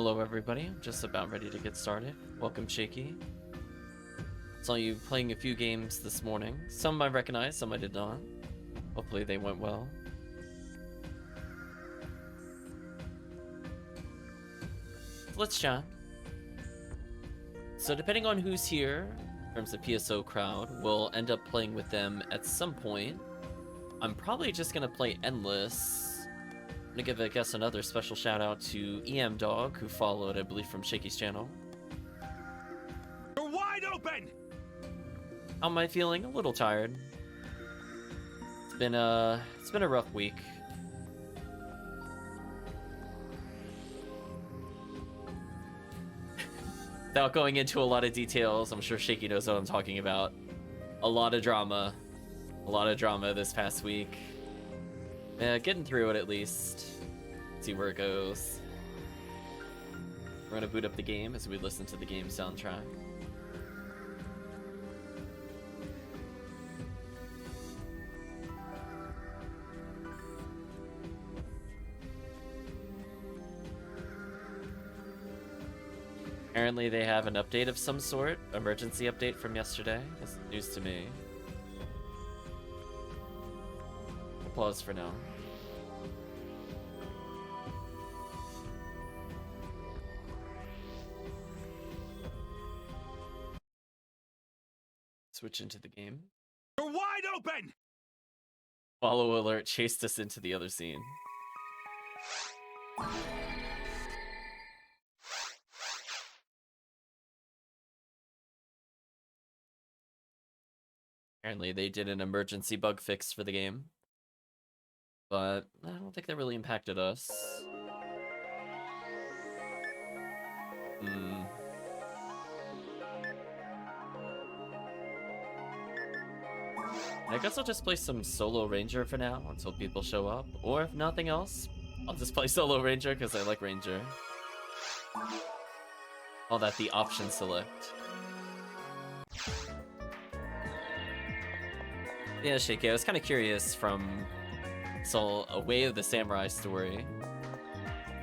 Hello everybody, I'm just about ready to get started. Welcome Shaky. Saw you playing a few games this morning. Some I recognized, some I did not. Hopefully they went well. Let's chat. So depending on who's here, in terms of PSO crowd, we'll end up playing with them at some point. I'm probably just gonna play Endless. I'm gonna give, I guess, another special shout out to EM Dog, who followed, I believe, from Shaky's channel. You're wide open! How am I feeling? A little tired. It's been a rough week. Without going into a lot of details, I'm sure Shaky knows what I'm talking about. A lot of drama this past week. Getting through it at least. See where it goes. We're gonna boot up the game as we listen to the game soundtrack. Apparently they have an update of some sort, emergency update from yesterday. That's news to me. Applause for now. Switch into the game. You're wide open! Follow alert chased us into the other scene. Apparently they did an emergency bug fix for the game, but I don't think that really impacted us. I guess I'll just play some Solo Ranger for now until people show up, or if nothing else, I'll just play Solo Ranger because I like Ranger. Call that the option select. Yeah, Shaky, I was kind of curious from A Way of the Samurai story.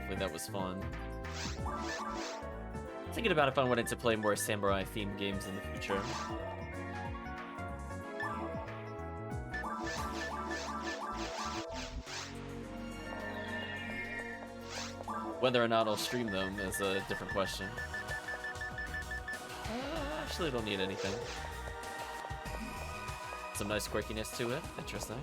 Hopefully that was fun. Thinking about if I wanted to play more samurai themed games in the future. Whether or not I'll stream them is a different question. Actually, I don't need anything. Some nice quirkiness to it. Interesting.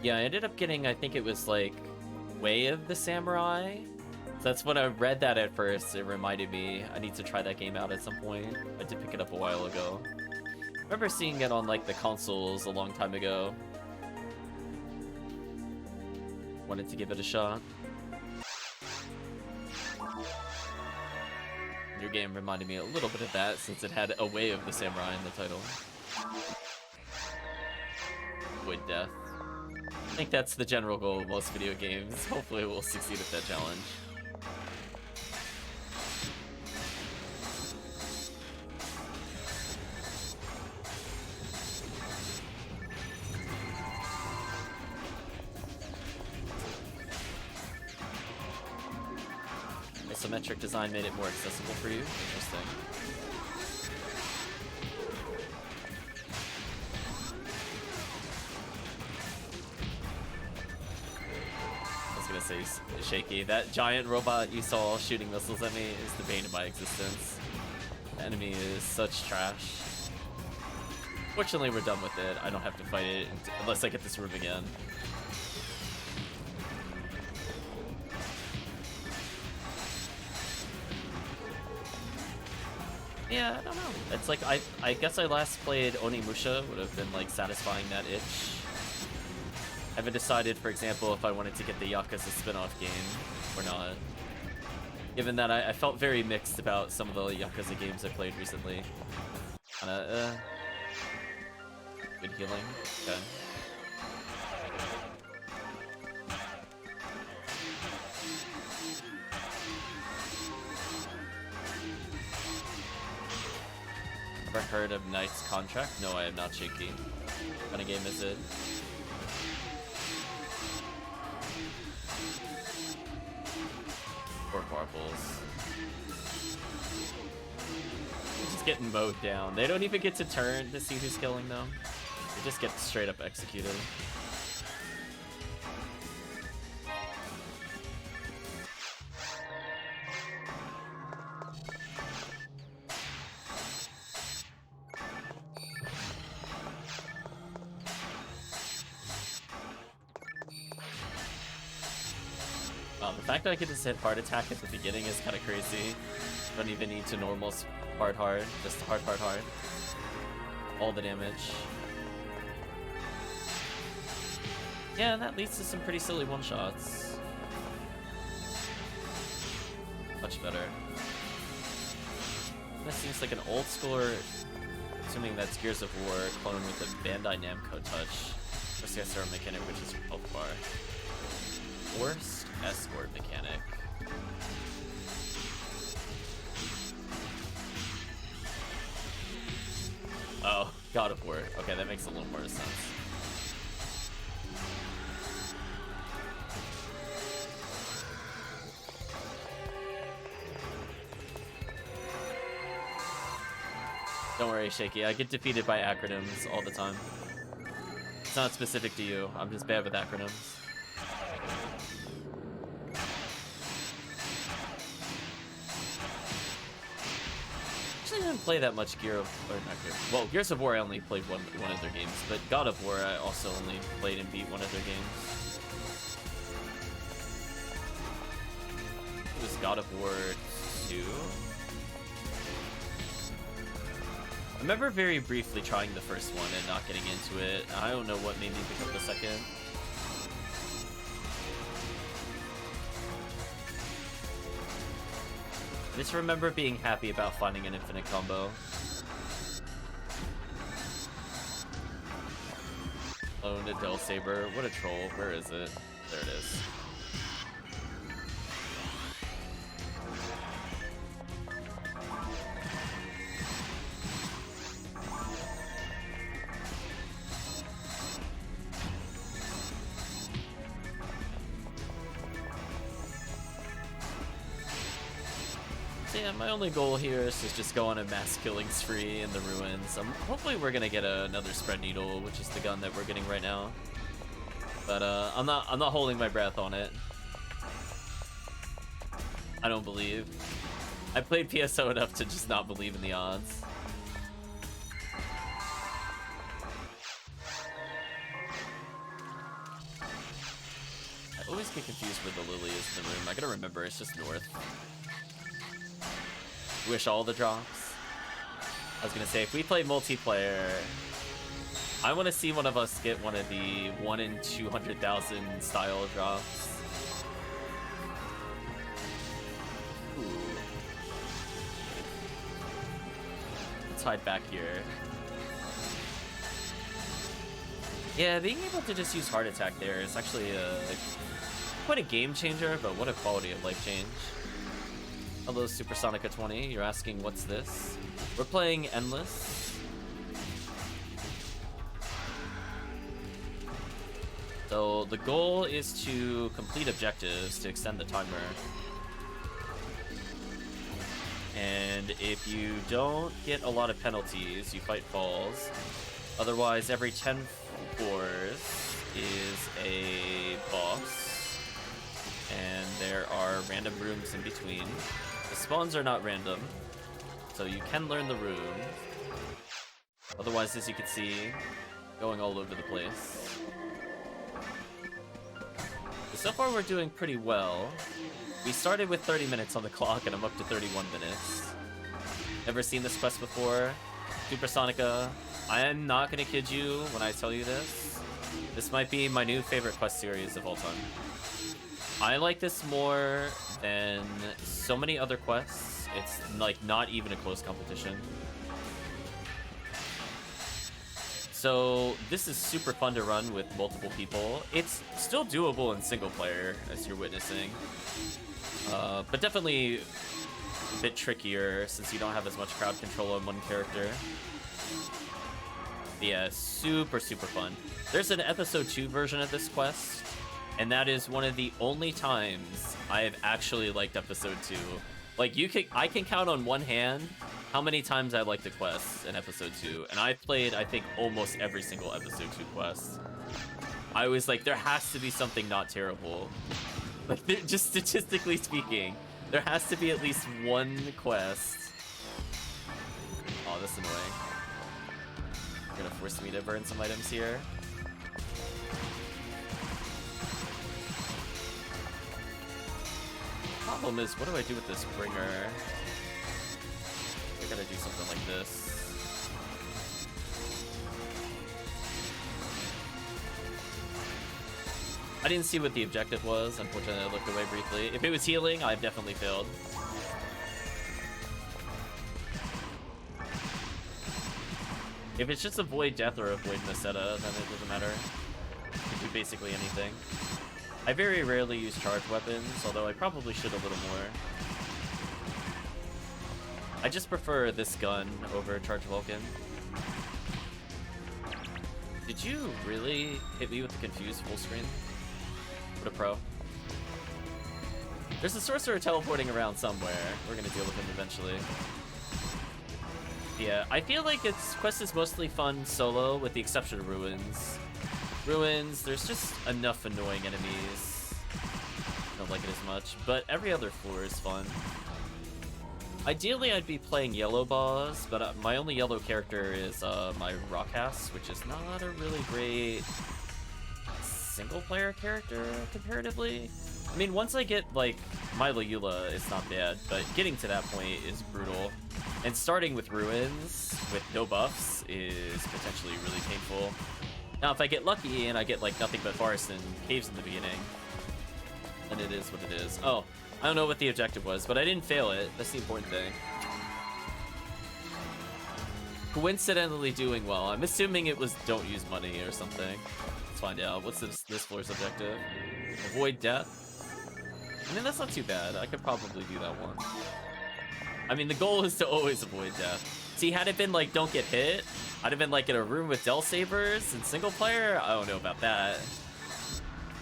Yeah, I ended up getting, I think it was like Way of the Samurai. So that's when I read that at first. It reminded me I need to try that game out at some point. I did pick it up a while ago. I remember seeing it on like the consoles a long time ago. Wanted to give it a shot. Your game reminded me a little bit of that since it had A Way of the Samurai in the title. Avoid death. I think that's the general goal of most video games. Hopefully we'll succeed at that challenge. Isometric design made it more accessible for you. Interesting. I was gonna say, Shaky, that giant robot you saw shooting missiles at me is the bane of my existence. The enemy is such trash. Fortunately, we're done with it. I don't have to fight it unless I get this room again. Yeah, I don't know. It's like, I guess I last played Onimusha, would have been like satisfying that itch. I haven't decided, for example, if I wanted to get the Yakuza spin-off game or not. Given that I felt very mixed about some of the Yakuza games I played recently. Kinda, good healing. Okay. Ever heard of Knight's Contract? No, I have not, Shaky. What kind of game is it? Poor marbles. They're just getting mowed down. They don't even get to turn to see who's killing them. They just get straight up executed. The fact that I get to hit hard attack at the beginning is kind of crazy. Don't even need to normal hard, just hard. All the damage. Yeah, and that leads to some pretty silly one-shots. Much better. This seems like an old schooler, assuming that's Gears of War, clone with a Bandai Namco touch. First SR mechanic, which is health bar. Worst escort mechanic. Oh, God of War. Okay, that makes a little more sense. Don't worry, Shaky. I get defeated by acronyms all the time. It's not specific to you. I'm just bad with acronyms. I didn't play that much Gears of War I only played one of their games, but God of War I also only played and beat one of their games. It was God of War 2? I remember very briefly trying the first one and not getting into it. I don't know what made me pick up the second. I just remember being happy about finding an infinite combo. Owned a Del Saber. What a troll. Where is it? There it is. Yeah, my only goal here is to just go on a mass killing spree in the ruins. Hopefully we're gonna get another spread needle, which is the gun that we're getting right now. But I'm not holding my breath on it. I don't believe. I played PSO enough to just not believe in the odds. I always get confused where the lily is in the room. I gotta remember it's just north. Wish all the drops. I was gonna say, if we play multiplayer, I want to see one of us get one of the 1 in 200,000 style drops. Ooh. Let's hide back here. Yeah, being able to just use heart attack there is actually quite a game changer, but what a quality of life change. Hello, Supersonica 20. You're asking, what's this? We're playing Endless. So the goal is to complete objectives to extend the timer. And if you don't get a lot of penalties, you fight falls. Otherwise, every 10 floors is a boss. And there are random rooms in between. The spawns are not random, so you can learn the room. Otherwise, as you can see, going all over the place. But so far, we're doing pretty well. We started with 30 minutes on the clock, and I'm up to 31 minutes. Never seen this quest before. Supersonica, I am not gonna kid you when I tell you this. This might be my new favorite quest series of all time. I like this more than so many other quests. It's like not even a close competition. So this is super fun to run with multiple people. It's still doable in single player, as you're witnessing. But definitely a bit trickier since you don't have as much crowd control on one character. Yeah, super fun. There's an episode 2 version of this quest, and that is one of the only times I have actually liked episode 2. Like, I can count on one hand how many times I liked the quest in episode 2, and I've played, I think, almost every single episode 2 quest. I was like, there has to be something not terrible. Like, just statistically speaking, there has to be at least one quest. Oh, that's annoying. You're gonna force me to burn some items here. Problem is, what do I do with this bringer? I gotta do something like this. I didn't see what the objective was. Unfortunately, I looked away briefly. If it was healing, I've definitely failed. If it's just avoid death or avoid Meseta, then it doesn't matter. You can do basically anything. I very rarely use charge weapons, although I probably should a little more. I just prefer this gun over Charge Vulcan. Did you really hit me with the confused full screen? What a pro. There's a sorcerer teleporting around somewhere. We're gonna deal with him eventually. Yeah, I feel like its quest is mostly fun solo, with the exception of Ruins. Ruins, there's just enough annoying enemies. I don't like it as much, but every other floor is fun. Ideally, I'd be playing yellow boss, but my only yellow character is my Rockhouse, which is not a really great single-player character, comparatively. I mean, once I get, like, Milo Eula, it's not bad, but getting to that point is brutal. And starting with Ruins, with no buffs, is potentially really painful. Now, if I get lucky and I get, like, nothing but Forest and Caves in the beginning, then it is what it is. Oh, I don't know what the objective was, but I didn't fail it. That's the important thing. Coincidentally doing well. I'm assuming it was don't use money or something. Let's find out. What's this floor's objective? Avoid death? I mean, that's not too bad. I could probably do that one. I mean, the goal is to always avoid death. See, had it been like, don't get hit, I'd have been like in a room with Del Sabers and single player. I don't know about that.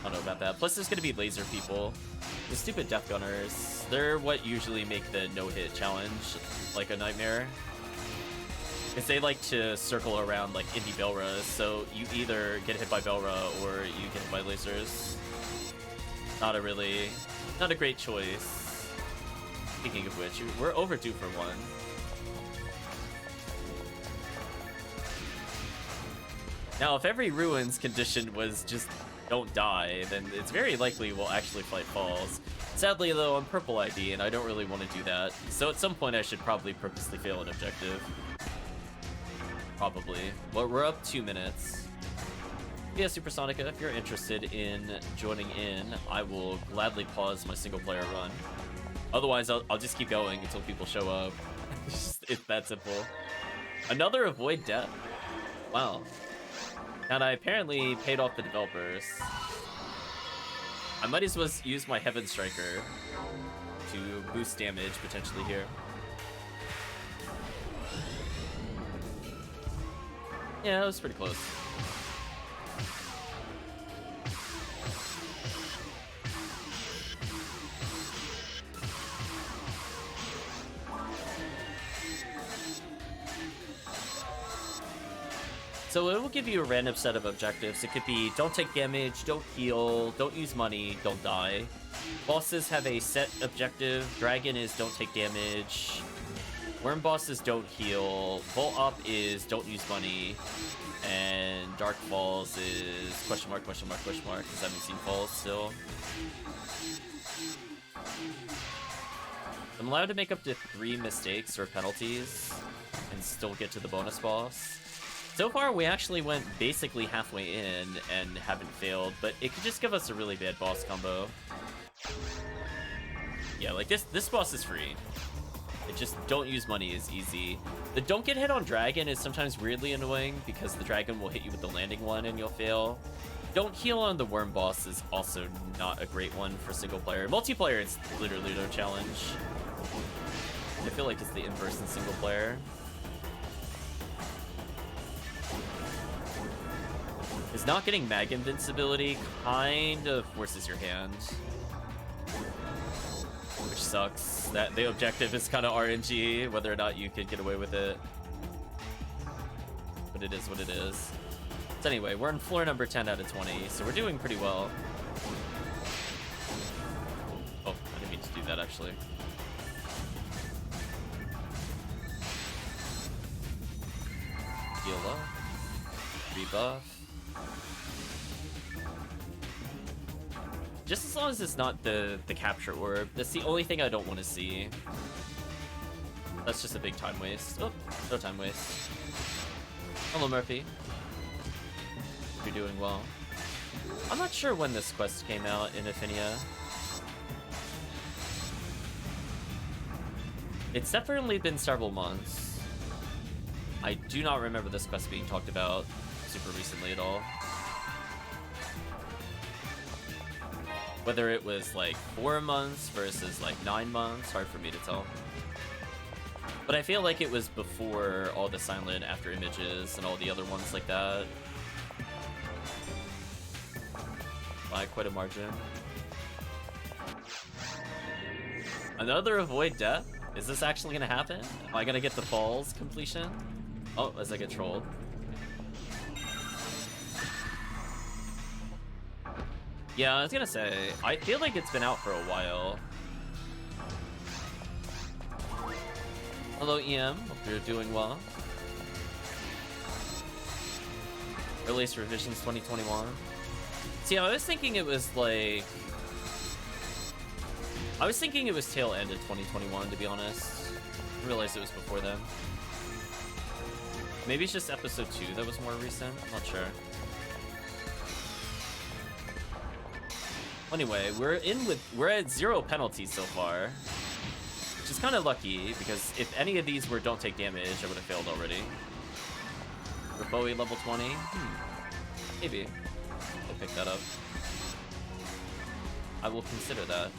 I don't know about that. Plus, there's gonna be laser people. The stupid Death Gunners. They're what usually make the no-hit challenge like a nightmare. Because they like to circle around like indie Belras, so you either get hit by Belra or you get hit by lasers. Not a great choice. Speaking of which, we're overdue for one. Now, if every Ruins condition was just don't die, then it's very likely we'll actually fight falls. Sadly, though, I'm purple ID, and I don't really want to do that. So at some point, I should probably purposely fail an objective. Probably. Well, we're up 2 minutes. Yeah, Supersonica, if you're interested in joining in, I will gladly pause my single-player run. Otherwise, I'll just keep going until people show up. It's that simple. Another avoid death. Wow. And I apparently paid off the developers. I might as well use my Heaven Striker to boost damage potentially here. Yeah, that was pretty close. So it will give you a random set of objectives. It could be don't take damage, don't heal, don't use money, don't die. Bosses have a set objective. Dragon is don't take damage. Worm bosses don't heal. Volt Up is don't use money. And Dark Falls is question mark, because I haven't seen Falls still. I'm allowed to make up to 3 mistakes or penalties and still get to the bonus boss. So far, we actually went basically halfway in and haven't failed, but it could just give us a really bad boss combo. Yeah, like this boss is free. It just don't use money is easy. The don't get hit on dragon is sometimes weirdly annoying because the dragon will hit you with the landing one and you'll fail. Don't heal on the worm boss is also not a great one for single player. Multiplayer, it's literally no challenge. I feel like it's the inverse in single player. Is not getting mag invincibility kind of forces your hand, which sucks. That the objective is kind of RNG, whether or not you could get away with it. But it is what it is. So anyway, we're on floor number 10 out of 20, so we're doing pretty well. Oh, I didn't mean to do that actually. Heal up. Rebuff. Just as long as it's not the capture orb. That's the only thing I don't want to see. That's just a big time waste. Oh, no time waste. Hello, Murphy. You're doing well. I'm not sure when this quest came out in Ephinea. It's definitely been several months. I do not remember this quest being talked about super recently at all. Whether it was like 4 months versus like 9 months, hard for me to tell. But I feel like it was before all the silent after images and all the other ones like that. By quite a margin. Another avoid death? Is this actually gonna happen? Am I gonna get the falls completion? Oh, as I get trolled. Yeah, I was gonna say, I feel like it's been out for a while. Hello, EM. Hope you're doing well. Release revisions 2021. See, I was thinking it was like... I was thinking it was tail end of 2021, to be honest. I realized it was before then. Maybe it's just episode 2 that was more recent. I'm not sure. Anyway, we're at 0 penalties so far, which is kind of lucky because if any of these don't take damage, I would have failed already. For Bowie level 20, maybe I'll pick that up. I will consider that.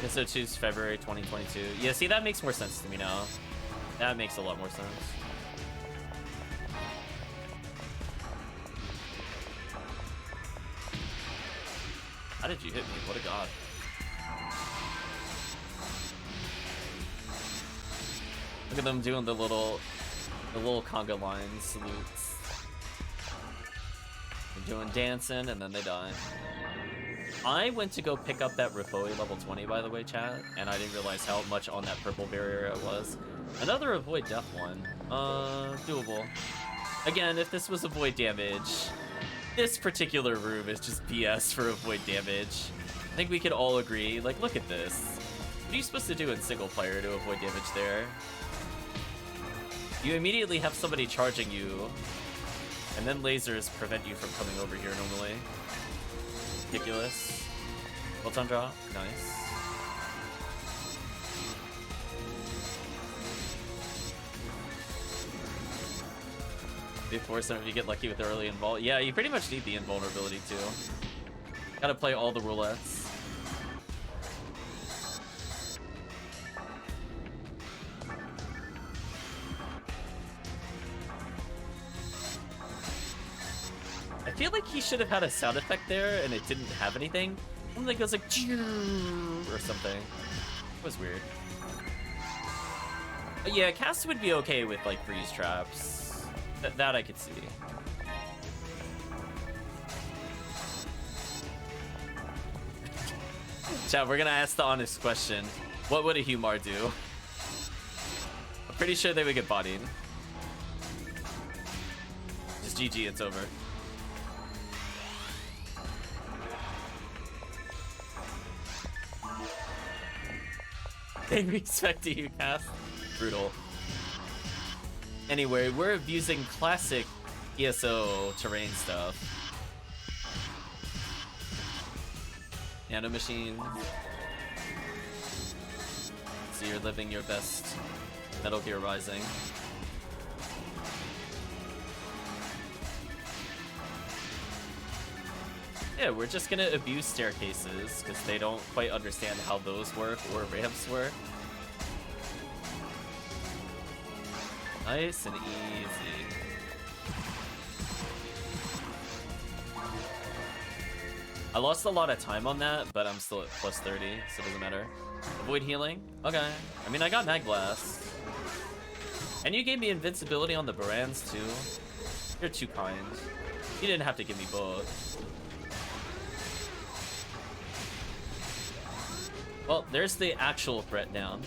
Episode 2 is February 2022. Yeah, see, that makes more sense to me now. That makes a lot more sense. How did you hit me? What a god. Look at them doing the little conga line salutes. They're doing dancing and then they die. I went to go pick up that Rifoi level 20, by the way, chat, and I didn't realize how much on that purple barrier it was. Another avoid death one. Doable. Again, if this was avoid damage, this particular room is just BS for avoid damage. I think we could all agree. Like, look at this. What are you supposed to do in single player to avoid damage there? You immediately have somebody charging you, and then lasers prevent you from coming over here normally. Ridiculous. Well done, draw. Nice. Before some of you get lucky with the early invul. Yeah, you pretty much need the invulnerability too. Gotta play all the roulettes. I feel like he should have had a sound effect there and it didn't have anything. Something that goes like or something. It was weird. But yeah, cast would be okay with like freeze traps. That I could see. Chat, we're gonna ask the honest question. What would a Humar do? I'm pretty sure they would get bodied. Just GG, it's over. Big respect to you, Cass. Brutal. Anyway, we're abusing classic PSO terrain stuff. Nano machine. So you're living your best Metal Gear Rising. Yeah, we're just gonna abuse staircases because they don't quite understand how those work or ramps work. Nice and easy. I lost a lot of time on that, but I'm still at plus 30, so it doesn't matter. Avoid healing? Okay. I mean, I got Mag Blast. And you gave me invincibility on the Barans too. You're too kind. You didn't have to give me both. Well, there's the actual threat down.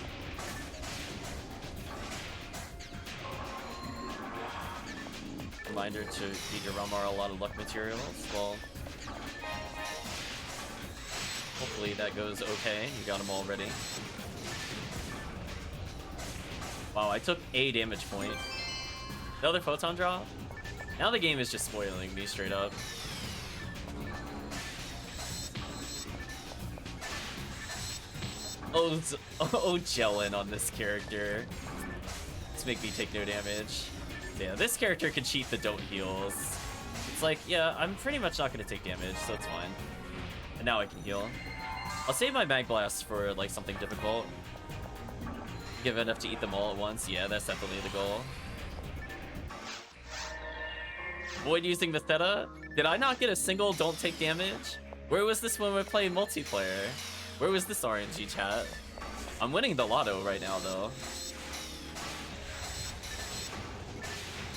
Reminder to feed your Realmar a lot of luck materials. Well, hopefully that goes okay. You got them already. Wow, I took a damage point. Another photon drop? Now the game is just spoiling me straight up. Oh, gelling on this character. Let's make me take no damage. Yeah, this character can cheat the don't heals. It's like, yeah, I'm pretty much not gonna take damage, so it's fine. And now I can heal. I'll save my Mag Blast for like something difficult. Give enough to eat them all at once. Yeah, that's definitely the goal. Avoid using the Theta. Did I not get a single don't take damage? Where was this when we're playing multiplayer? Where was this RNG chat? I'm winning the lotto right now though.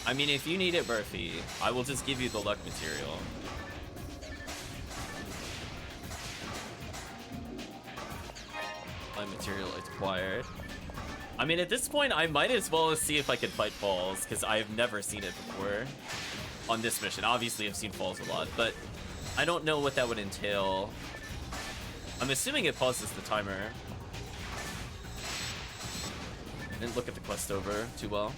I mean, if you need it, Burfy, I will just give you the luck material. My material acquired. I mean, at this point, I might as well see if I can fight Falls, because I've never seen it before on this mission. Obviously, I've seen Falls a lot, but I don't know what that would entail. I'm assuming it pauses the timer. I didn't look at the quest over too well.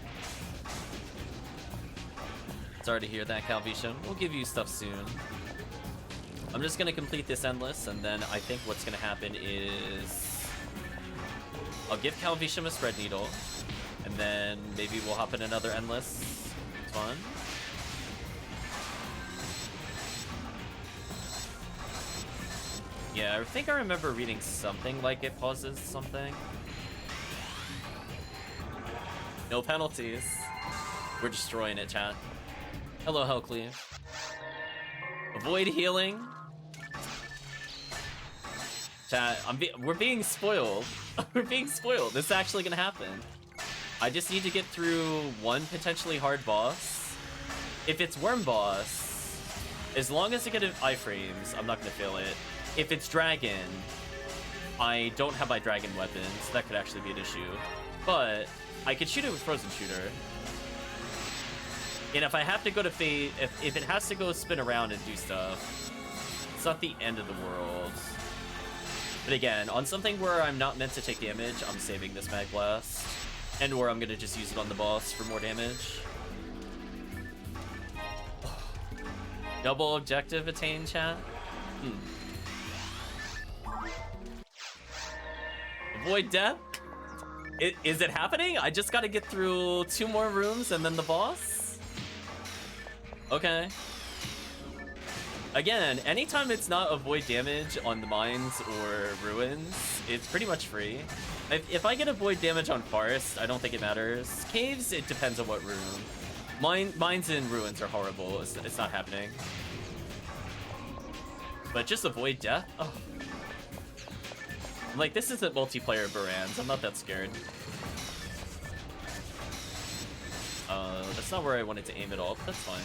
Sorry to hear that, Calvitium. We'll give you stuff soon. I'm just gonna complete this endless, and then I think what's gonna happen is I'll give Calvitium a spread needle, and then maybe we'll hop in another endless. It's fun. Yeah, I think I remember reading something like it pauses something. No penalties. We're destroying it, chat. Hello, HellCleave. Avoid healing. Chat, we're being spoiled. We're being spoiled. This is actually gonna happen. I just need to get through one potentially hard boss. If it's Worm Boss, as long as I get iframes, I'm not gonna fail it. If it's Dragon, I don't have my Dragon weapon, so that could actually be an issue. But I could shoot it with Frozen Shooter. And if I have to go to Fate, if it has to go spin around and do stuff, it's not the end of the world. But again, on something where I'm not meant to take damage, I'm saving this Mag Blast. And where I'm gonna just use it on the boss for more damage. Double objective attain, chat? Avoid death? Is it happening? I just gotta get through 2 more rooms and then the boss? Okay. Again, anytime it's not avoid damage on the mines or ruins, it's pretty much free. If I get avoid damage on forest, I don't think it matters. Caves, it depends on what room. Mines and ruins are horrible. It's not happening. But just avoid death? Oh. Like, this isn't multiplayer Barans. I'm not that scared. That's not where I wanted to aim at all, but that's fine.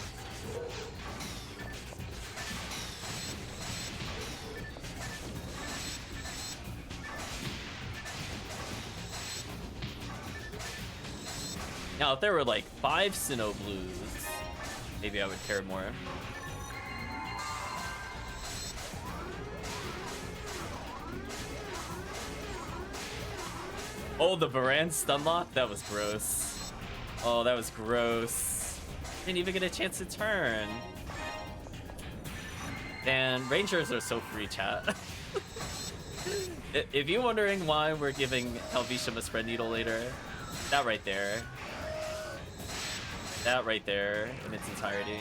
Now, if there were like 5 Sinnoh Blues, maybe I would care more. Oh, the Baran stun lock? That was gross. Oh, that was gross. Didn't even get a chance to turn. And Rangers are so free, chat. If you're wondering why we're giving Calvitium a spread needle later, that right there. That right there in its entirety.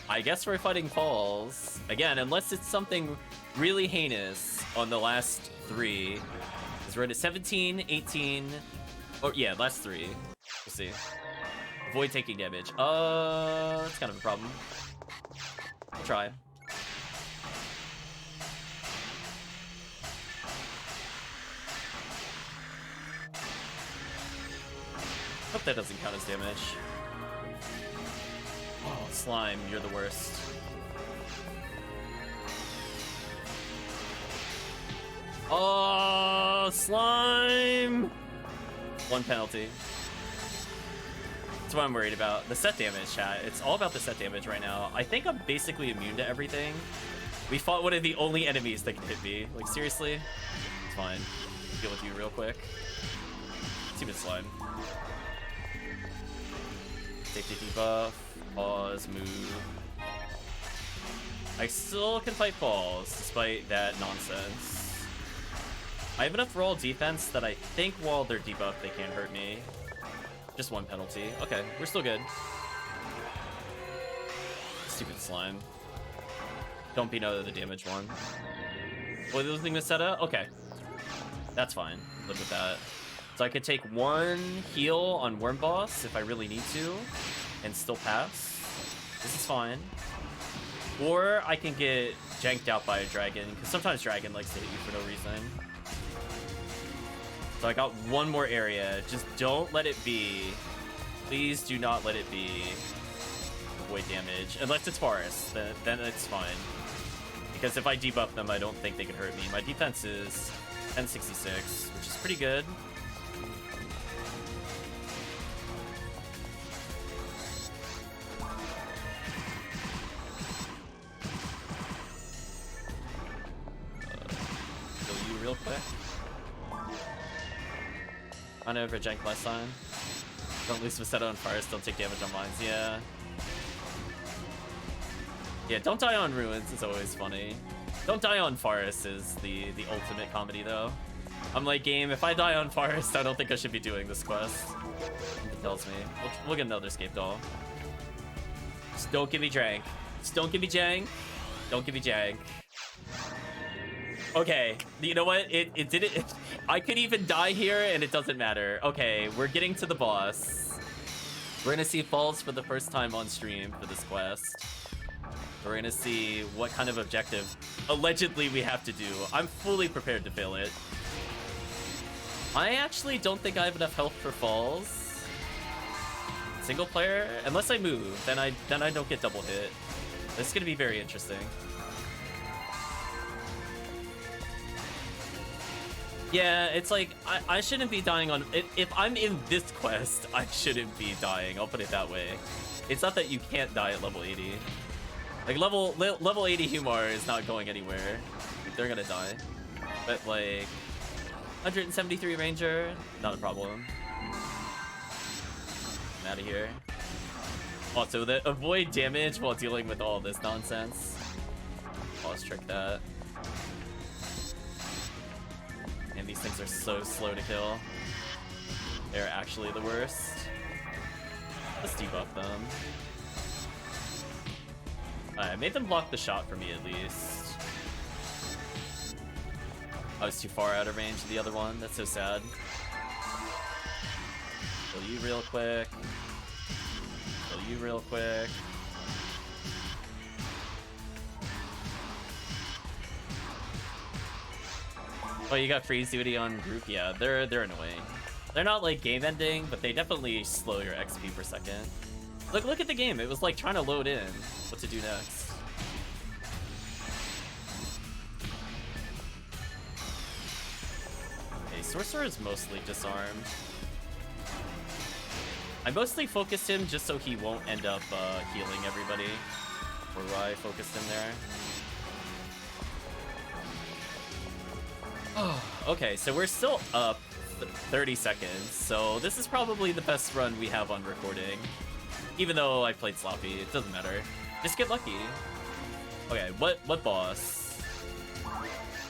I guess we're fighting falls. Again, unless it's something really heinous on the last 3. Because we're at 17, 18... Oh, yeah, last 3. We'll see. Avoid taking damage. That's kind of a problem. I'll try. Hope that doesn't count as damage. Oh, slime, you're the worst. Oh, slime! 1 penalty. That's what I'm worried about. The set damage, chat. It's all about the set damage right now. I think I'm basically immune to everything. We fought one of the only enemies that can hit me. Like, seriously? It's fine. Deal with you real quick. Stupid slime. Take the debuff. Pause. Move. I still can fight falls, despite that nonsense. I have enough raw defense that I think while they're debuffed, they can't hurt me. Just 1 penalty. Okay, we're still good. Stupid slime. Don't be no the damage one. What are those things set up? Okay. That's fine. Live with that. So I could take 1 heal on Worm Boss if I really need to, and still pass. This is fine. Or I can get janked out by a dragon, because sometimes dragon likes to hit you for no reason. So I got 1 more area. Just don't let it be. Please do not let it be. Avoid damage. Unless it's forest, then it's fine. Because if I debuff them, I don't think they can hurt me. My defense is 1066, which is pretty good. Kill you real quick. I know for jank last time. Don't lose Vasetta on Forest, don't take damage on mines, yeah. Yeah, don't die on Ruins is always funny. Don't die on Forest is the ultimate comedy though. I'm like, game, if I die on Forest, I don't think I should be doing this quest. It tells me. We'll get another escape doll. Just don't give me jank. Just don't give me jank. Don't give me jank. Okay, you know what? It didn't. I could even die here and it doesn't matter. Okay, we're getting to the boss. We're gonna see falls for the first time on stream for this quest. We're gonna see what kind of objective allegedly we have to do. I'm fully prepared to fail it. I actually don't think I have enough health for falls. Single player, unless I move, then I don't get double hit. This is gonna be very interesting. Yeah, it's like, I shouldn't be dying on... If I'm in this quest, I shouldn't be dying. I'll put it that way. It's not that you can't die at level 80. Like, level 80 Humor is not going anywhere. They're gonna die. But, like, 173 Ranger, not a problem. I'm out of here. Also, the avoid damage while dealing with all this nonsense. Pause trick that. And these things are so slow to kill. They're actually the worst. Let's debuff them. I made them block the shot for me at least. I was too far out of range of the other one. That's so sad. Kill you real quick. Kill you real quick. Oh, you got freeze duty on group? Yeah, they're annoying. They're not like game ending, but they definitely slow your XP per second. Look at the game. It was like trying to load in what to do next. Okay, Sorcerer is mostly disarmed. I mostly focused him just so he won't end up healing everybody. Or I focused him there. Okay, so we're still up 30 seconds, so this is probably the best run we have on recording. Even though I played sloppy, it doesn't matter. Just get lucky. Okay, what boss?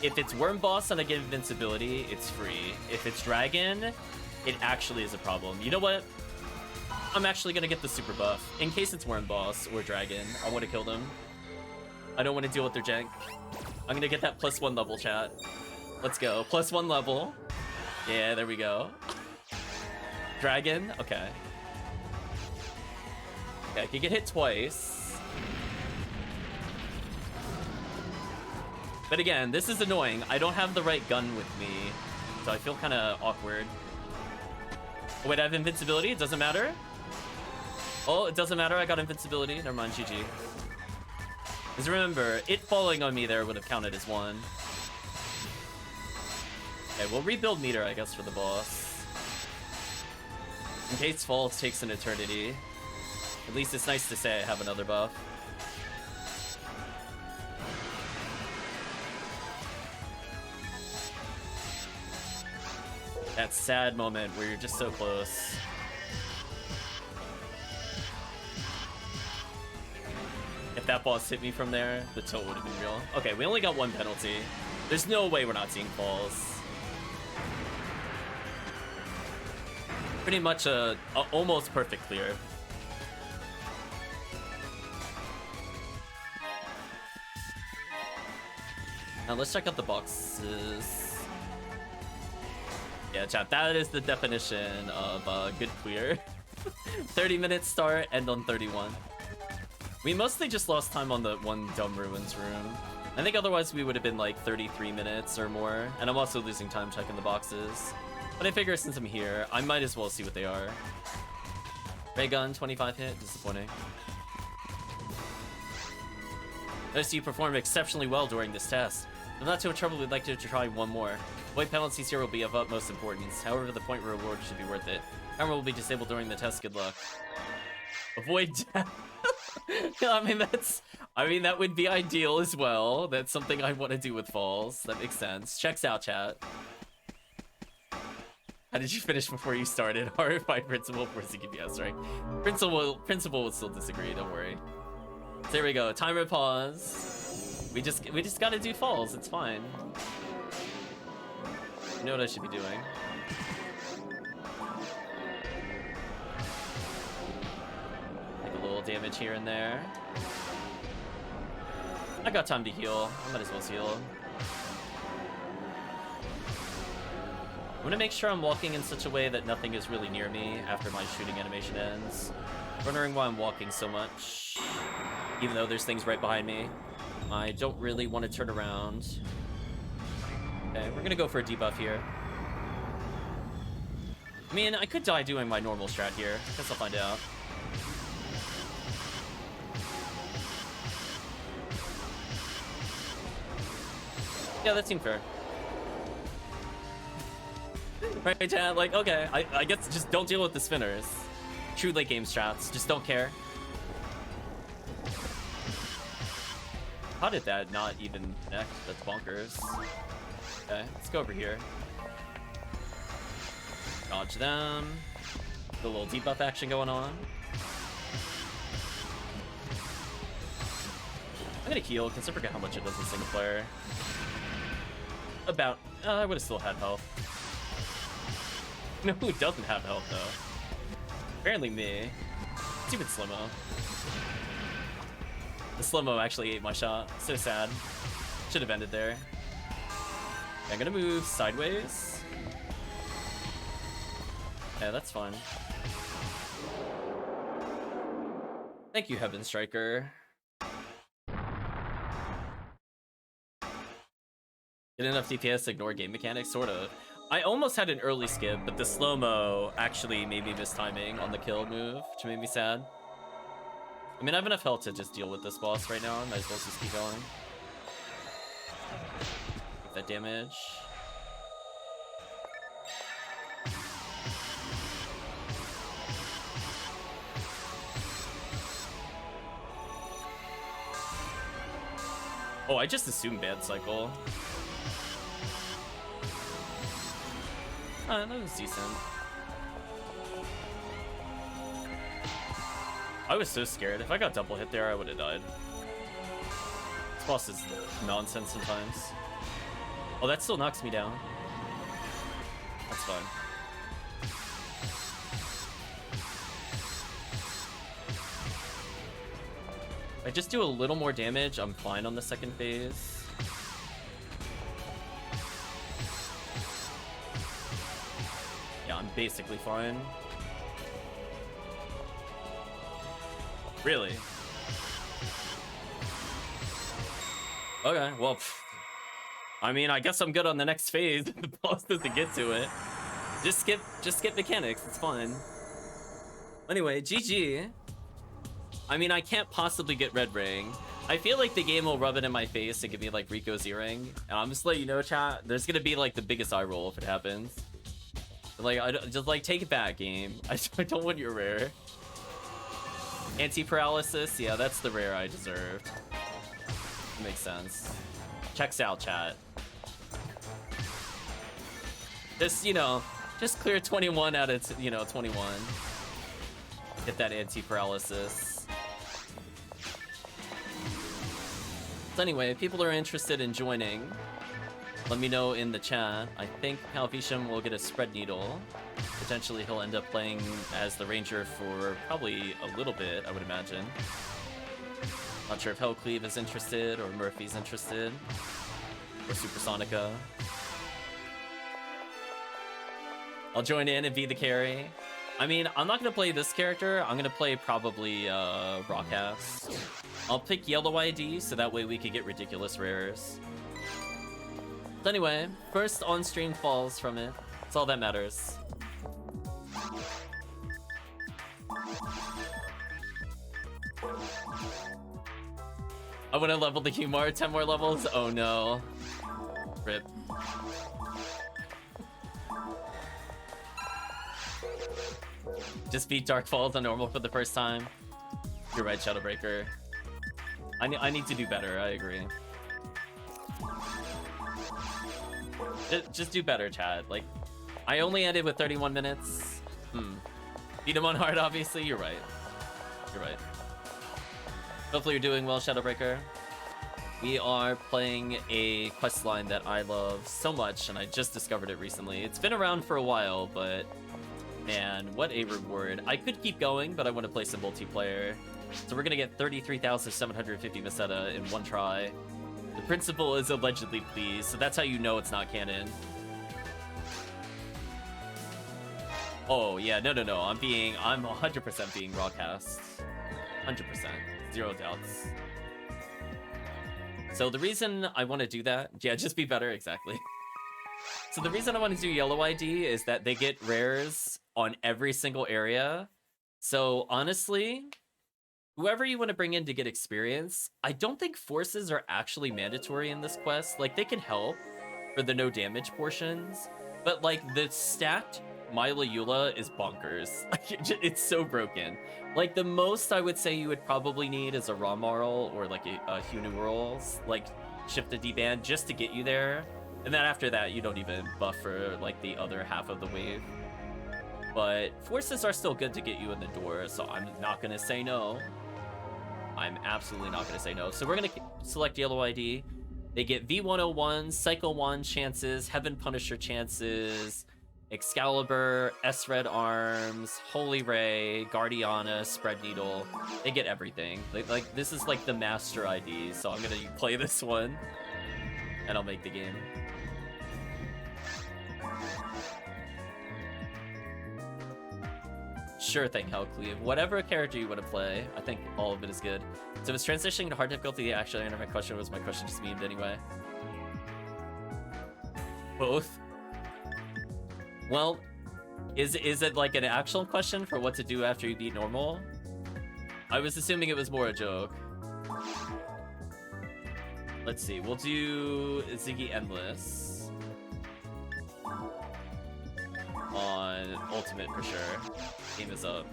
If it's Worm Boss and I get invincibility, it's free. If it's Dragon, it actually is a problem. You know what? I'm actually gonna get the super buff. In case it's Worm Boss or Dragon, I want to kill them. I don't want to deal with their jank. I'm gonna get that +1 level, chat. Let's go. +1 level. Yeah, there we go. Dragon? Okay. Okay, I can get hit twice. But again, this is annoying. I don't have the right gun with me, so I feel kind of awkward. Oh, wait, I have invincibility? It doesn't matter? Oh, it doesn't matter. I got invincibility. Never mind, GG. Because remember, it falling on me there would have counted as 1. Okay, we'll rebuild meter, I guess, for the boss. In case falls takes an eternity. At least it's nice to say I have another buff. That sad moment where you're just so close. If that boss hit me from there, the tilt would have been real. Okay, we only got 1 penalty. There's no way we're not seeing falls. Pretty much a almost perfect clear. Now let's check out the boxes. Yeah, chat, that is the definition of a good clear. 30 minutes start, end on 31. We mostly just lost time on the one dumb ruins room. I think otherwise we would have been like 33 minutes or more. And I'm also losing time checking the boxes. But I figure since I'm here, I might as well see what they are. Ray gun, 25 hit, disappointing. Notice you performed exceptionally well during this test. If not too much trouble, we'd like to try one more. Avoid penalties here will be of utmost importance. However, the point reward should be worth it. Camera will be disabled during the test. Good luck. Avoid death. I mean, that would be ideal as well. That's something I want to do with falls. That makes sense. Checks out, chat. How did you finish before you started? Horrified principal forcing GPS, right? Principal would still disagree. Don't worry. So there we go. Timer pause. We just gotta do falls. It's fine. You know what I should be doing. Take a little damage here and there. I got time to heal. I might as well heal. I'm gonna make sure I'm walking in such a way that nothing is really near me after my shooting animation ends. Wondering why I'm walking so much, even though there's things right behind me. I don't really want to turn around. Okay, we're gonna go for a debuff here. I mean, I could die doing my normal strat here. Guess I'll find out. Yeah, that seemed fair. Right, chat? Like, okay, I guess just don't deal with the spinners. True late game strats, just don't care. How did that not even connect? That's bonkers. Okay, let's go over here. Dodge them. The little debuff action going on. I'm gonna heal, because I forget how much it does in single player. About, I would have still had health. No, who doesn't have health though? Apparently me. It's even Slow-Mo. The Slow-Mo actually ate my shot. So sad. Should have ended there. Okay, I'm gonna move sideways. Yeah, that's fine. Thank you, Heaven Striker. Get enough DPS, ignore game mechanics, sort of. I almost had an early skip, but the slow-mo actually made me miss timing on the kill move, which made me sad. I mean, I have enough health to just deal with this boss right now. I might as well just keep going. Get that damage. Oh, I just assumed bad cycle. That was decent. I was so scared. If I got double hit there, I would have died. This boss is nonsense sometimes. Oh, that still knocks me down. That's fine. I just do a little more damage, I'm fine on the second phase. Yeah, I'm basically fine. Really? Okay, well, I mean, I guess I'm good on the next phase. The boss doesn't get to it. Just skip mechanics, it's fine. Anyway, GG. I mean, I can't possibly get red ring. I feel like the game will rub it in my face and give me like Rico's earring. And I'm just letting you know, chat, there's gonna be like the biggest eye roll if it happens. Like, just like take it back, game. I don't want your rare. Anti-paralysis, yeah, that's the rare I deserved. Makes sense. Checks out, chat. Just, you know, just clear 21 out of, 21. Get that anti-paralysis. So anyway, if people are interested in joining, let me know in the chat. I think Calvitium will get a spread needle. Potentially he'll end up playing as the ranger for probably a little bit, I would imagine. Not sure if HellCleave is interested or Murphy's interested. Or Supersonica. I'll join in and be the carry. I mean, I'm not gonna play this character. I'm gonna play probably Rockcast. I'll pick yellow ID so that way we could get ridiculous rares. So anyway, first on-stream falls from it. That's all that matters. I want to level the Humor 10 more levels. Oh no. Rip. Just beat Dark Falls on normal for the first time. You're right, Shadowbreaker. I need to do better, I agree. Just do better, chat. Like, I only ended with 31 minutes. Beat him on hard, obviously. You're right. You're right. Hopefully you're doing well, Shadowbreaker. We are playing a questline that I love so much, and I just discovered it recently. It's been around for a while, but man, what a reward. I could keep going, but I want to play some multiplayer. So we're gonna get 33,750 Meseta in one try. The principal is allegedly pleased, so that's how you know it's not canon. Oh yeah, no. I'm 100% being Rawcast. 100%. Zero doubts. So the reason I want to do that, yeah, just be better, exactly. So the reason I want to do yellow ID is that they get rares on every single area. So honestly, whoever you want to bring in to get experience, I don't think forces are actually mandatory in this quest. Like, they can help for the no damage portions, but like the stacked Myla Eula is bonkers. It's so broken. Like, the most I would say you would probably need is a Ramarl or like a Hunural, like shift to D-band just to get you there. And then after that, you don't even buff for like the other half of the wave. But forces are still good to get you in the door, so I'm not gonna say no. I'm absolutely not gonna say no. So we're gonna select yellow ID. They get V101, Cycle 1 chances, Heaven Punisher chances, Excalibur, S-Red Arms, Holy Ray, Guardiana, Spread Needle. They get everything. Like this is like the master ID, so I'm gonna play this one, and I'll make the game. Sure thing, HellCleave. Whatever character you want to play, I think all of it is good. So if it's transitioning to hard difficulty, actually, I know my question was just memed anyway. Both. Well, is it like an actual question for what to do after you beat normal? I was assuming it was more a joke. Let's see, we'll do Ziggy Endless on Ultimate for sure. Game is up.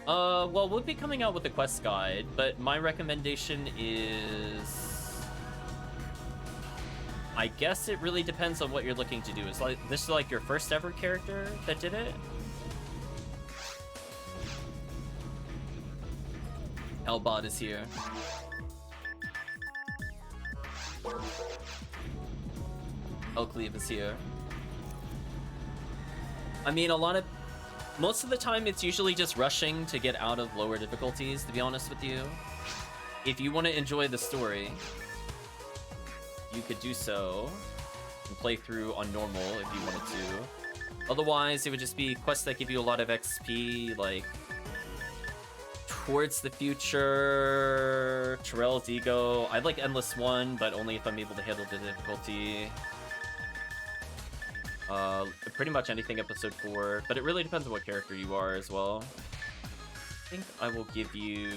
Well, we'll be coming out with a quest guide, but my recommendation is, I guess it really depends on what you're looking to do. Is like this like your first ever character that did it? Hellbot is here. HellCleave is here. I mean, a lot of Most of the time, it's usually just rushing to get out of lower difficulties, to be honest with you. If you want to enjoy the story, you could do so and play through on normal if you wanted to. Otherwise, it would just be quests that give you a lot of XP, like Towards the Future, Terrell's Ego. I'd like Endless One, but only if I'm able to handle the difficulty. Pretty much anything episode 4, but it really depends on what character you are as well. I think I will give you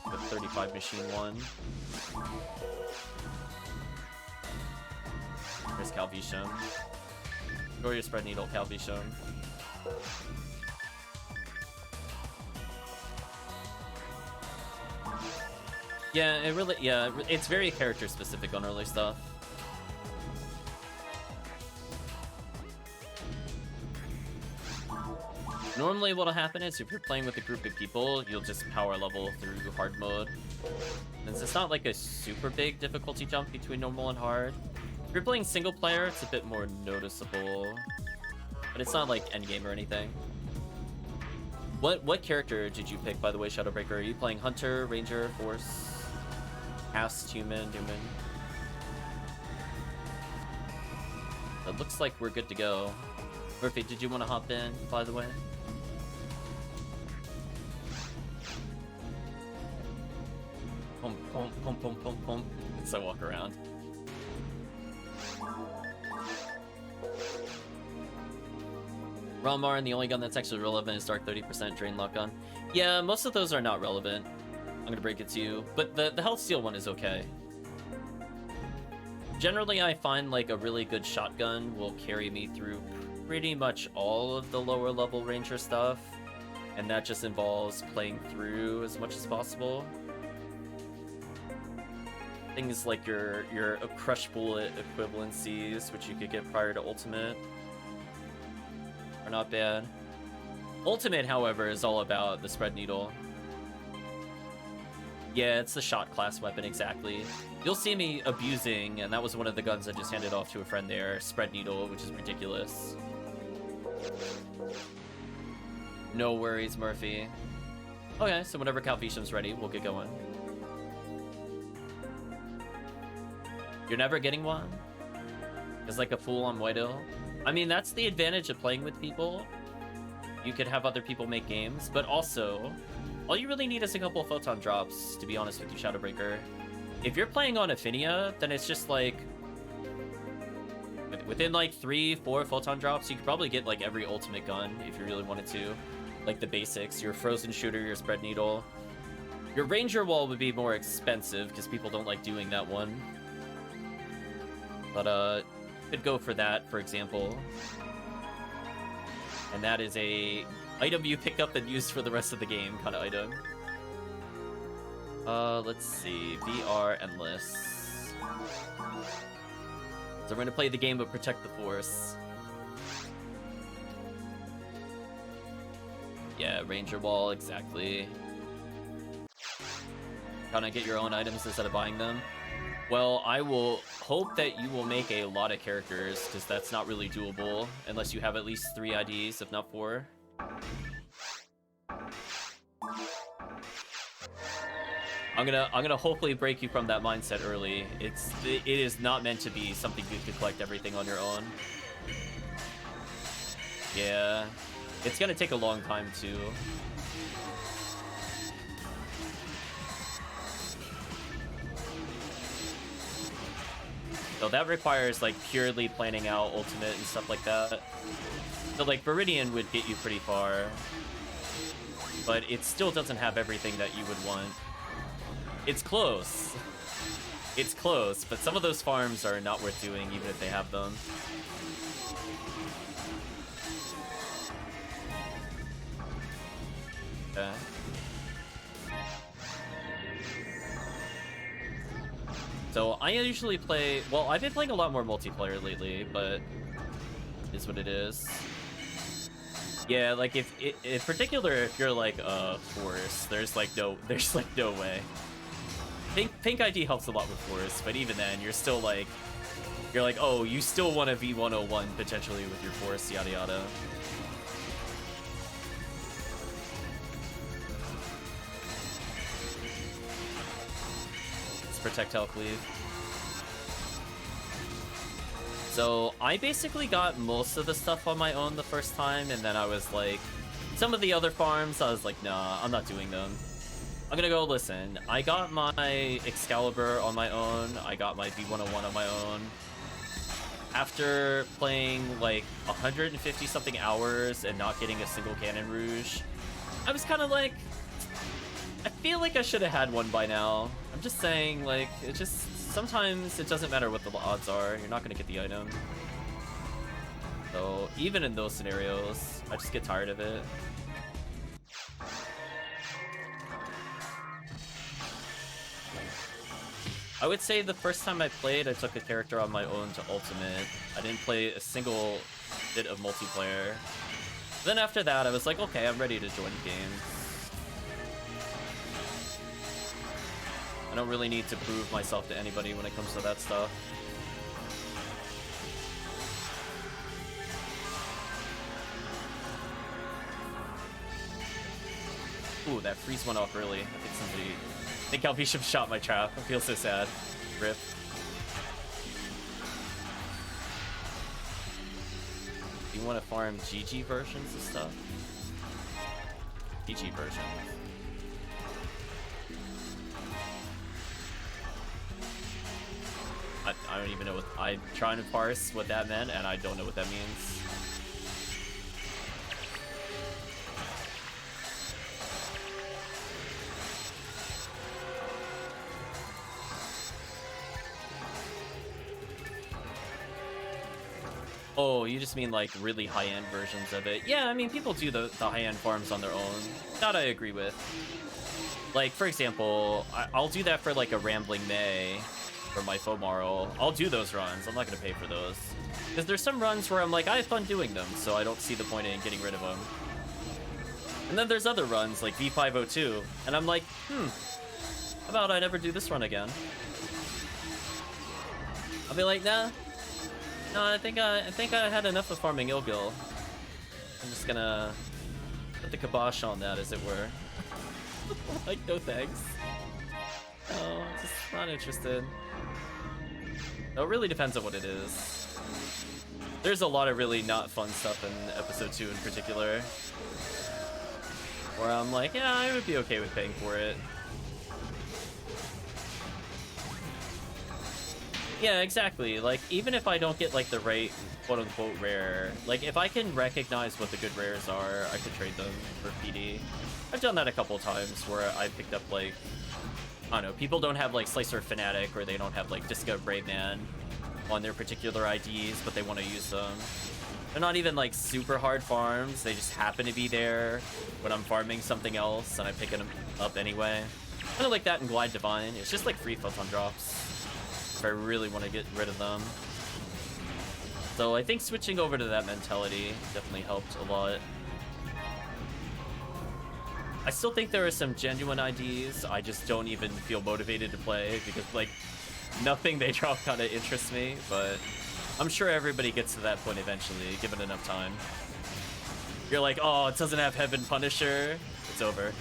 the 35 machine one. There's Calvitium. Go your spread needle, Calvitium. Yeah, it's very character specific on early stuff. Normally what'll happen is if you're playing with a group of people, you'll just power level through hard mode. Since it's not like a super big difficulty jump between normal and hard. If you're playing single player, it's a bit more noticeable. But it's not like endgame or anything. What character did you pick, by the way, Shadowbreaker? Are you playing Hunter, Ranger, Force, Cast, Human? It looks like we're good to go. Murphy, did you want to hop in, by the way? Pum, pum, pum, pum, pum, pum. As I walk around. Ramar, and the only gun that's actually relevant is Dark 30% Drain Lock Gun. Yeah, most of those are not relevant. I'm gonna break it to you. But the Health Steal one is okay. Generally, I find like a really good shotgun will carry me through pretty much all of the lower level Ranger stuff. And that just involves playing through as much as possible. Things like your Crush Bullet equivalencies, which you could get prior to Ultimate, are not bad. Ultimate, however, is all about the Spread Needle. Yeah, it's the shot class weapon, exactly. You'll see me abusing, and that was one of the guns I just handed off to a friend there, Spread Needle, which is ridiculous. No worries, Murphy. Okay, so whenever Calvitium's ready, we'll get going. You're never getting one? It's like a fool on White Hill? I mean, that's the advantage of playing with people. You could have other people make games, but also, all you really need is a couple of photon drops, to be honest with you, Shadowbreaker. If you're playing on Ephinea, then it's just like, within like 3-4 photon drops, you could probably get like every ultimate gun if you really wanted to. Like the basics, your frozen shooter, your spread needle. Your ranger wall would be more expensive because people don't like doing that one. But you could go for that, for example. And that is a item you pick up and use for the rest of the game kind of item. Let's see, VR Endless. So we're gonna play the game of Protect the Force. Yeah, Ranger Wall, exactly. Trying to get your own items instead of buying them. Well, I will hope that you will make a lot of characters, because that's not really doable unless you have at least 3 IDs, if not 4. I'm gonna hopefully break you from that mindset early. It is not meant to be something you can collect everything on your own. Yeah, it's gonna take a long time too. So that requires like purely planning out ultimate and stuff like that. So like Viridian would get you pretty far, but it still doesn't have everything that you would want. It's close. It's close, but some of those farms are not worth doing even if they have them. Okay. So I usually play, well, I've been playing a lot more multiplayer lately, but it is what it is. Yeah, like if in particular if you're like Force, there's like no way. Pink ID helps a lot with Force, but even then you're still like oh, you still want a V101 potentially with your Force, yada yada. protect HellCleave. So I basically got most of the stuff on my own the first time, and then I was like, some of the other farms, I was like, nah, I'm not doing them. I'm gonna go listen. I got my Excalibur on my own. I got my V101 on my own. After playing like 150 something hours and not getting a single Cannon Rouge, I was kind of like, I feel like I should have had one by now. I'm just saying, like, it just, sometimes it doesn't matter what the odds are. You're not gonna get the item. So even in those scenarios, I just get tired of it. I would say the first time I played, I took a character on my own to Ultimate. I didn't play a single bit of multiplayer. Then after that, I was like, okay, I'm ready to join games. I don't really need to prove myself to anybody when it comes to that stuff. Ooh, that freeze went off early. I think Calvitium shot my trap. I feel so sad. Rip. Do you want to farm GG versions of stuff? GG versions. I don't even know what... I'm trying to parse what that meant, and I don't know what that means. Oh, you just mean like really high-end versions of it. Yeah, I mean, people do the high-end farms on their own. That I agree with. Like, for example, I'll do that for like a Rambling May or my Fomaro. I'll do those runs. I'm not going to pay for those. Because there's some runs where I'm like, I have fun doing them, so I don't see the point in getting rid of them. And then there's other runs, like V502, and I'm like, how about I never do this run again? I'll be like, nah. No, I think I had enough of farming Ilgil. I'm just gonna put the kibosh on that, as it were. Like, no thanks. No, just not interested. No, it really depends on what it is. There's a lot of really not fun stuff in episode 2 in particular, where I'm like, yeah, I would be okay with paying for it. Yeah, exactly. Like, even if I don't get, like, the right quote-unquote rare, like, if I can recognize what the good rares are, I could trade them for PD. I've done that a couple times where I picked up, like, I don't know, people don't have, like, Slicer Fanatic, or they don't have, like, Disco Brave Man on their particular IDs, but they want to use them. They're not even, like, super hard farms. They just happen to be there when I'm farming something else, and I pick them up anyway. Kind of like that in Glide Divine. It's just, like, free photon drops if I really want to get rid of them. So I think switching over to that mentality definitely helped a lot. I still think there are some genuine IDs I just don't even feel motivated to play because, like, nothing they drop kind of interests me, but I'm sure everybody gets to that point eventually, given enough time. You're like, oh, it doesn't have Heaven Punisher. It's over.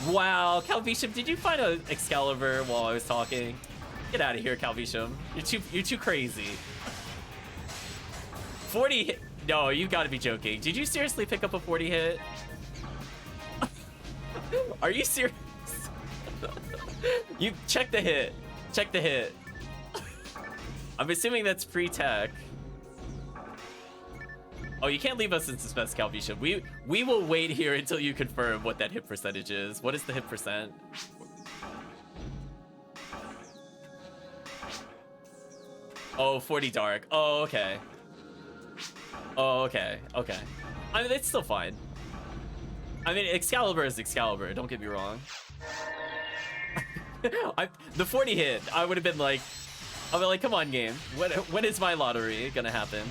Wow, Calvitium, did you find an Excalibur while I was talking? Get out of here, Calvitium. You're too crazy. 40 hit. No, you gotta be joking. Did you seriously pick up a 40 hit? Are you serious? You check the hit. Check the hit. I'm assuming that's pre-tech. Oh, you can't leave us in suspense, Calvitium. We will wait here until you confirm what that hit percentage is. What is the hit percent? Oh, 40 dark. Oh, okay. Oh, okay. Okay. I mean, it's still fine. I mean, Excalibur is Excalibur, don't get me wrong. The 40 hit, I would have been like, I'll be like, come on, game. When is my lottery gonna happen?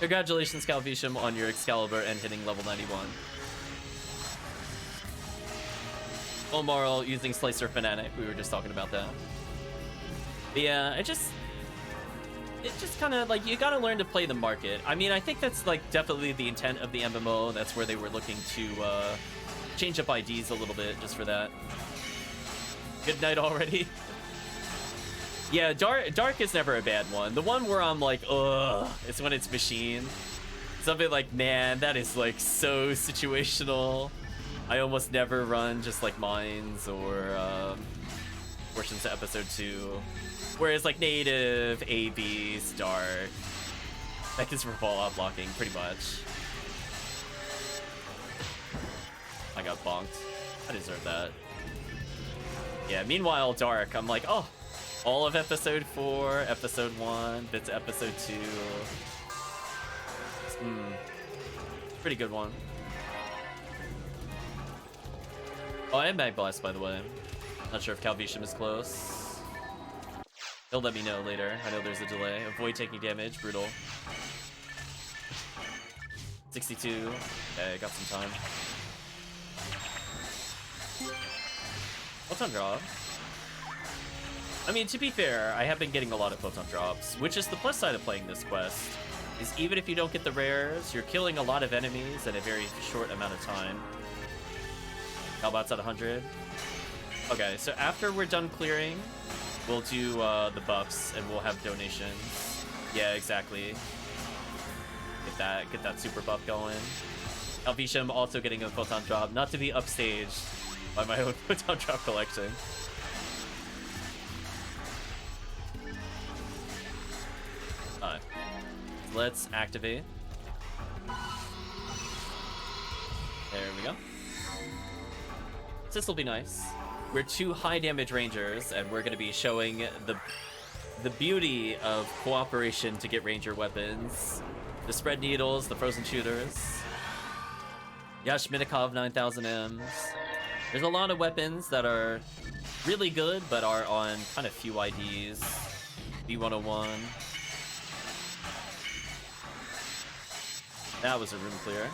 Congratulations, Calvitium, on your Excalibur and hitting level 91. Omoral using Slicer Fanatic, we were just talking about that. But yeah, it just kind of, like, you gotta learn to play the market. I mean, I think that's, like, definitely the intent of the MMO. That's where they were looking to change up IDs a little bit, just for that. Good night already. Yeah, dark is never a bad one. The one where I'm like, ugh, it's when it's machine. Something like, man, that is like so situational. I almost never run just like mines or portions of episode 2. Whereas like native, ABs, dark, that is for fallout blocking pretty much. I got bonked. I deserve that. Yeah, meanwhile, dark, I'm like, oh, all of episode 4, episode 1, bits of episode 2. Pretty good one. Oh, I have Mag Blast, by the way. Not sure if Calvitium is close. He'll let me know later. I know there's a delay. Avoid taking damage. Brutal. 62. Okay, got some time. Photon drop. I mean, to be fair, I have been getting a lot of photon drops, which is the plus side of playing this quest. Is even if you don't get the rares, you're killing a lot of enemies in a very short amount of time. Calbot's at 100. Okay, so after we're done clearing, we'll do the buffs and we'll have donations. Yeah, exactly. Get that super buff going. Calvitium also getting a photon drop, not to be upstaged by my own photon drop collection. Alright. Let's activate. There we go. This will be nice. We're 2 high damage rangers, and we're going to be showing the beauty of cooperation to get ranger weapons. The spread needles, the frozen shooters. Yash Minikov 9000 Ms. There's a lot of weapons that are really good, but are on kind of few IDs. B101. That was a room clear.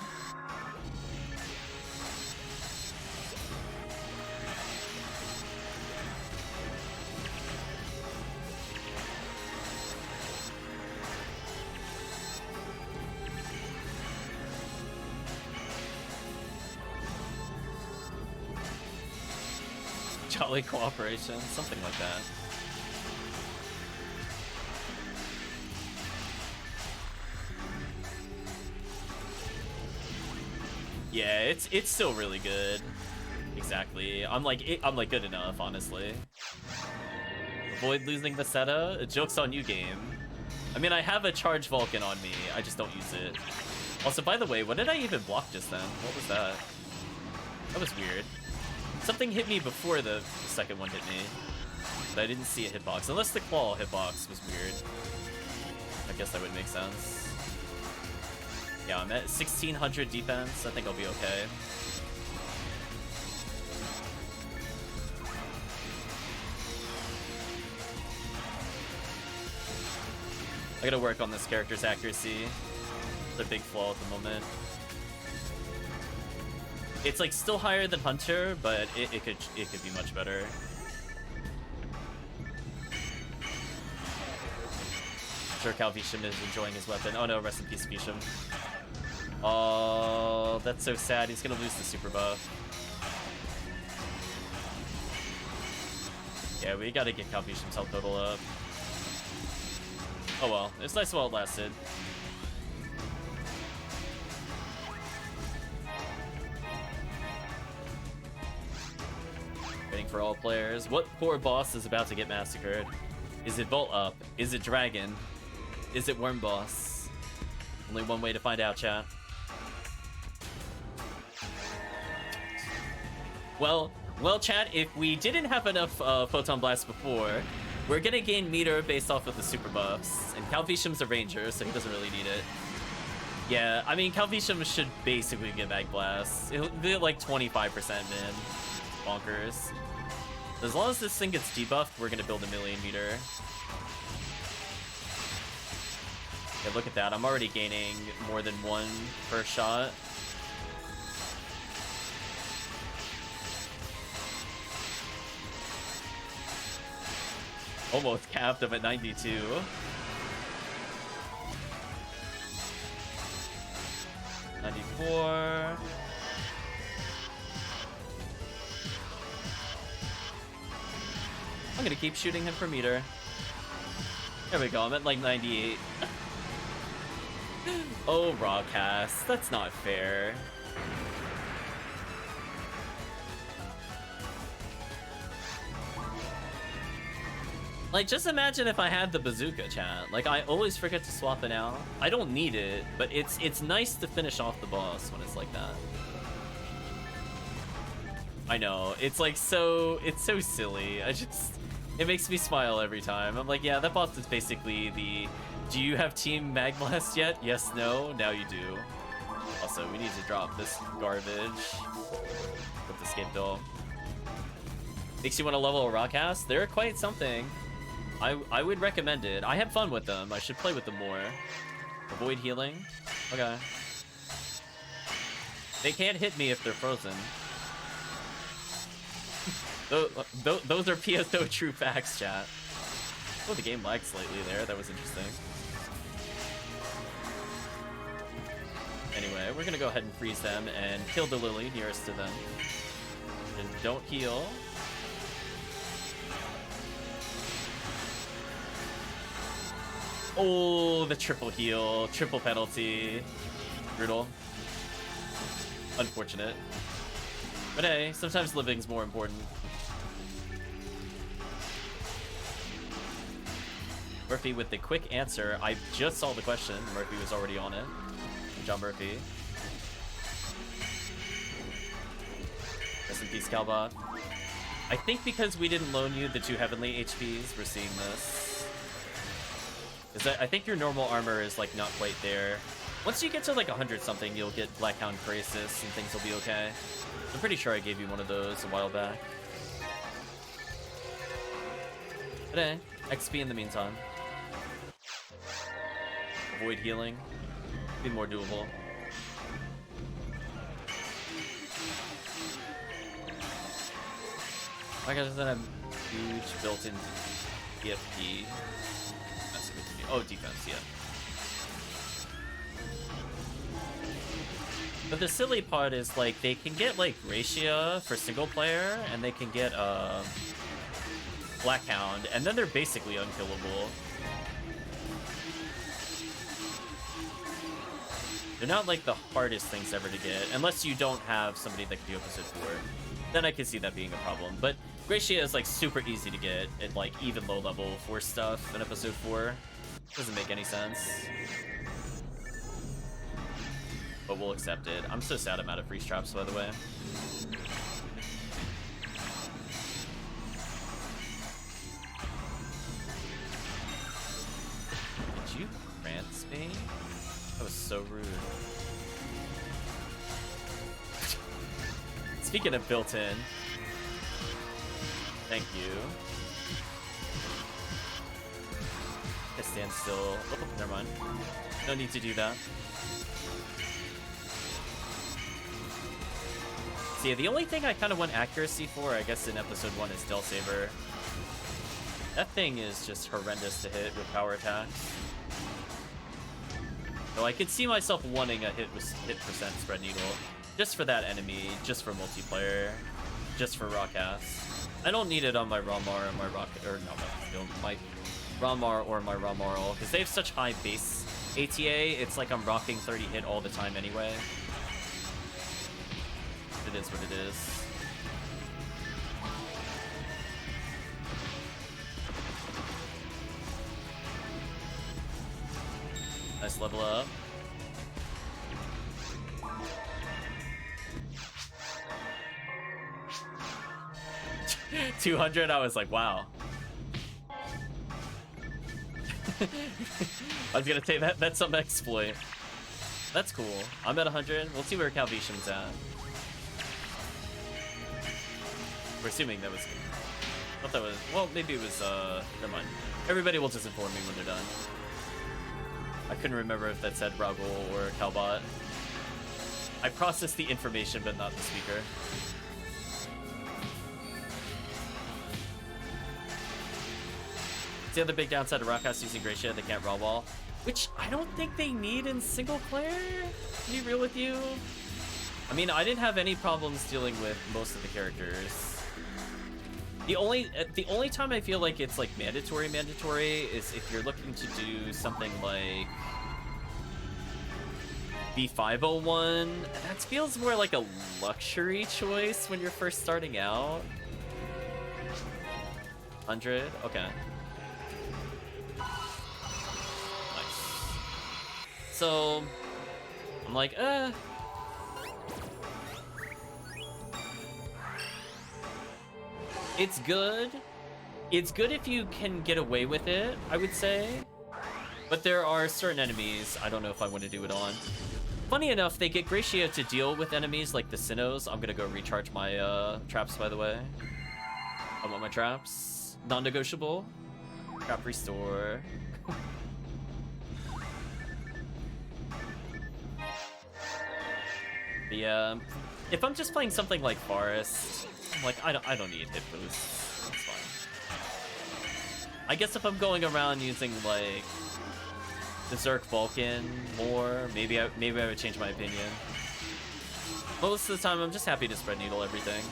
Jolly cooperation, something like that. Yeah, it's still really good. Exactly. I'm like good enough, honestly. Avoid losing Vasetta. Joke's on you, game. I mean, I have a charge Vulcan on me. I just don't use it. Also, by the way, what did I even block just then? What was that? That was weird. Something hit me before the second one hit me, but I didn't see a hitbox. Unless the claw hitbox was weird. I guess that would make sense. Yeah, I'm at 1600 defense. I think I'll be okay. I gotta work on this character's accuracy. It's a big flaw at the moment. It's like still higher than Hunter, but it could be much better. I'm sure Calvitium is enjoying his weapon. Oh no, rest in peace, Visham. Oh, that's so sad. He's gonna lose the super buff. Yeah, we gotta get Calvitium's health total up. Oh well, it's nice while it lasted. Waiting for all players. What poor boss is about to get massacred? Is it Volt Up? Is it Dragon? Is it Worm Boss? Only one way to find out, chat. Well, chat, if we didn't have enough Photon Blast before, we're gonna gain meter based off of the super buffs, and Calvitium's a ranger, so he doesn't really need it. Yeah, I mean, Calvitium should basically get Mag Blast. It'll be like 25% min. Bonkers. As long as this thing gets debuffed, we're gonna build a million meter. Yeah, look at that. I'm already gaining more than 1 per shot. Almost capped him at 92. $94. I'm gonna keep shooting him for meter. There we go, I'm at like 98. Oh, Rawcast, that's not fair. Like, just imagine if I had the bazooka, chat. Like, I always forget to swap it out. I don't need it, but it's nice to finish off the boss when it's like that. I know, it's like it's so silly. It makes me smile every time. I'm like, yeah, that boss is basically the, do you have Team Magblast yet? Yes, no, now you do. Also, we need to drop this garbage. Put the skip bill. Makes you want to level a Rawcast? They're quite something. I would recommend it. I have fun with them. I should play with them more. Avoid healing. Okay. They can't hit me if they're frozen. Those are PSO true facts, chat. Oh, the game lagged slightly there. That was interesting. Anyway, we're gonna go ahead and freeze them and kill the Lily nearest to them. And don't heal. Oh, the triple heal, triple penalty. Brutal. Unfortunate. But hey, sometimes living's more important. Murphy with the quick answer. I just saw the question. Murphy was already on it. Good job, Murphy. Rest in peace, Calbot. I think because we didn't loan you the 2 heavenly HPs, we're seeing this. I think your normal armor is like not quite there. Once you get to like 100 something, you'll get Blackhound Crisis and things will be okay. I'm pretty sure I gave you one of those a while back. But hey, XP in the meantime. Avoid healing. Be more doable. I guess then I'm huge built-in EFP. Oh, defense, yeah. But the silly part is, like, they can get, like, Gratia for single player, and they can get, Blackhound, and then they're basically unkillable. They're not, like, the hardest things ever to get, unless you don't have somebody that can do episode 4. Then I could see that being a problem. But Gratia is, like, super easy to get at, like, even low level 4 stuff in episode 4. Doesn't make any sense. But we'll accept it. I'm so sad I'm out of freeze traps, by the way. Did you trance me? That was so rude. Speaking of built-in, thank you. I stand still. Oh, never mind. No need to do that. So yeah, the only thing I kind of want accuracy for, I guess, in episode 1 is Del Saber. That thing is just horrendous to hit with power attacks. So I could see myself wanting a hit percent spread needle. Just for that enemy, just for multiplayer, just for Rawcast. I don't need it on my Ramar and my Rocket, or no, my Ramar or my Ramarl, because they have such high base ATA, it's like I'm rocking 30 hit all the time anyway. It is what it is. Nice level up. $200, I was like, wow. I was gonna say that's some exploit. That's cool. I'm at 100. We'll see where Calvitium's at. We're assuming that was... I thought that was... Well, maybe it was... Never mind. Everybody will just inform me when they're done. I couldn't remember if that said Ragul or Calbot. I processed the information, but not the speaker. The other big downside of Rawcast using Gratia, they can't raw wall, which I don't think they need in single player, to be real with you. I mean, I didn't have any problems dealing with most of the characters. The only time I feel like it's like mandatory is if you're looking to do something like B501. That feels more like a luxury choice when you're first starting out. 100, okay. Nice. So I'm like, it's good. It's good if you can get away with it, I would say. But there are certain enemies I don't know if I want to do it on. Funny enough, they get Gratia to deal with enemies like the Sinnohs. I'm gonna go recharge my traps, by the way. I want my traps. Non-negotiable. Trap restore. But yeah, if I'm just playing something like Forest, like I don't need hit boosts. It's fine. I guess if I'm going around using like the Zerk Vulcan more, maybe I would change my opinion. Most of the time, I'm just happy to spread needle everything.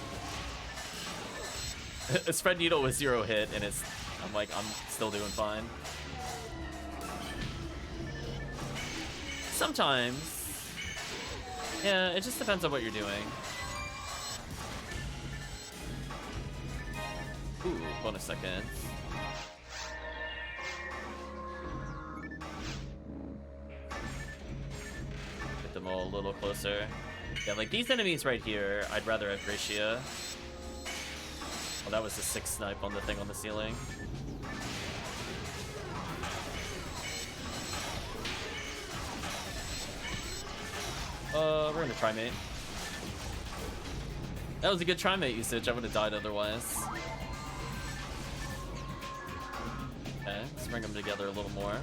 A spread needle with 0 hit, and I'm still doing fine. Sometimes, yeah, it just depends on what you're doing. Ooh, hold on a second. Get them all a little closer. Yeah, like these enemies right here, I'd rather have Gratia. Oh, that was a 6 snipe on the thing on the ceiling. We're gonna Trimate. That was a good Trimate usage. I would have died otherwise. Okay, let's bring them together a little more.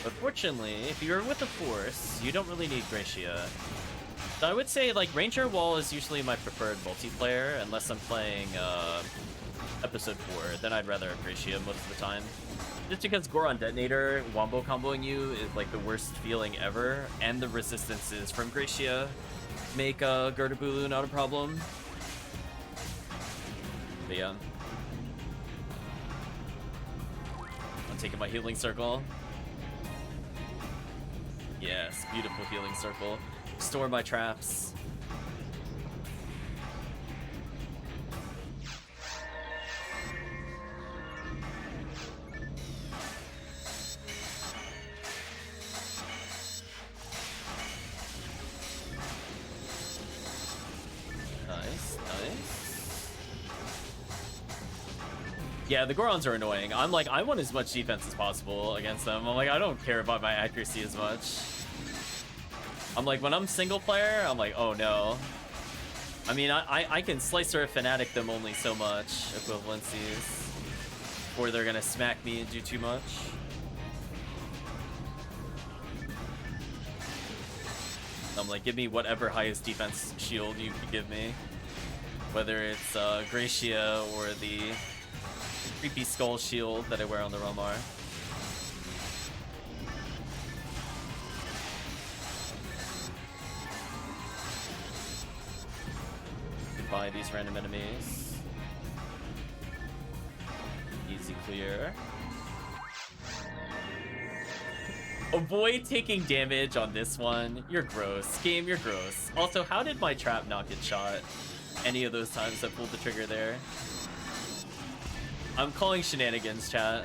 But fortunately, if you're with the Force, you don't really need Gratia. So I would say, like, Ranger Wall is usually my preferred multiplayer, unless I'm playing Episode 4. Then I'd rather have Gratia most of the time. Just because Goron Detonator wombo comboing you is like the worst feeling ever, and the resistances from Gratia make Gertabulu not a problem. But yeah. I'm taking my healing circle. Yes, beautiful healing circle. Store my traps. Nice, nice. Yeah, the Gorons are annoying. I'm like, I want as much defense as possible against them. I'm like, I don't care about my accuracy as much. I'm like, when I'm single player, I'm like, oh no. I mean, I can Slicer or Fanatic them only so much, equivalencies, or they're gonna smack me and do too much. I'm like, give me whatever highest defense shield you can give me. Whether it's Gratia or the creepy skull shield that I wear on the Romar. Goodbye, these random enemies. Easy clear. Avoid taking damage on this one. You're gross. Game, you're gross. Also, how did my trap not get shot any of those times I pulled the trigger there? I'm calling shenanigans, chat.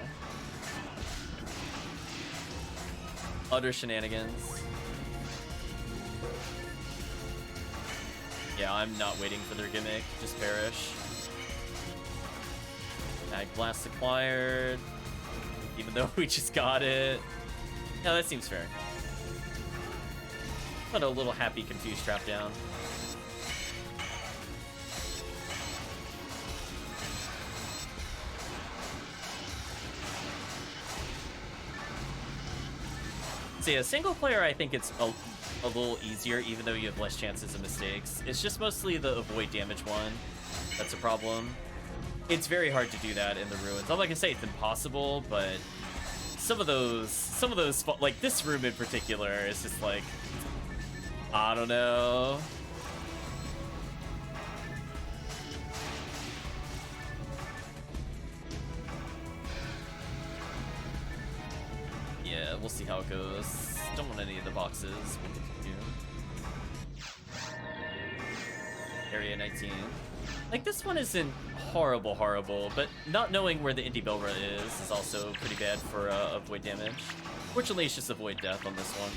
Utter shenanigans. Yeah, I'm not waiting for their gimmick. Just perish. Mag Blast acquired. Even though we just got it. Yeah, that seems fair. Put a little happy confused trap down. So yeah, single player, I think it's a little easier, even though you have less chances of mistakes. It's just mostly the avoid damage one that's a problem. It's very hard to do that in the ruins. I'm not gonna say it's impossible, but some of those, like this room in particular, is just like I don't know. Yeah, we'll see how it goes. Don't want any of the boxes. We'll continue. Area 19. Like, this one isn't horrible, but not knowing where the Indie Belra is also pretty bad for avoid damage. Fortunately, it's just avoid death on this one.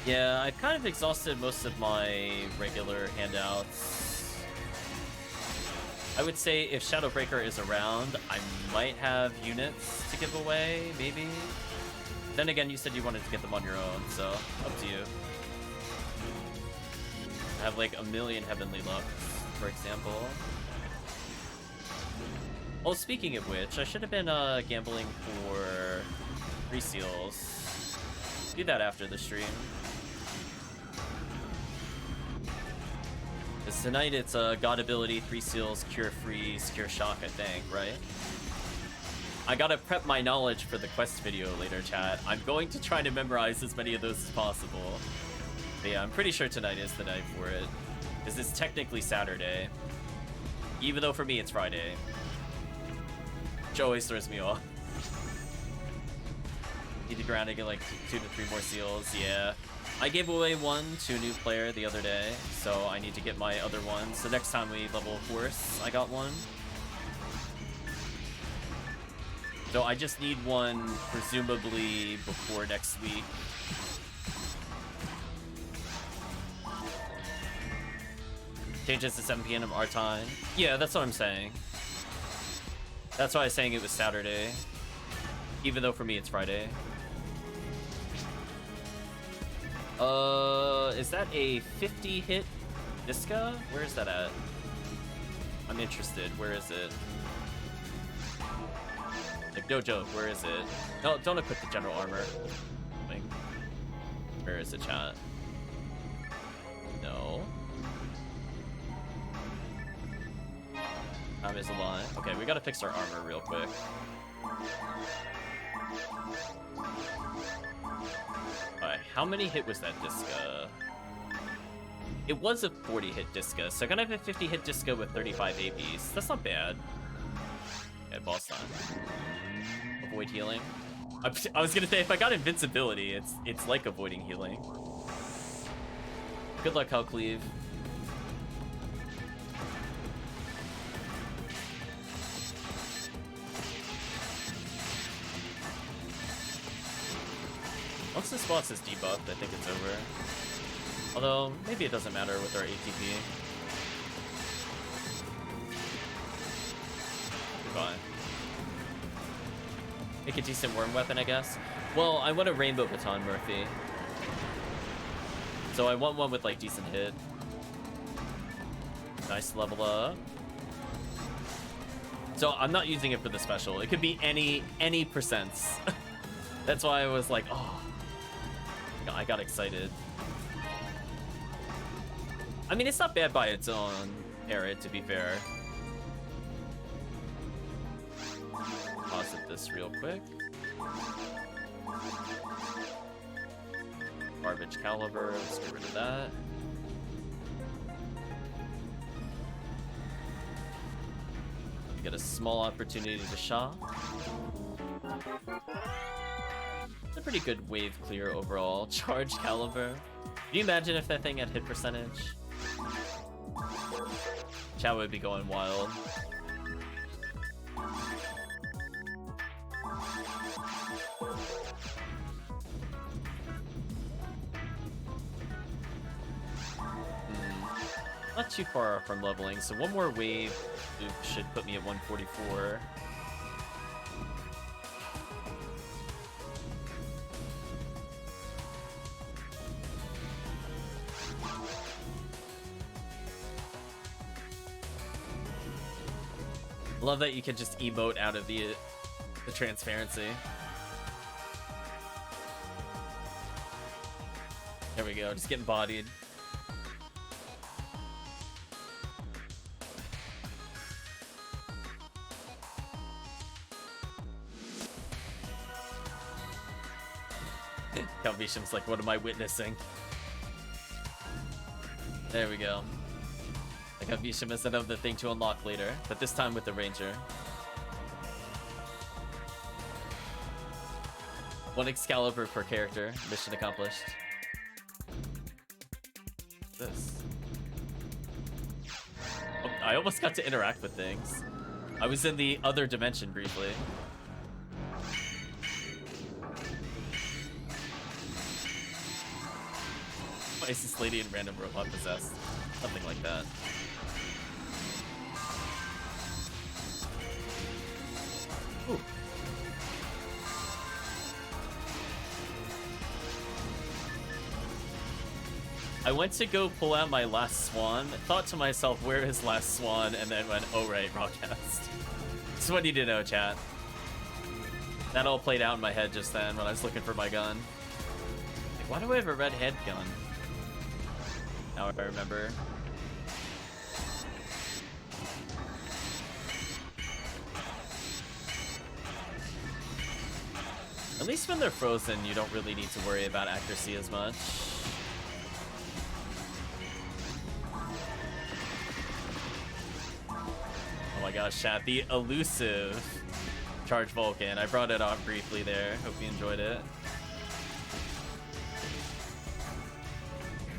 Yeah, I've kind of exhausted most of my regular handouts. I would say if Shadowbreaker is around, I might have units to give away, maybe? Then again, you said you wanted to get them on your own, so up to you. I have like 1,000,000 Heavenly Lux, for example. Oh, speaking of which, I should have been gambling for 3 seals. Do that after the stream. Because tonight it's God Ability, 3 seals, Cure Freeze, Cure Shock, I think, right? I gotta prep my knowledge for the quest video later, chat. I'm going to try to memorize as many of those as possible. But yeah, I'm pretty sure tonight is the night for it. Because it's technically Saturday. Even though for me it's Friday. Which always throws me off. Need to ground and get like 2 to 3 more seals, yeah. I gave away 1 to a new player the other day, so I need to get my other one. So next time we level Horse, I got 1. So I just need 1, presumably before next week. Changes to 7 p.m. our time. Yeah, that's what I'm saying. That's why I was saying it was Saturday. Even though for me it's Friday. Is that a 50-hit Niska? Where is that at? I'm interested. Where is it? Like, no joke, where is it? No, don't equip the general armor. Like, where is it, chat? No. Time is a lie. Okay, we gotta fix our armor real quick. Alright, how many hit was that Diska? It was a 40-hit Diska, so I'm gonna have a 50-hit Diska with 35 APs. That's not bad. Okay, boss time. Avoid healing. I was gonna say, if I got invincibility, it's like avoiding healing. Good luck, HellCleave. Once this boss is debuffed, I think it's over. Although, maybe it doesn't matter with our ATP. Goodbye. Make a decent worm weapon, I guess. Well, I want a Rainbow Baton, Murphy. So I want one with, like, decent hit. Nice level up. So I'm not using it for the special. It could be any percents. That's why I was like, oh. I got excited. I mean, it's not bad by its own merit, to be fair. Pause this real quick. Garbage caliber, let's get rid of that. Get a small opportunity to shop. It's a pretty good wave clear overall. Charge caliber. Can you imagine if that thing had hit percentage? Chat would be going wild. Not too far from leveling, so one more wave loop should put me at 144. Love that you can just emote out of the transparency. There we go, just getting bodied. Calvitium's like, what am I witnessing? There we go. The Calvitium is another thing to unlock later, but this time with the Ranger. One Excalibur per character. Mission accomplished. This. Oh, I almost got to interact with things. I was in the other dimension briefly. Why is this lady in random robot possessed? Something like that. Ooh. I went to go pull out my last swan, thought to myself, where is last swan? And then went, oh right, broadcast. That's what you need to know, chat. That all played out in my head just then when I was looking for my gun. Like, why do I have a red head gun? Now I remember. At least when they're frozen, you don't really need to worry about accuracy as much. Oh my gosh, chat, the elusive Charge Vulcan. I brought it up briefly there. Hope you enjoyed it.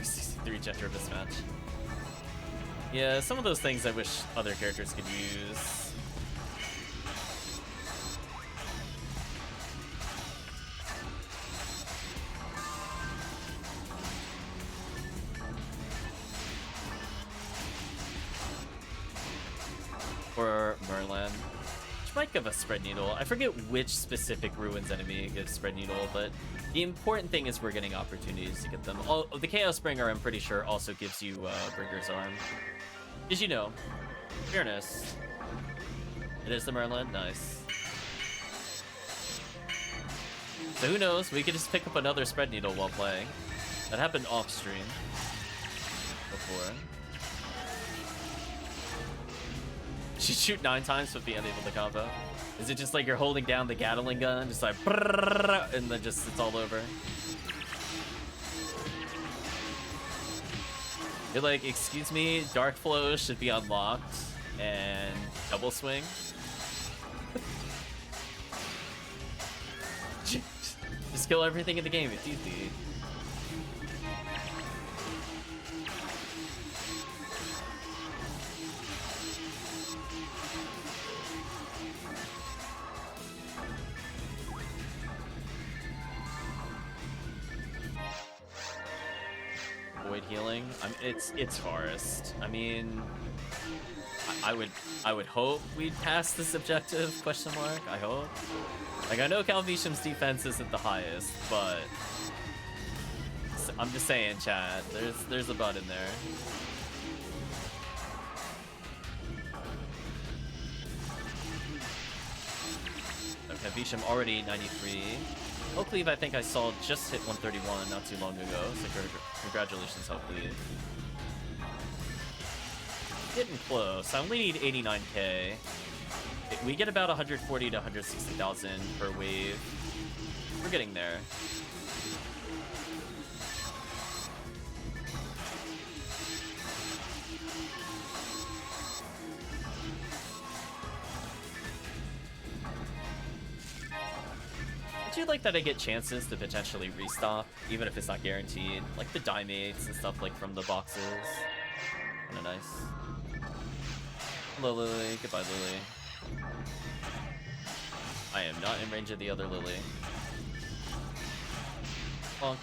63 gender mismatch. Yeah, some of those things I wish other characters could use. Or Merlin, which might give us Spread Needle. I forget which specific Ruins enemy gives Spread Needle, but the important thing is we're getting opportunities to get them. Oh, the Chaos Bringer, I'm pretty sure, also gives you Bringer's Arm. Did you know? Fairness. It is the Merlin? Nice. So who knows? We could just pick up another Spread Needle while playing. That happened off stream before. She shoot 9 times but be unable to combo. Is it just like you're holding down the Gatling gun, just like, and then just it's all over? You're like, excuse me, Dark Flow should be unlocked and double swing. Just kill everything in the game. It's easy. Void healing. It's Forest. I mean, I would hope we'd pass this objective? Question mark. I hope. Like, I know Calvitium's defense isn't the highest, but I'm just saying, chat. There's a bud in there. Okay, Calvitium already 93. HellCleave, I think I saw just hit 131 not too long ago, so congratulations, HellCleave. Getting close. I only need 89k. We get about 140 to 160,000 per wave. We're getting there. I do like that I get chances to potentially restock, even if it's not guaranteed. Like the die mates and stuff like from the boxes. Kinda nice. Hello, Lily. Goodbye, Lily. I am not in range of the other Lily. Bonk.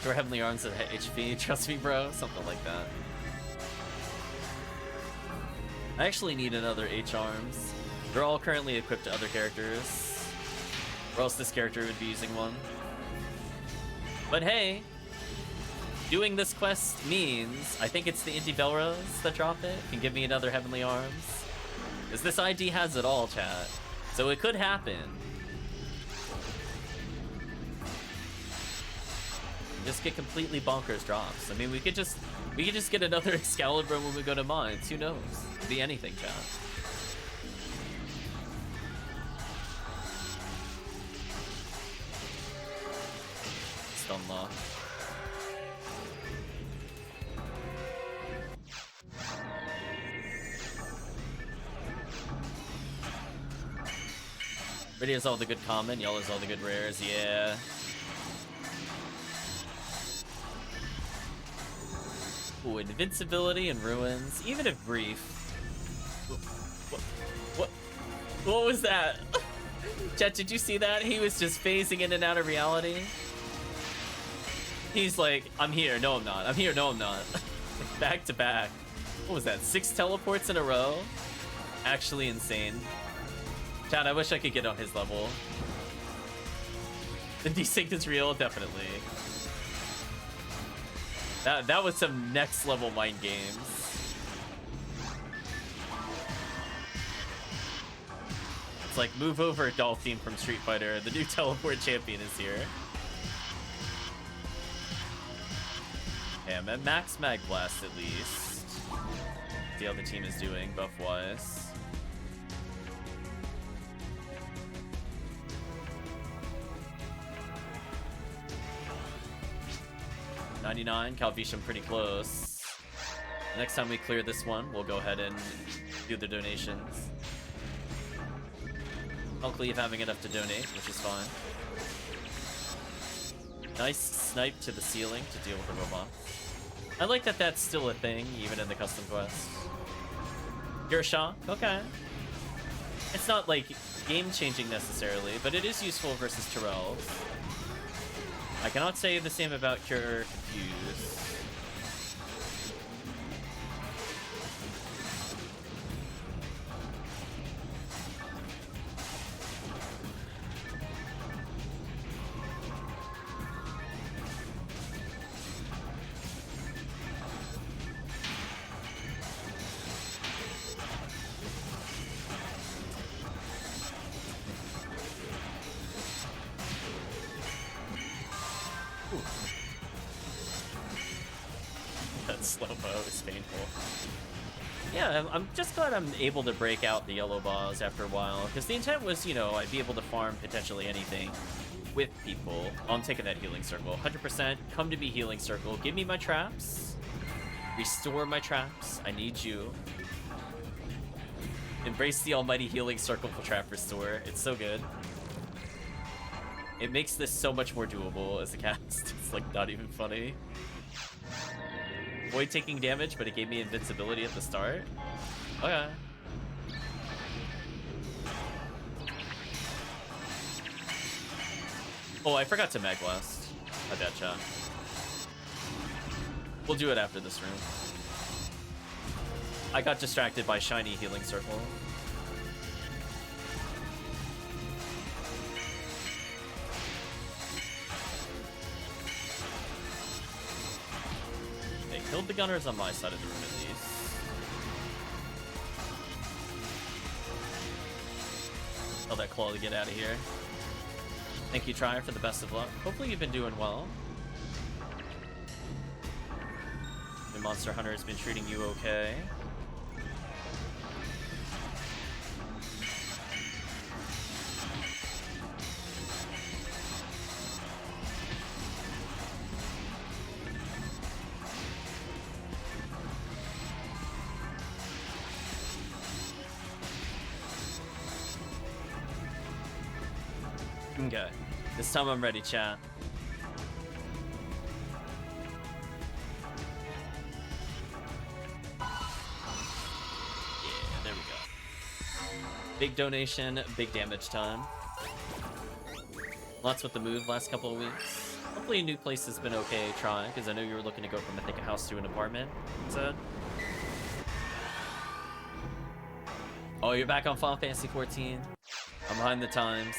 Throw Heavenly Arms at HP. Trust me, bro. Something like that. I actually need another H-Arms. They're all currently equipped to other characters, or else this character would be using one. But hey, doing this quest means, I think it's the Indie Belros that drop it, can give me another Heavenly Arms. Because this ID has it all, chat. So it could happen. Just get completely bonkers drops. I mean, we could just get another Excalibur when we go to mines. Who knows? Could be anything, chat. first unlock. Red has all the good common, yellow's all the good rares, yeah. Ooh, invincibility and ruins, even if brief. What was that? Chet, did you see that? He was just phasing in and out of reality. He's like, I'm here, no I'm not. I'm here, no I'm not. Back to back. What was that, 6 teleports in a row? Actually insane. Chad, I wish I could get on his level. The desync is real, definitely. That was some next level mind games. It's like, move over, Dolphin from Street Fighter. The new teleport champion is here. Yeah, I'm at max mag blast at least. See how the team is doing buff-wise. 99, Calvitium pretty close. Next time we clear this one, we'll go ahead and do the donations. HellCleave having enough to donate, which is fine. Nice snipe to the ceiling to deal with the robot. I like that that's still a thing, even in the custom quest. You're shocked? Okay. It's not like game-changing necessarily, but it is useful versus Terrell's. I cannot say the same about Cure Confuse. Yeah, I'm just glad I'm able to break out the yellow bars after a while, because the intent was, you know, I'd be able to farm potentially anything with people. Oh, I'm taking that healing circle. 100%, come to me healing circle. Give me my traps. Restore my traps. I need you. Embrace the almighty healing circle for trap restore. It's so good. It makes this so much more doable as a cast. It's like not even funny. Avoid taking damage, but it gave me invincibility at the start. Okay. Oh, I forgot to mag blast. My bad, chat. We'll do it after this room. I got distracted by shiny healing circle. Killed the gunners on my side of the room at least. Tell that claw to get out of here. Thank you, Trier, for the best of luck. Hopefully you've been doing well. The Monster Hunter has been treating you okay. Okay, this time I'm ready, chat. Yeah, there we go. Big donation, big damage time. Lots with the move last couple of weeks. Hopefully a new place has been okay, try, because I know you were looking to go from, I think, a house to an apartment. So, oh, you're back on Final Fantasy 14. I'm behind the times.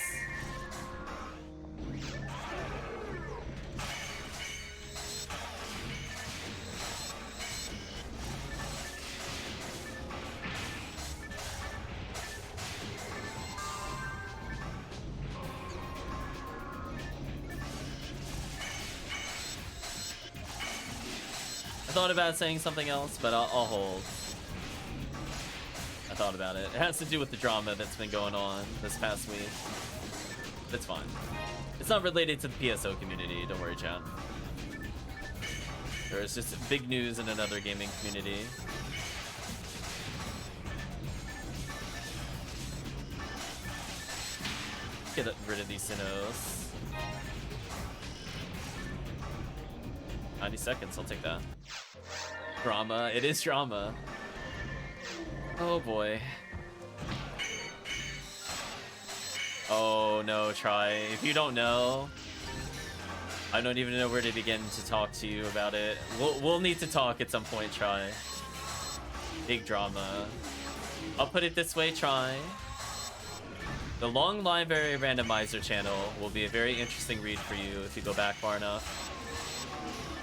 I thought about saying something else, but I'll hold. I thought about it. It has to do with the drama that's been going on this past week. It's fine. It's not related to the PSO community, don't worry, chat. There's just big news in another gaming community. Get rid of these Sinnohs. 90 seconds, I'll take that. Drama, it is drama. Oh boy. Oh no, try. If you don't know, I don't even know where to begin to talk to you about it. We'll need to talk at some point, try. Big drama. I'll put it this way, try. The long library randomizer channel will be a very interesting read for you if you go back far enough.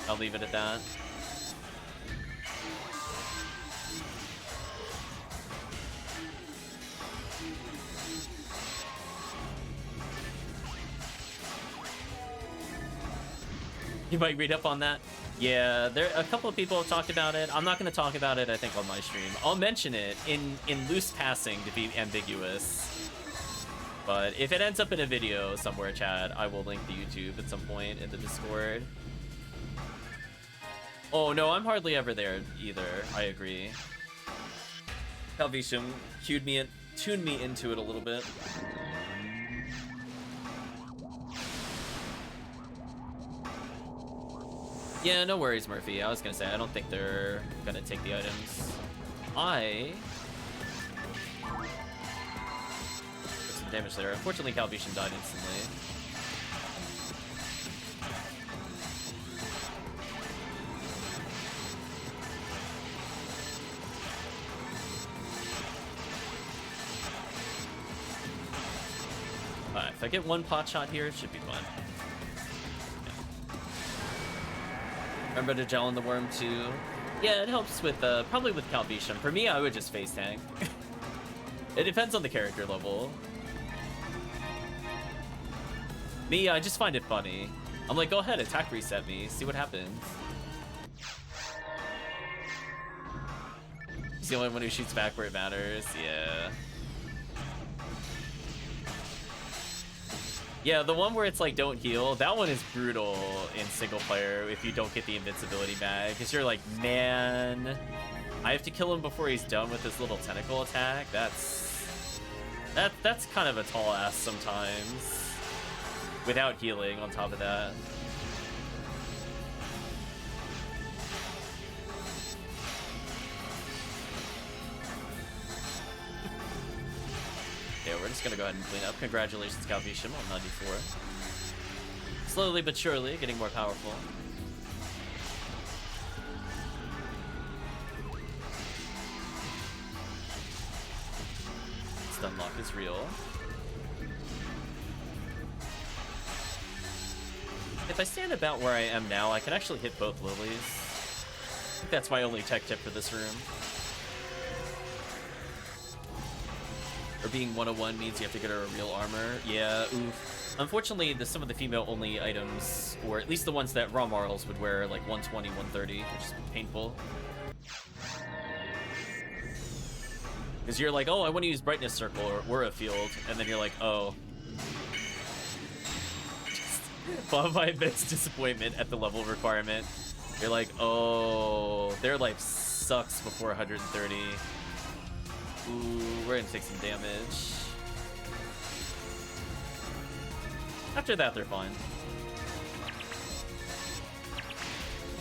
I'll leave it at that. You might read up on that. Yeah, a couple of people have talked about it. I'm not going to talk about it, I think, on my stream. I'll mention it in loose passing to be ambiguous. But if it ends up in a video somewhere, chat, I will link the YouTube at some point in the Discord. Oh, no, I'm hardly ever there either. I agree. Calvitium tuned me into it a little bit. Yeah, no worries, Murphy. I was gonna say, I don't think they're gonna take the items. Took some damage there. Unfortunately, Calvitium died instantly. Alright, if I get one pot shot here, it should be fine. Remember to gel in the worm too. Yeah, it helps with probably with Calvitium. For me, I would just face tank. It depends on the character level. Me, I just find it funny. I'm like, go ahead, attack reset me, see what happens. He's the only one who shoots back where it matters. Yeah. Yeah, the one where it's like don't heal, that one is brutal in single player if you don't get the invincibility mag, because you're like, man, I have to kill him before he's done with his little tentacle attack. That's kind of a tall ask sometimes, without healing on top of that. Yeah, we're just gonna go ahead and clean up. Congratulations, Calvitium, on 94. Slowly but surely, getting more powerful. Stun lock is real. If I stand about where I am now, I can actually hit both lilies. I think that's my only tech tip for this room. Or being 101 means you have to get her a real armor. Yeah, oof. Unfortunately, some of the female-only items, or at least the ones that raw Marls would wear, like 120, 130, which is painful. Because you're like, oh, I want to use Brightness Circle or Aura Field, and then you're like, oh. Followed by immense disappointment at the level requirement. You're like, oh, their life sucks before 130. Ooh, we're gonna take some damage. After that, they're fine.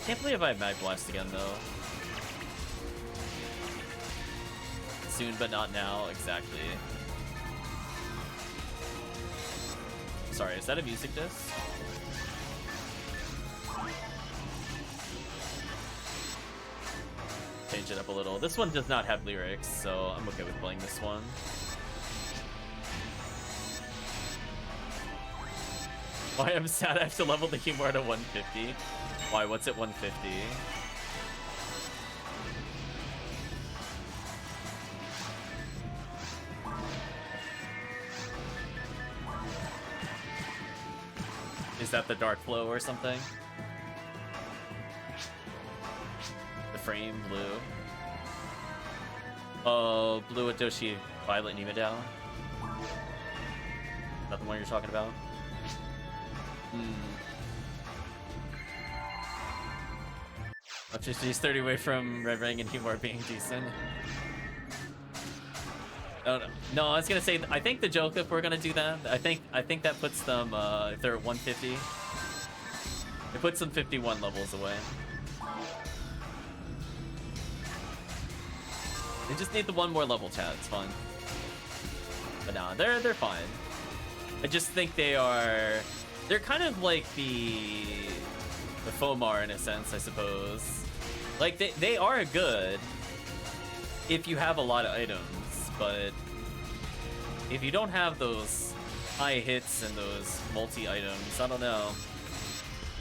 Can't believe I have Mag Blast again, though. Soon, but not now. Exactly. Sorry, is that a music disc? Change it up a little. This one does not have lyrics, so I'm okay with playing this one. Why I'm sad I have to level the keyboard to 150. Why, what's at 150? Is that the Dark Flow or something? The frame, blue. Oh, blue with Doshi, violet Nimedao. Is that the one you're talking about? He's 30 away from Red Ring and Humor being decent. Oh no. No, I was gonna say I think the joke if we're gonna do that, I think that puts them if they're at 150. It puts them 51 levels away. They just need the one more level, chat. It's fine. But nah, they're fine. I just think they're kind of like the Fomar in a sense, I suppose. Like they are good if you have a lot of items, but if you don't have those high hits and those multi-items, I don't know.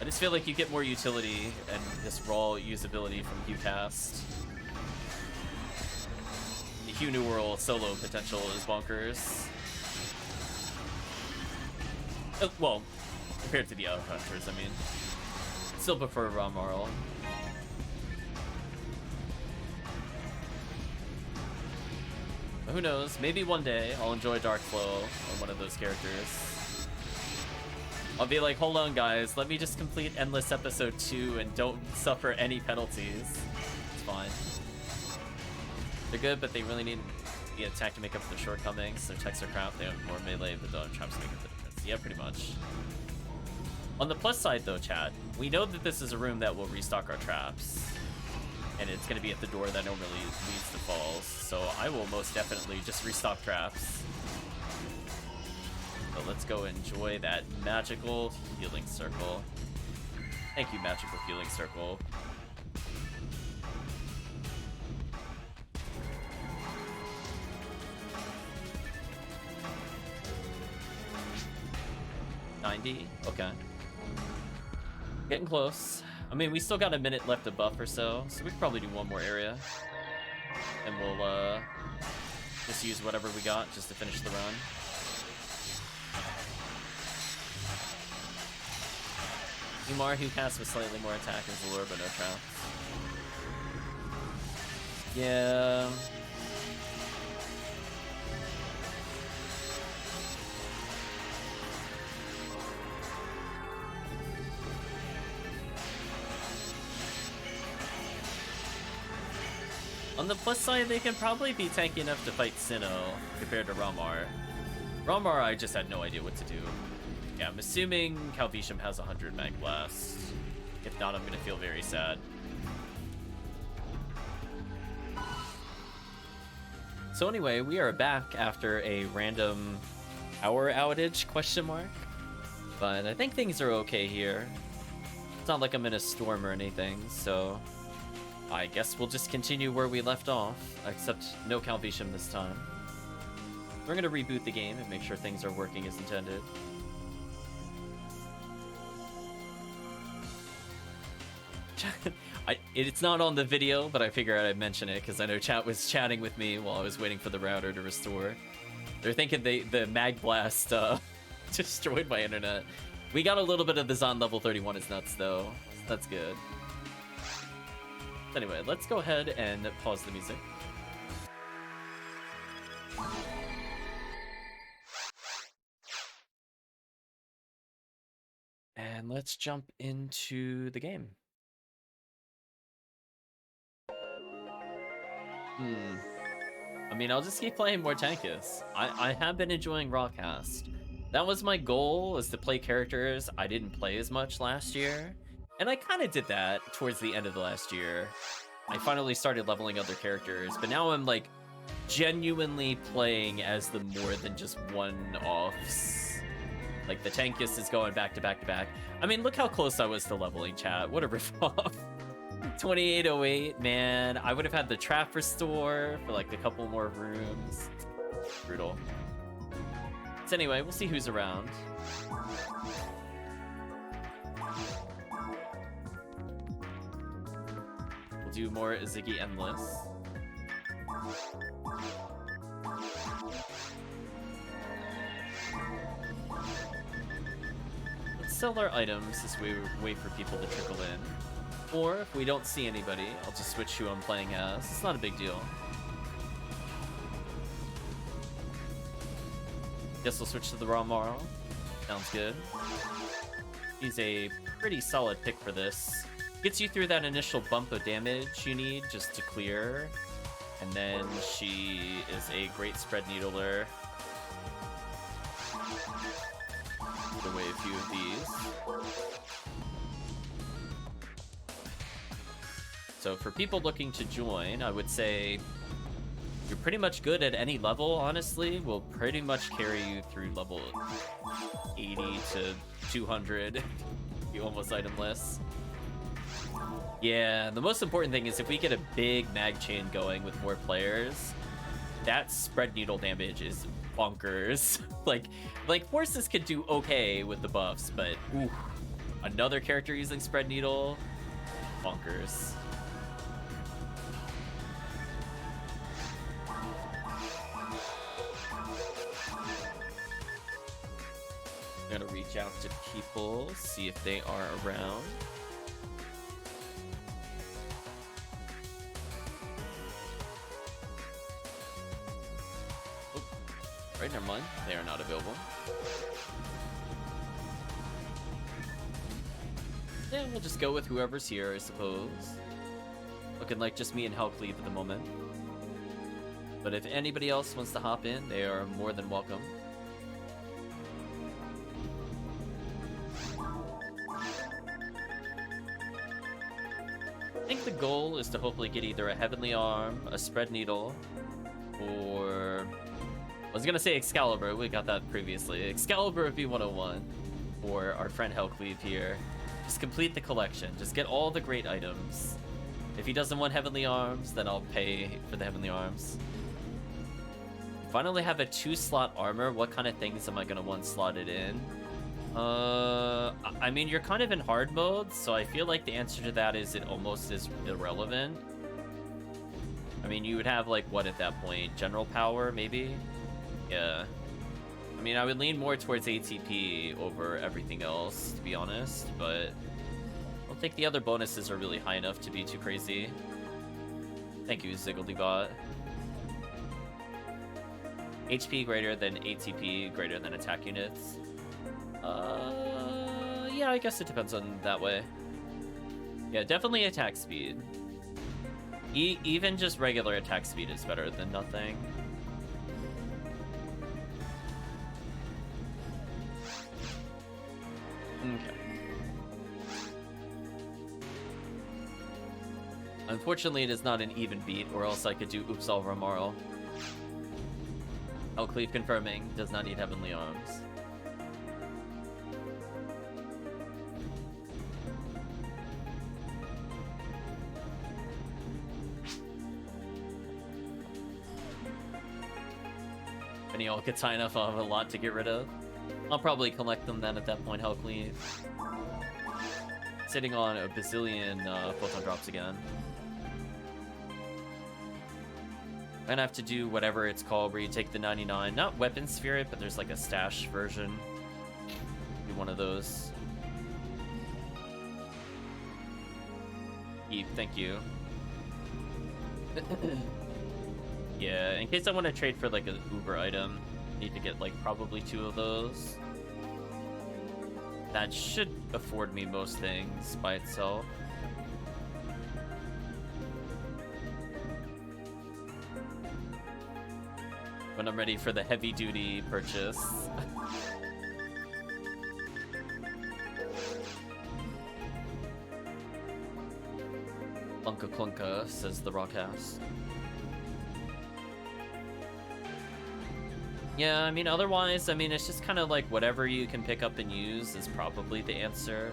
I just feel like you get more utility and just raw usability from HuCast. The Hugh New World solo potential is bonkers. Well, compared to the other hunters, I mean. Still prefer Ramarl. Who knows? Maybe one day I'll enjoy Darkflow on one of those characters. I'll be like, hold on guys, let me just complete Endless Episode 2 and don't suffer any penalties. It's fine. They're good, but they really need to be attacked to make up for their shortcomings. Their techs are crap, they have more melee, but don't have traps to make up the difference. Yeah, pretty much. On the plus side though, chat, we know that this is a room that will restock our traps. And it's going to be at the door that normally leads to falls. So I will most definitely just restock traps. So let's go enjoy that magical healing circle. Thank you, magical healing circle. $90? Okay. Getting close. I mean, we still got a minute left to buff or so we could probably do one more area. And we'll just use whatever we got just to finish the run. Umar, who casts with slightly more attack as the lure, but no traps. Yeah. On the plus side, they can probably be tanky enough to fight Sinnoh compared to Ramar. Ramar, I just had no idea what to do. Yeah, I'm assuming Calvitium has 100 Mag Blast. If not, I'm gonna feel very sad. So anyway, we are back after a random power outage, question mark. But I think things are okay here. It's not like I'm in a storm or anything, so I guess we'll just continue where we left off, except no Calvitium this time. We're gonna reboot the game and make sure things are working as intended. It's not on the video, but I figured I'd mention it because I know chat was chatting with me while I was waiting for the router to restore. They're thinking the Mag Blast destroyed my internet. We got a little bit of the Zon level 31 is nuts though. So that's good. Anyway, let's go ahead and pause the music. And let's jump into the game. I mean, I'll just keep playing more Tankus. I have been enjoying Rawcast. That was my goal, is to play characters I didn't play as much last year. And I kind of did that towards the end of the last year. I finally started leveling other characters, but now I'm like genuinely playing as the more than just one-offs. Like the Tankus is going back to back to back. I mean, look how close I was to leveling, chat. What a riff-off. 2808, man. I would have had the trap restore for like a couple more rooms. Brutal. So anyway, we'll see who's around. We'll do more Ziggy Endless. Let's sell our items as we wait for people to trickle in. Or if we don't see anybody, I'll just switch who I'm playing as. It's not a big deal. Guess we'll switch to the Raw Marl. Sounds good. She's a pretty solid pick for this. Gets you through that initial bump of damage you need just to clear. And then she is a great spread needler. Put away a few of these. So for people looking to join, I would say you're pretty much good at any level, honestly. Will pretty much carry you through level 80 to 200. You almost itemless. Yeah, the most important thing is if we get a big mag chain going with more players, that spread needle damage is bonkers. like forces could do okay with the buffs, but ooh, another character using spread needle, bonkers. I'm gonna reach out to people, see if they are around. Oh, right, never mind. They are not available. Yeah, we'll just go with whoever's here, I suppose. Looking like just me and HellCleave at the moment. But if anybody else wants to hop in, they are more than welcome. I think the goal is to hopefully get either a Heavenly Arm, a Spread Needle, or... I was gonna say Excalibur, we got that previously. Excalibur V101, or our friend HellCleave here. Just complete the collection, just get all the great items. If he doesn't want Heavenly Arms, then I'll pay for the Heavenly Arms. Finally have a 2-slot armor, what kind of things am I gonna want slotted in? I mean, you're kind of in hard mode, so I feel like the answer to that is it almost is irrelevant. I mean, you would have, like, what at that point? General power, maybe? Yeah. I mean, I would lean more towards ATP over everything else, to be honest, but I don't think the other bonuses are really high enough to be too crazy. Thank you, Ziggledy-Bot. HP greater than ATP greater than attack units. Yeah, I guess it depends on that way. Yeah, definitely attack speed. Even just regular attack speed is better than nothing. Okay. Unfortunately, it is not an even beat, or else I could do Oops All Romaro. HellCleave confirming, does not need Heavenly Arms. Any all gets high enough, I'll have a lot to get rid of. I'll probably collect them then at that point, HellCleave. Sitting on a bazillion photon drops again. I'm gonna have to do whatever it's called, where you take the 99, not Weapon Spirit, but there's like a stash version. Do one of those. Eve, thank you. Yeah, in case I want to trade for like an Uber item, I need to get like probably 2 of those. That should afford me most things by itself. When I'm ready for the heavy-duty purchase. Clunka clunka, says the Rockhouse. Yeah, I mean, otherwise, I mean, it's just kind of like whatever you can pick up and use is probably the answer.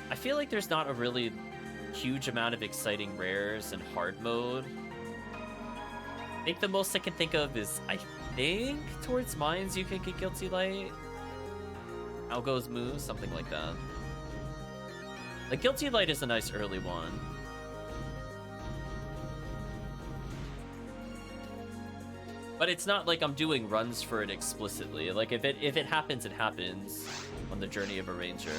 I feel like there's not a really huge amount of exciting rares in hard mode. I think the most I can think of is, I think, towards mines you could get Guilty Light. Algo's Move, something like that. The Guilty Light is a nice early one. But it's not like I'm doing runs for it explicitly. Like, if it happens, it happens on the journey of a ranger.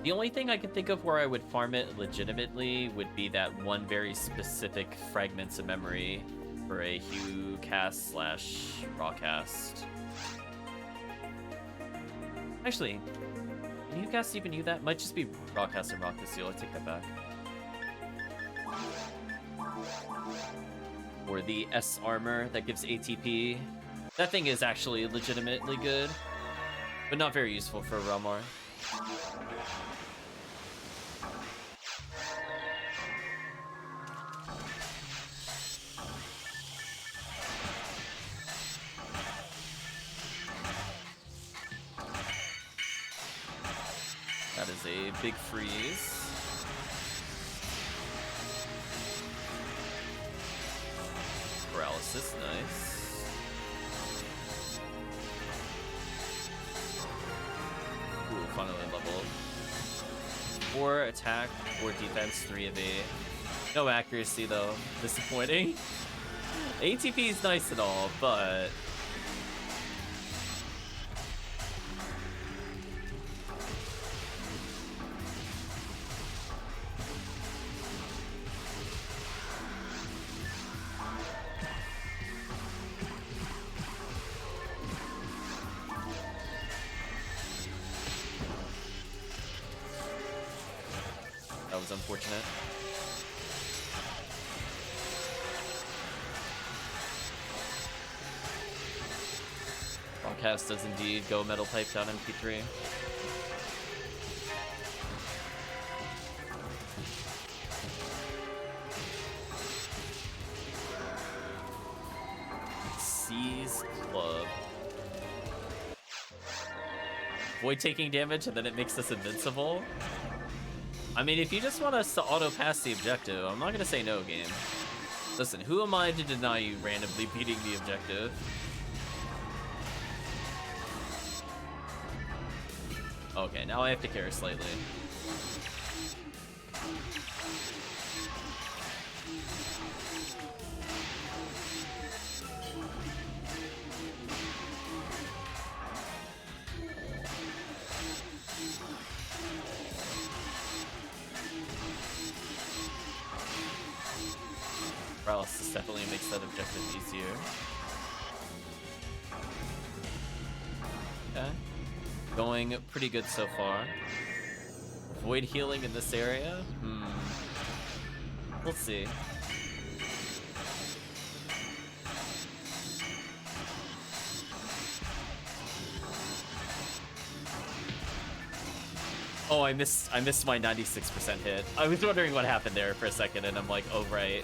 The only thing I can think of where I would farm it legitimately would be that one very specific fragments of memory for a Hue cast / raw cast. Actually, can Hue cast even do that? Might just be raw cast and rock the seal. I take that back. Or the S armor that gives ATP. That thing is actually legitimately good, but not very useful for Realmar. That is a big freeze. Paralysis, nice. Ooh, finally leveled. 4 attack, 4 defense, 3 evade. No accuracy though, disappointing. ATP is nice and all, but that was unfortunate. Broadcast does indeed go metal type down MP3. Seize Club. Void taking damage and then it makes us invincible. I mean, if you just want us to auto-pass the objective, I'm not gonna say no, game. Listen, who am I to deny you randomly beating the objective? Okay, now I have to care slightly. Paralysis definitely makes that objective easier. Okay. Going pretty good so far. Void healing in this area? We'll see. Oh, I missed my 96% hit. I was wondering what happened there for a second, and I'm like, oh right.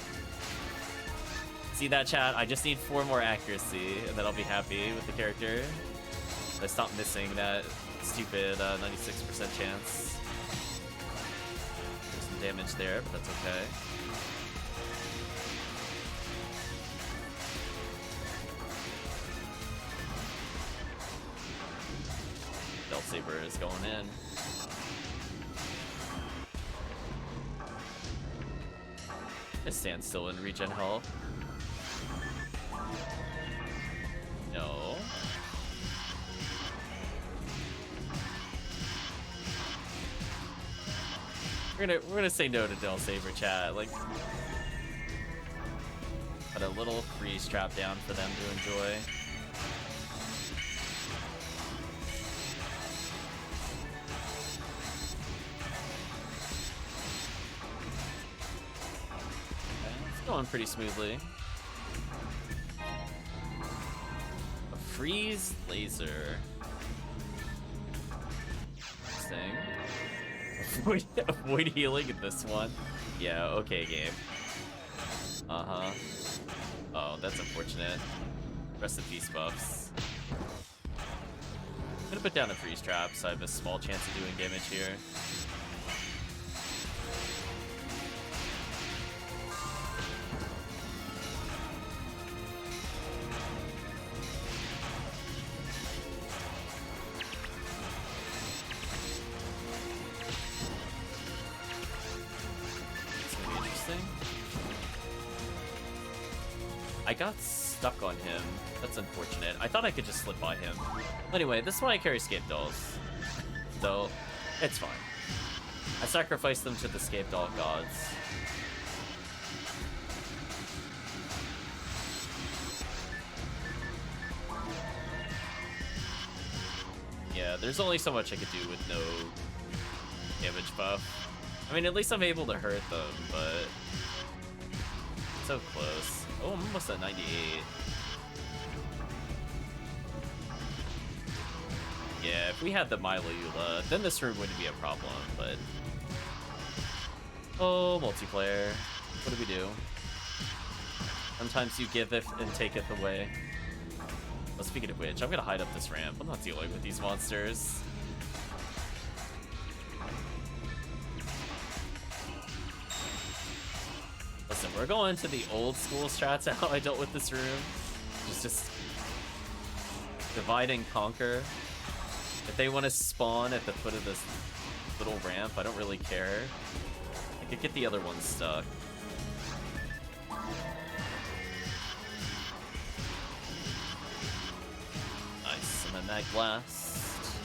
See that, chat? I just need 4 more accuracy, and then I'll be happy with the character. I stop missing that stupid 96% chance. There's some damage there, but that's okay. Saber is going in. I stand still and regen health. No. We're gonna say no to Del Saber, chat. Like, put a little freeze trap down for them to enjoy. Okay, it's going pretty smoothly. A freeze laser. Interesting. Avoid healing in this one. Yeah, okay, game. Uh-huh. Oh, that's unfortunate. Rest in peace, buffs. I'm gonna put down the freeze trap so I have a small chance of doing damage here. I got stuck on him. That's unfortunate. I thought I could just slip by him. Anyway, this is why I carry Scape Dolls. So, It's fine. I sacrificed them to the Scapedoll gods. Yeah, there's only so much I could do with no damage buff. I mean, at least I'm able to hurt them, but so close. Oh, I'm almost at 98. Yeah, if we had the Mylayula, then this room wouldn't be a problem, but... Oh, multiplayer. What do we do? Sometimes you give it and take it away. Well, speaking of which, I'm gonna hide up this ramp. I'm not dealing with these monsters. Listen, we're going to the old school strats how I dealt with this room. Just divide and conquer. If they want to spawn at the foot of this little ramp, I don't really care. I could get the other one stuck. Nice, and then Mag Blast.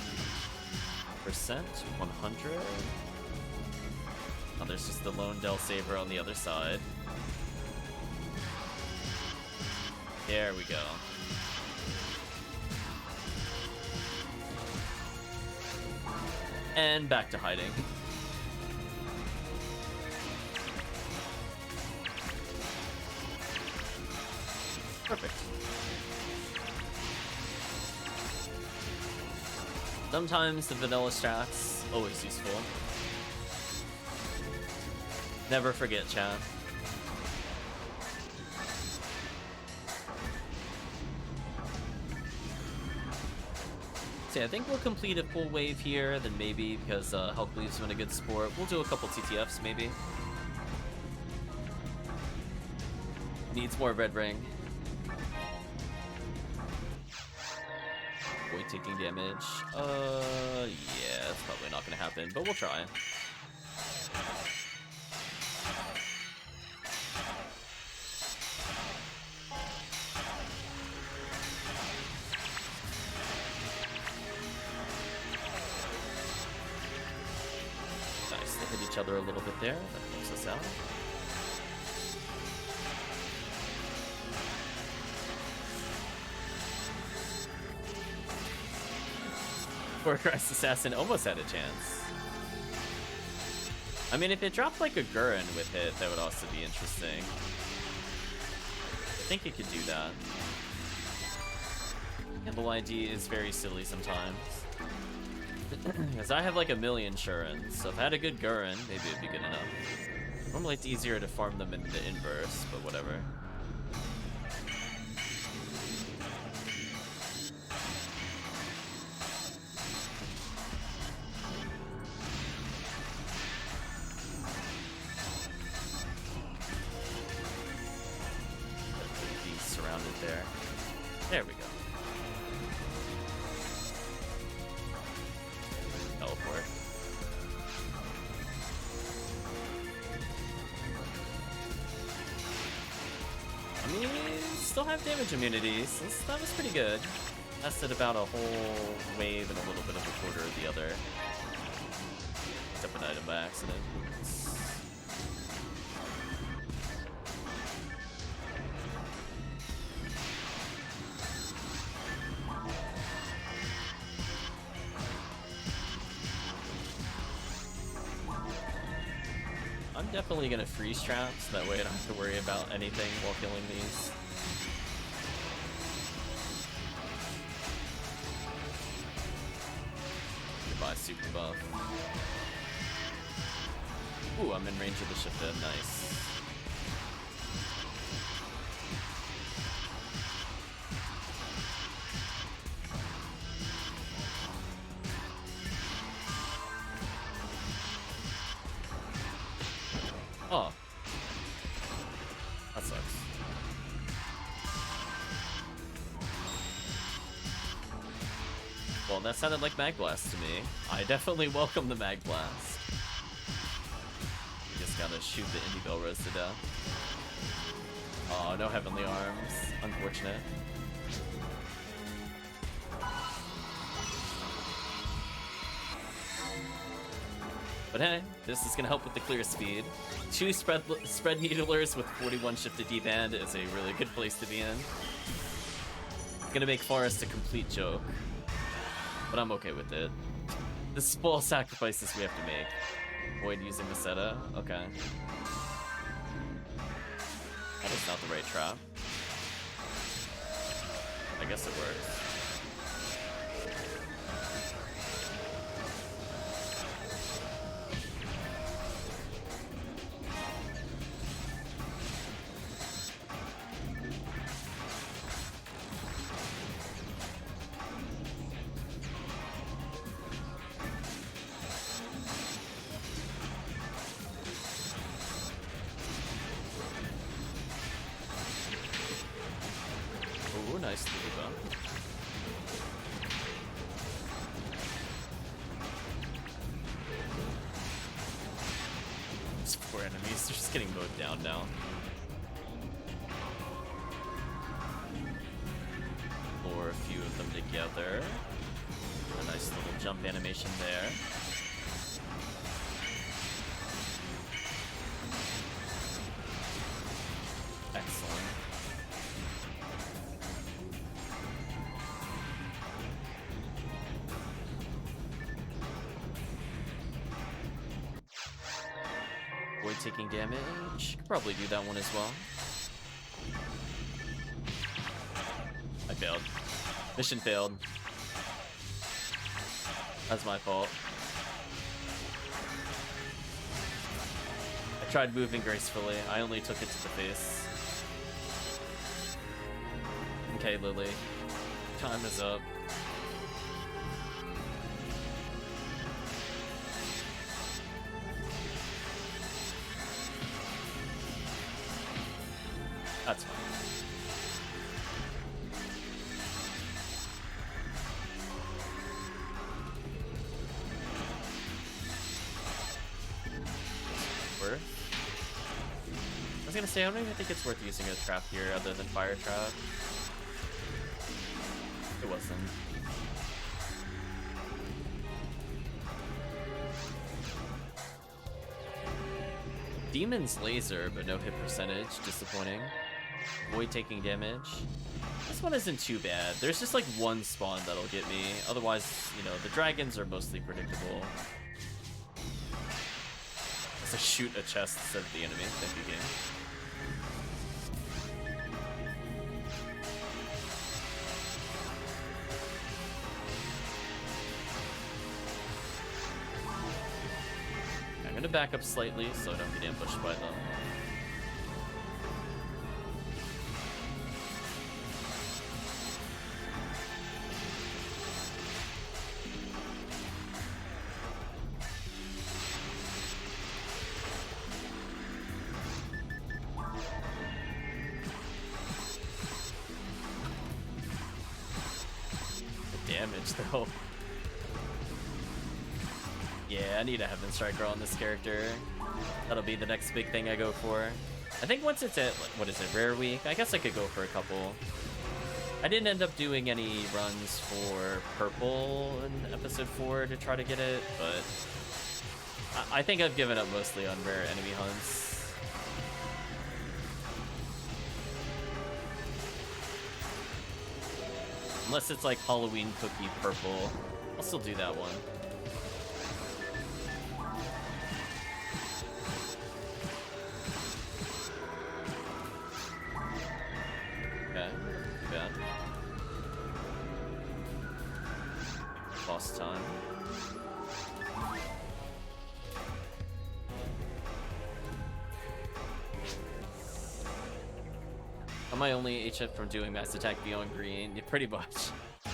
Percent, 100. Oh, there's just the lone Del Saber on the other side. There we go. And back to hiding. Perfect. Sometimes the vanilla strats, always useful. Never forget, chat. See, I think we'll complete a full wave here, then maybe, because HellCleave's been a good sport, we'll do a couple TTFs, maybe. Needs more red ring. Void taking damage. Yeah, that's probably not gonna happen, but we'll try. Nice, they hit each other a little bit there. That helps us out. Christ Assassin almost had a chance. I mean, if it dropped like a Gurren with it, that would also be interesting. I think it could do that. Handle ID is very silly sometimes. Because I have like a million Shurins, so if I had a good Gurren, maybe it'd be good enough. Normally it's easier to farm them in the inverse, but whatever. There we go. Teleport. I mean, still have damage immunities. That was pretty good. Lasted about a whole wave and a little bit of a quarter of the other. Picked up an item by accident. Definitely gonna freeze traps, that way I don't have to worry about anything while killing these. Goodbye, super buff. Ooh, I'm in range of the Shift-In, nice. Oh. That sucks. Well, that sounded like Mag Blast to me. I definitely welcome the Mag Blast. You just gotta shoot the Indie Bell Rose to death. Oh, no Heavenly Arms. Unfortunate. But hey, this is gonna help with the clear speed. 2 spread needlers with 41 shifted D-band is a really good place to be in. It's gonna make Forest a complete joke, but I'm okay with it. The small sacrifices we have to make. Avoid using Meseta. Okay. That is not the right trap. I guess it works. Ooh, nice Diva. These 4 enemies, they're just getting mowed down now. Lure a few of them together. A nice little jump animation there. Excellent. Avoid taking damage. Could probably do that one as well. I failed. Mission failed. That's my fault. I tried moving gracefully. I only took it to the face. Okay, Lily. Time is up. That's fine. Worth? I was gonna say, I don't even think it's worth using a trap here other than fire trap. It wasn't. Demon's laser, but no hit percentage. Disappointing. Avoid taking damage. This one isn't too bad. There's just like one spawn that'll get me. Otherwise, you know, the dragons are mostly predictable. It's a shoot a chest instead of the enemy. Thank you, game. I'm gonna back up slightly so I don't get ambushed by them. The damage though. Yeah, I need a Heaven Striker on this character. That'll be the next big thing I go for. I think once it's at, what is it, Rare Week? I guess I could go for a couple. I didn't end up doing any runs for Purple in Episode 4 to try to get it, but I think I've given up mostly on rare enemy hunts. Unless it's like Halloween Cookie Purple. I'll still do that one. Boss time. Am I only HF from doing max attack beyond green? Yeah, pretty much. I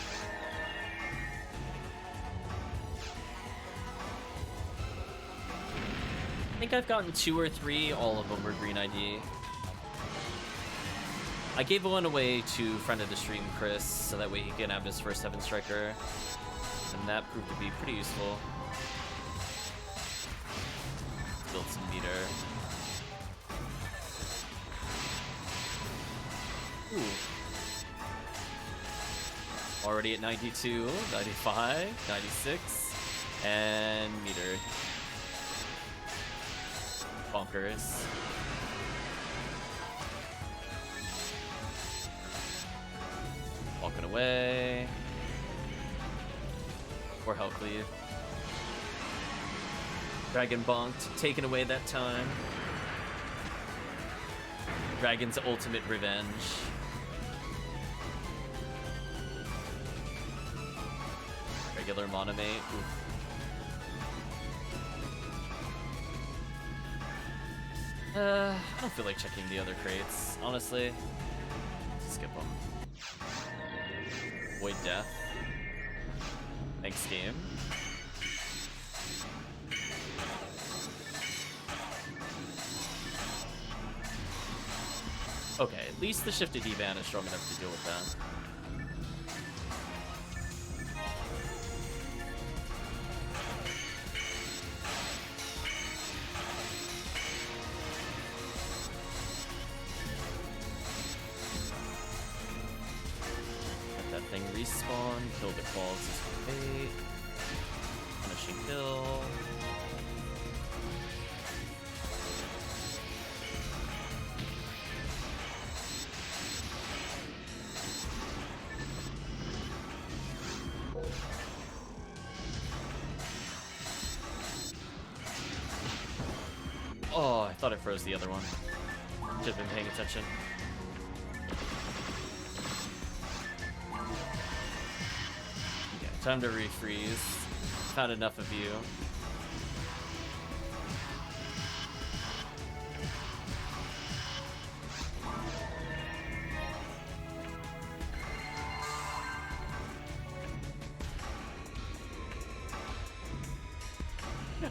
think I've gotten 2 or 3, all of them were green ID. I gave one away to friend of the stream, Chris, so that way he can have his first Heaven Striker. And that proved to be pretty useful. Build some meter. Ooh. Already at 92, 95, 96, and meter. Conquerors. Walking away. Or HellCleave. Dragon bonked, taking away that time. Dragon's ultimate revenge. Regular Monomate. I don't feel like checking the other crates, honestly. Skip them. Void Death. Thanks, game. Okay, at least the shifted E-Ban is strong enough to deal with that. Let that thing respawn, kill the claws as bait. Punishing kill. Oh, I thought it froze the other one. Should have been paying attention. Okay, time to refreeze. Found enough of you.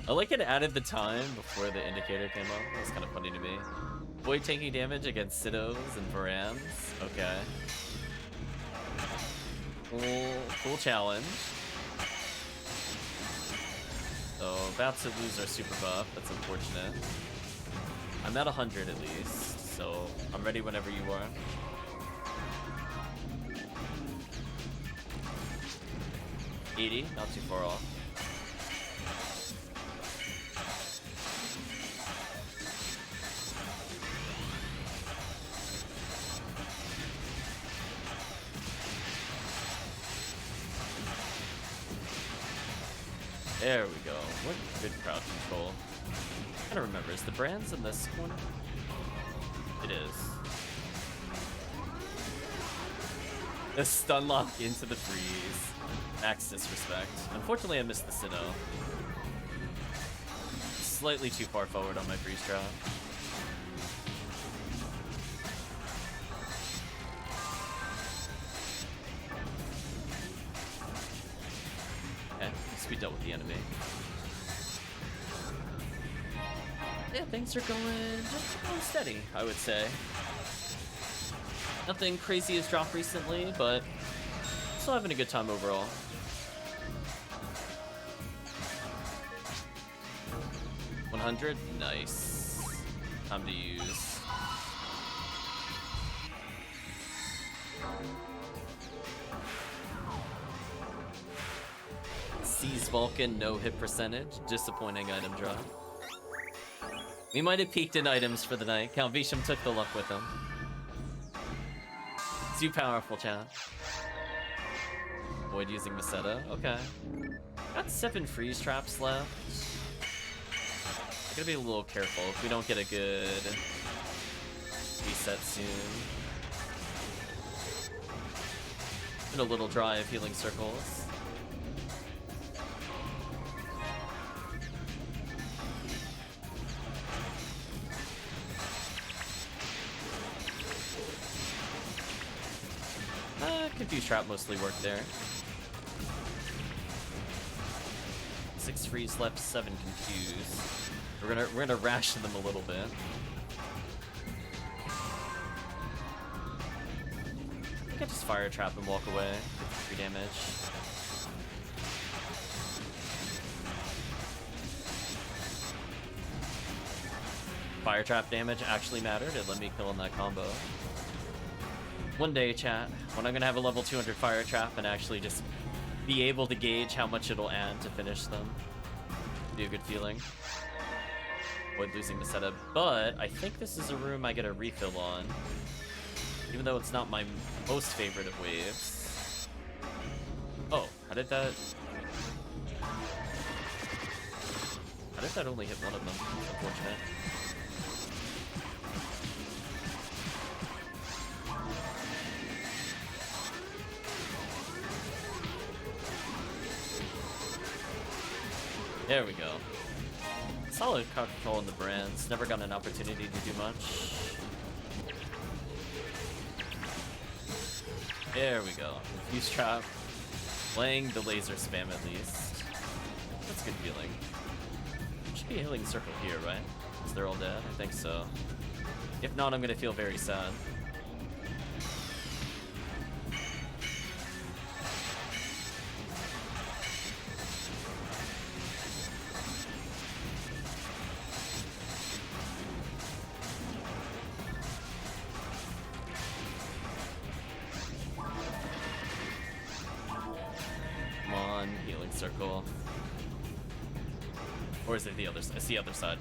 I like it added the time before the indicator came up. That was kind of funny to me. Void taking damage against Sidos and Varans. Okay. Cool challenge. So, about to lose our super buff. That's unfortunate. I'm at 100 at least, so I'm ready whenever you are. $80, not too far off. There we go. What good crowd control. I gotta remember, is the brands in this corner? It is. The stun lock into the freeze. Max disrespect. Unfortunately, I missed the Sinnoh. Slightly too far forward on my freeze trap. We dealt with the enemy. Yeah, things are going steady, I would say. Nothing crazy has dropped recently, but still having a good time overall. $100, nice. Time to use. Seize Vulcan, no hit percentage. Disappointing item drop. We might have peaked in items for the night. Calvitium took the luck with him. Too powerful, chat. Avoid using Meseta. Okay. Got 7 freeze traps left. Gotta be a little careful if we don't get a good reset soon. Been a little dry of healing circles. Confuse trap mostly worked there. 6 freeze left, 7 confuse. We're gonna ration them a little bit. I think I just fire trap and walk away. 3 damage. Fire trap damage actually mattered. It let me kill in that combo. One day, chat, when I'm gonna have a level 200 fire trap and actually just be able to gauge how much it'll add to finish them. Be a good feeling. Avoid losing the setup, but I think this is a room I get a refill on. Even though it's not my most favorite of waves. Oh, how did that only hit one of them? Unfortunate. There we go. Solid crowd control in the brands. Never got an opportunity to do much. There we go. Fuse trap. Playing the laser spam at least. That's a good feeling. Should be a healing circle here, right? Because they're all dead? I think so. If not, I'm gonna feel very sad. Circle. Or is it the other side? It's the other side.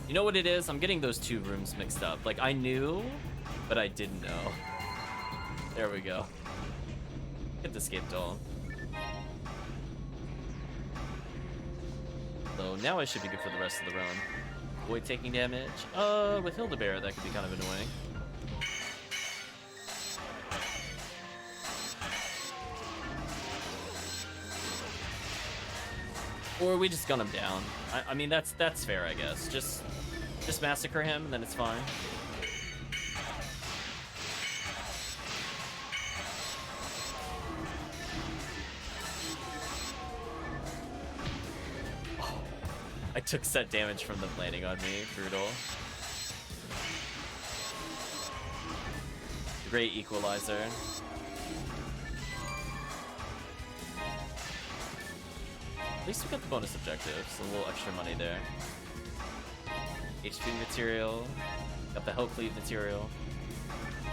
You know what it is? I'm getting those two rooms mixed up. Like, I knew, but I didn't know. There we go. Get the escape doll. So now I should be good for the rest of the round. Avoid taking damage. With Hildebear, that could be kind of annoying. Or we just gun him down. I mean, that's fair, I guess. Just massacre him, and then it's fine. Oh, I took set damage from them landing on me. Brutal. Great equalizer. At least we got the bonus objective, so a little extra money there. HP material. Got the HellCleave material.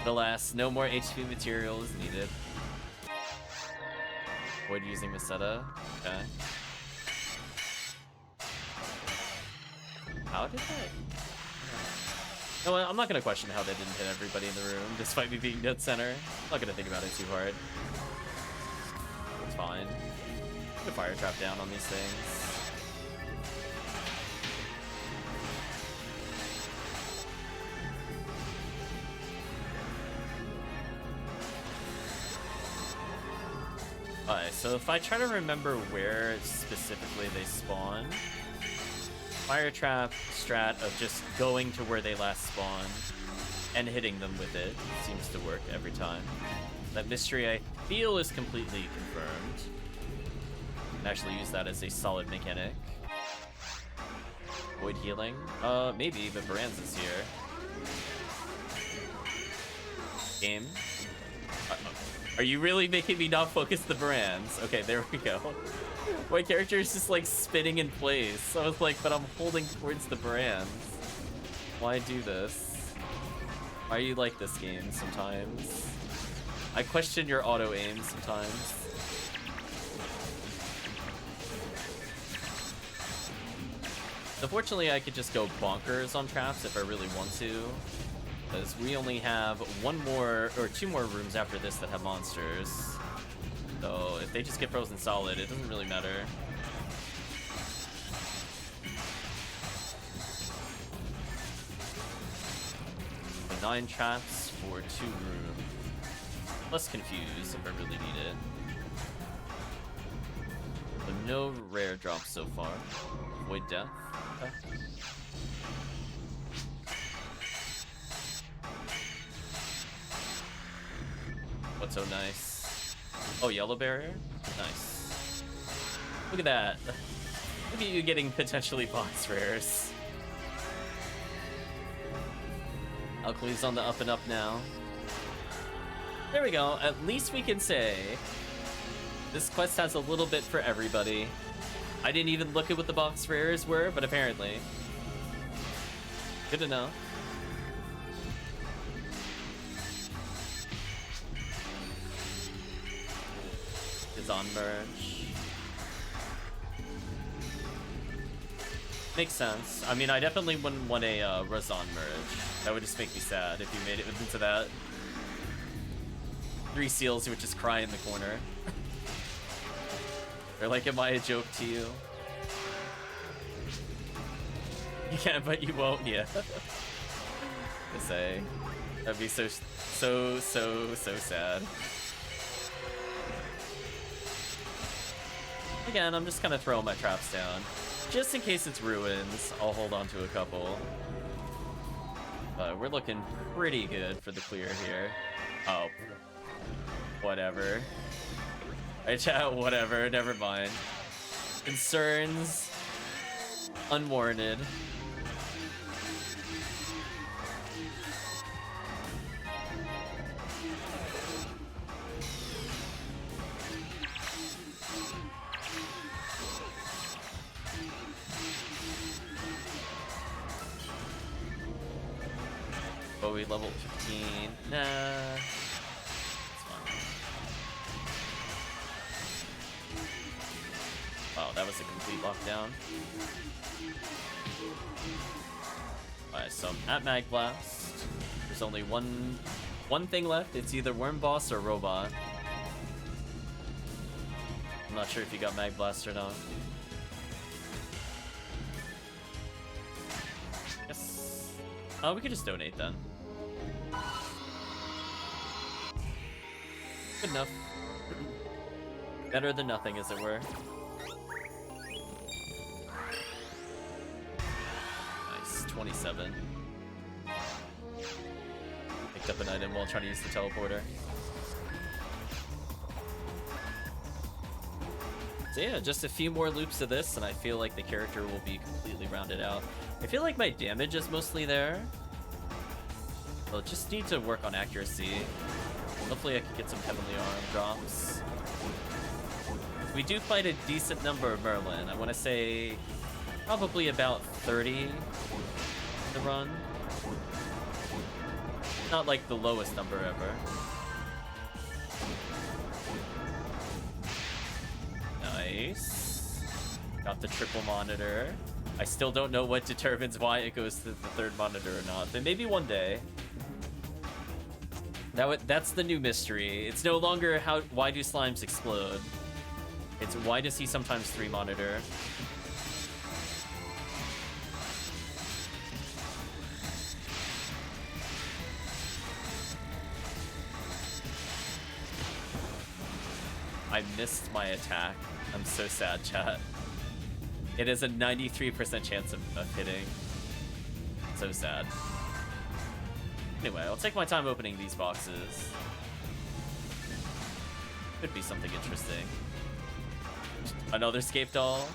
But alas, no more HP material is needed. Avoid using Meseta. Okay. How did that? No, I'm not gonna question how they didn't hit everybody in the room, despite me being dead center. I'm not gonna think about it too hard. It's fine. Put a fire trap down on these things. Alright, so if I try to remember where specifically they spawn, fire trap strat of just going to where they last spawned and hitting them with it seems to work every time. That mystery I feel is completely confirmed. Can actually use that as a solid mechanic. Void healing? Maybe, but Baranz is here. Game? Are you really making me not focus the Baranz? Okay, there we go. My character is just like spinning in place. I was like, but I'm holding towards the Baranz. Why do this? Why are you like this game sometimes? I question your auto aim sometimes. Unfortunately, I could just go bonkers on traps if I really want to, because we only have two more rooms after this that have monsters. So if they just get frozen solid, it doesn't really matter. So 9 traps for 2 rooms. Less confused if I really need it. So no rare drops so far. Void death. Okay. What's so nice? Oh, yellow barrier? Nice. Look at that. Look at you getting potentially box rares. HellCleave's on the up and up now. There we go. At least we can say this quest has a little bit for everybody. I didn't even look at what the box rares were, but apparently. Good to know. It's on merge. Makes sense. I mean, I definitely wouldn't want a Razan merge. That would just make me sad if you made it into that. 3 seals would just cry in the corner. They're like, am I a joke to you? You can, but you won't, yeah. To say. That'd be so sad. Again, I'm just kind of throwing my traps down. Just in case it's ruins, I'll hold on to a couple. But we're looking pretty good for the clear here. Oh. Whatever. Alright, chat, whatever, never mind. Concerns. Unwarranted. Bowie level 15. Nah. It's fine. Wow, that was a complete lockdown. Alright, so I'm at Mag Blast. There's only one thing left. It's either Worm Boss or Robot. I'm not sure if you got Mag Blast or not. Yes. Oh, we could just donate then. Good enough. Better than nothing, as it were. Nice, 27. Picked up an item while trying to use the teleporter. So yeah, just a few more loops of this, and I feel like the character will be completely rounded out. I feel like my damage is mostly there. I'll just need to work on accuracy. Hopefully I can get some Heavenly Arm drops. We do fight a decent number of Merlin. I want to say probably about 30 in the run. Not like the lowest number ever. Nice. Got the triple monitor. I still don't know what determines why it goes to the 3rd monitor or not, but maybe one day. That's the new mystery. It's no longer why do slimes explode? It's why does he sometimes 3 monitor? I missed my attack. I'm so sad, chat. It is a 93% chance of hitting. So sad. Anyway, I'll take my time opening these boxes. Could be something interesting. Another Scape Doll.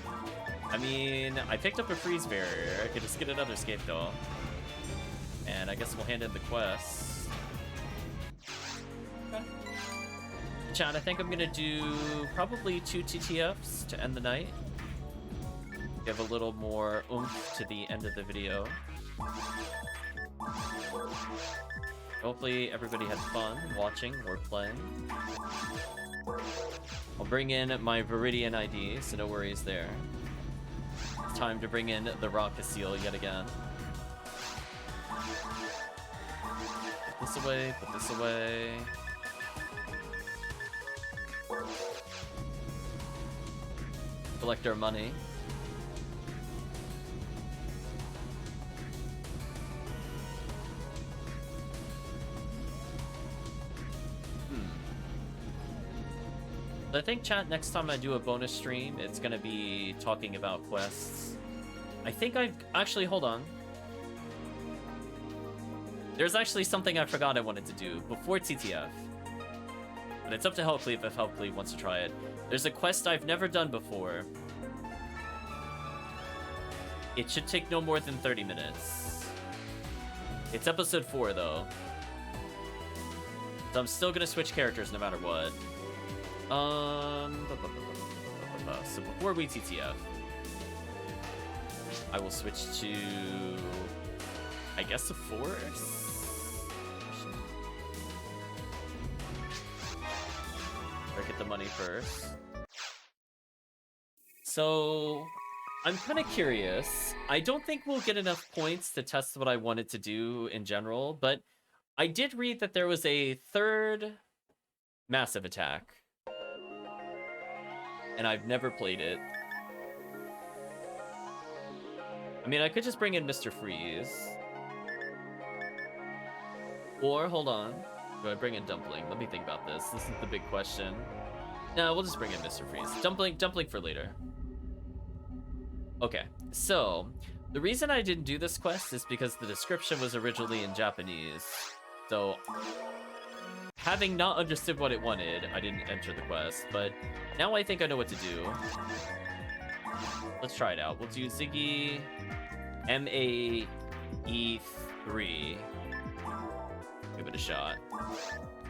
I mean, I picked up a freeze barrier. I could just get another Scape Doll. And I guess we'll hand in the quest. Okay. Chat, I think I'm gonna do probably 2 TTFs to end the night. Give a little more oomph to the end of the video. Hopefully everybody had fun watching or playing. I'll bring in my Viridian ID, so no worries there. It's time to bring in the Rocket Seal yet again. Put this away, put this away. Collect our money. I think, chat, next time I do a bonus stream, it's gonna be talking about quests. I think actually, hold on. There's actually something I forgot I wanted to do before TTF. But it's up to HellCleave if HellCleave wants to try it. There's a quest I've never done before. It should take no more than 30 minutes. It's episode 4, though. So I'm still gonna switch characters no matter what. So before we TTF, I will switch to, I guess, a force? Or get the money first. So, I'm kind of curious. I don't think we'll get enough points to test what I wanted to do in general, but I did read that there was a third massive attack. And I've never played it. I mean, I could just bring in Mr. Freeze. Or, hold on. Do I bring in Dumpling? Let me think about this. This is the big question. No, we'll just bring in Mr. Freeze. Dumpling for later. Okay, so the reason I didn't do this quest is because the description was originally in Japanese. So, having not understood what it wanted, I didn't enter the quest, but now I think I know what to do. Let's try it out. We'll do Ziggy MAE3. Give it a shot.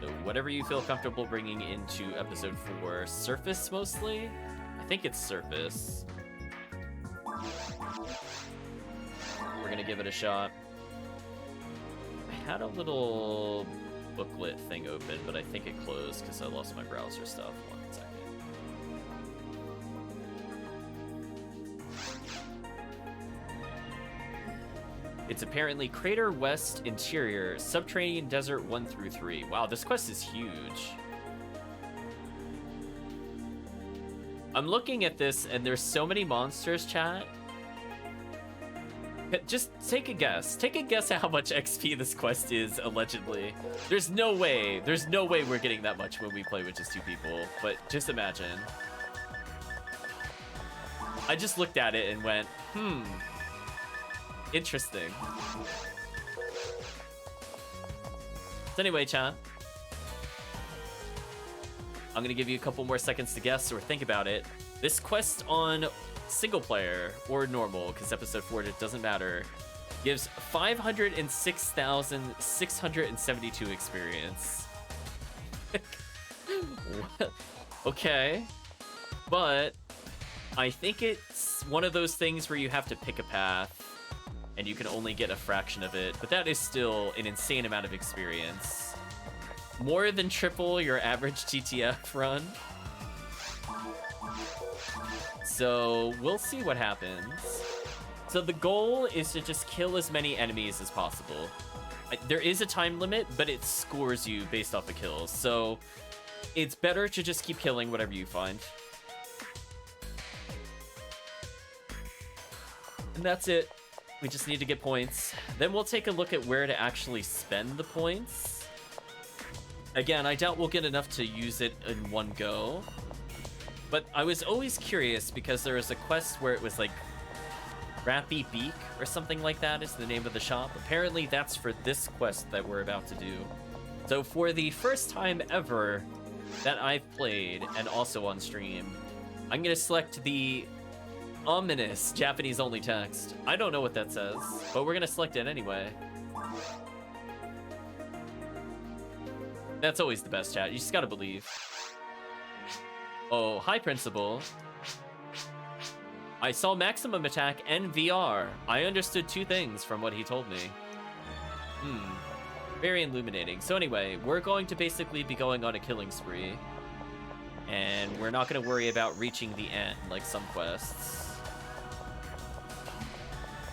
So whatever you feel comfortable bringing into episode 4. Surface, mostly? I think it's Surface. We're gonna give it a shot. I had a little booklet thing open, but I think it closed because I lost my browser stuff. 1 second. It's apparently Crater West Interior, Subterranean Desert 1 through 3. Wow, this quest is huge. I'm looking at this and there's so many monsters, chat. Just take a guess. Take a guess at how much XP this quest is, allegedly. There's no way we're getting that much when we play with just 2 people, but just imagine. I just looked at it and went, interesting. So anyway, chat, I'm gonna give you a couple more seconds to guess or think about it. This quest on single player or normal, because episode 4 it doesn't matter, gives 506,672 experience. Okay, but I think it's one of those things where you have to pick a path and you can only get a fraction of it, but that is still an insane amount of experience. More than triple your average TTF run. So we'll see what happens. So the goal is to just kill as many enemies as possible. There is a time limit, but it scores you based off the kills. So it's better to just keep killing whatever you find. And that's it. We just need to get points. Then we'll take a look at where to actually spend the points. Again, I doubt we'll get enough to use it in one go. But I was always curious because there was a quest where it was like Rappy Beak or something like that is the name of the shop. Apparently that's for this quest that we're about to do. So for the first time ever that I've played and also on stream, I'm gonna select the ominous Japanese only text. I don't know what that says, but we're gonna select it anyway. That's always the best, chat. You just gotta believe. Oh, hi, Principal. I saw maximum attack and VR. I understood 2 things from what he told me. Very illuminating. So anyway, we're going to basically be going on a killing spree. And we're not going to worry about reaching the end like some quests.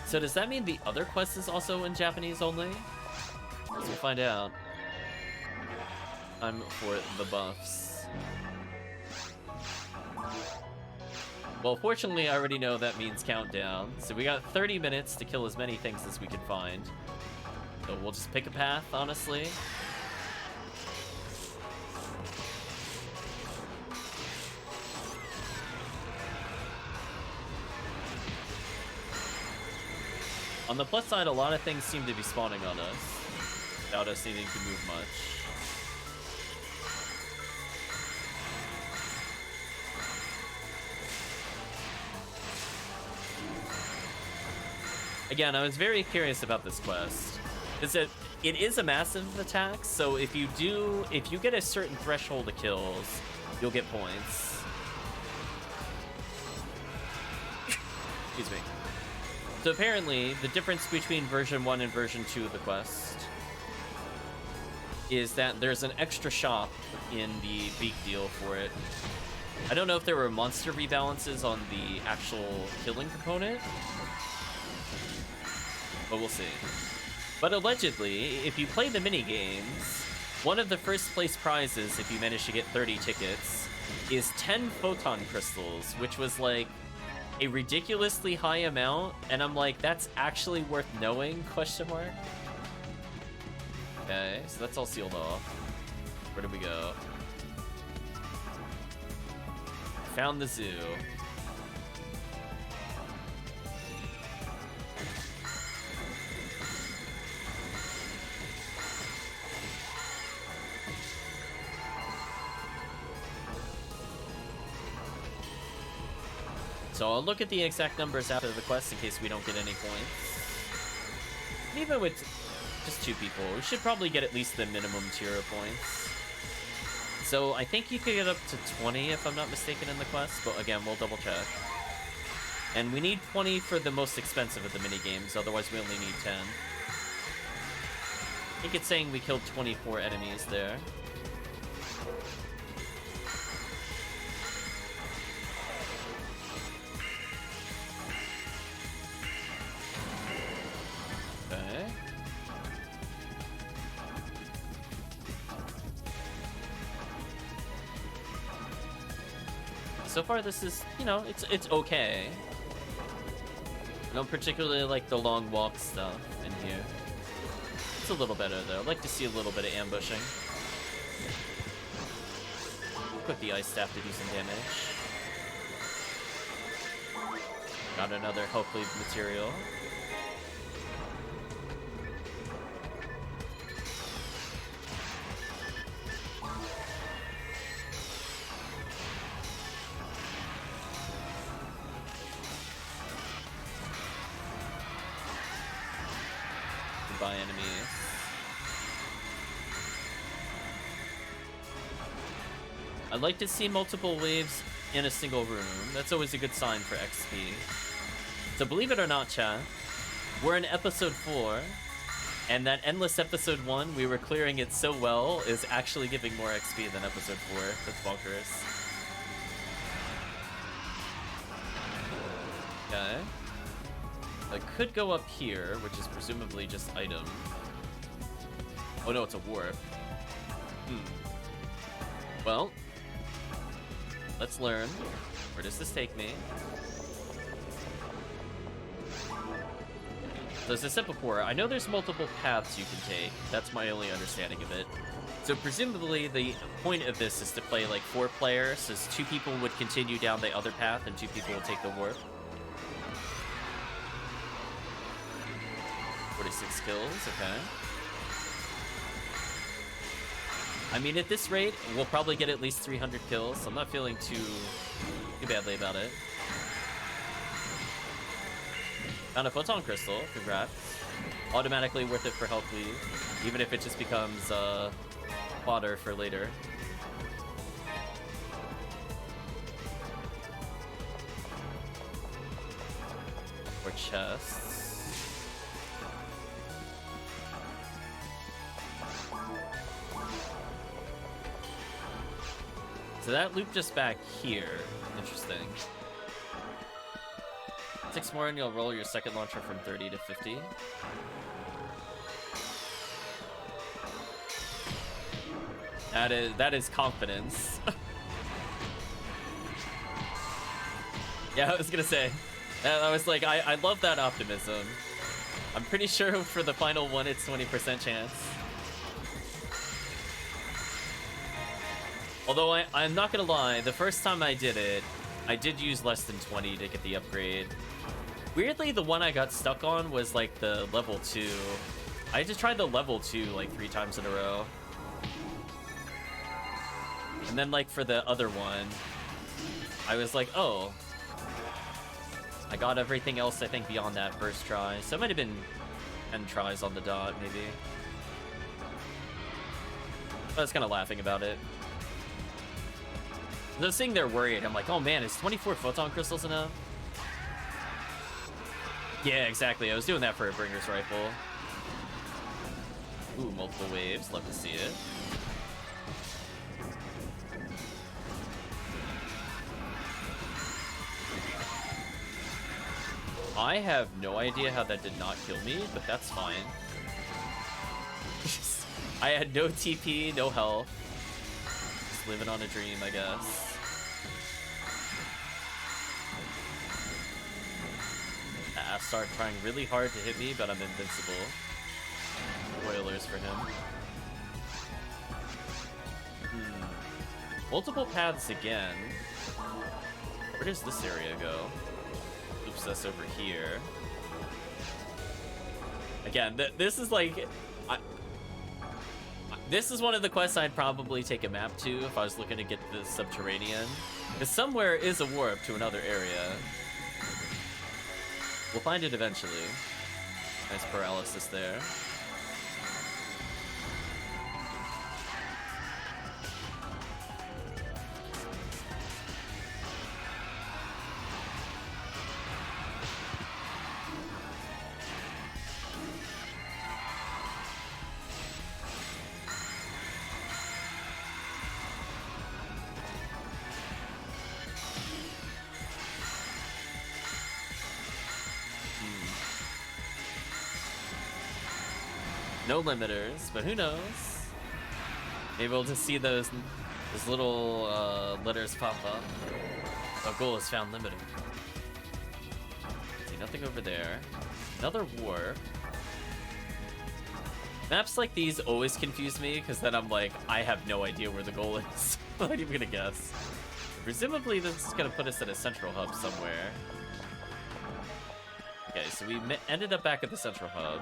So does that mean the other quest is also in Japanese only? We'll find out. I'm for the buffs. Well, fortunately, I already know that means countdown. So we got 30 minutes to kill as many things as we can find. So we'll just pick a path, honestly. On the plus side, a lot of things seem to be spawning on us without us needing to move much. Again, I was very curious about this quest. It is a massive attack, so if you get a certain threshold of kills, you'll get points. Excuse me. So apparently, the difference between version 1 and version 2 of the quest is that there's an extra shop in the beak deal for it. I don't know if there were monster rebalances on the actual killing component, but we'll see. But allegedly, if you play the mini games, one of the first place prizes, if you manage to get 30 tickets, is 10 photon crystals, which was like a ridiculously high amount, and I'm like, that's actually worth knowing, question mark? Okay, so that's all sealed off. Where do we go? Found the zoo. So I'll look at the exact numbers after the quest in case we don't get any points. And even with just 2 people, we should probably get at least the minimum tier of points. So I think you could get up to 20 if I'm not mistaken in the quest, but again, we'll double check. And we need 20 for the most expensive of the mini games, otherwise we only need 10. I think it's saying we killed 24 enemies there. Okay. So far, this is, you know, it's okay. I don't particularly like the long walk stuff in here. It's a little better, though. I'd like to see a little bit of ambushing. Put the ice staff to do some damage. Got another HellCleave material. By enemies. I'd like to see multiple waves in a single room. That's always a good sign for XP. So believe it or not, chat, we're in episode 4, and that endless episode 1, we were clearing it so well, is actually giving more XP than episode 4. That's bonkers. Okay. I could go up here, which is presumably just item. Oh no, it's a warp. Well, let's learn. Where does this take me? So as I said before, I know there's multiple paths you can take. That's my only understanding of it. So presumably the point of this is to play like 4 players, so 2 people would continue down the other path and 2 people would take the warp. 46 kills, okay. I mean, at this rate, we'll probably get at least 300 kills, so I'm not feeling too badly about it. Found a photon crystal, congrats. Automatically worth it for HellCleave, even if it just becomes fodder for later. Or chests. So that loop just back here. Interesting. 6 more and you'll roll your second launcher from 30 to 50. That is confidence. Yeah, I was gonna say. I was like, I love that optimism. I'm pretty sure for the final one it's 20% chance. Although I'm not gonna lie, the first time I did it, I did use less than 20 to get the upgrade. Weirdly, the one I got stuck on was like the level 2. I just tried the level 2 like 3 times in a row. And then like for the other one, I was like, oh. I got everything else I think beyond that first try. So it might have been 10 tries on the dot, maybe. I was kind of laughing about it. I was sitting there worried. I'm like, oh man, is 24 photon crystals enough? Yeah, exactly. I was doing that for a bringer's rifle. Ooh, multiple waves. Love to see it. I have no idea how that did not kill me, but that's fine. I had no TP, no health. Just living on a dream, I guess. Started trying really hard to hit me, but I'm invincible. Spoilers for him. Multiple paths again. Where does this area go? Oops, that's over here. Again, this is like... this is one of the quests I'd probably take a map to if I was looking to get the subterranean. Because somewhere is a warp to another area. We'll find it eventually. Nice paralysis there. No limiters, but who knows? Maybe we'll just see those little letters pop up. Our goal is found limiter. See, nothing over there. Another warp. Maps like these always confuse me, because then I'm like, I have no idea where the goal is. I'm not even gonna guess. Presumably this is gonna put us at a central hub somewhere. Okay, so we ended up back at the central hub.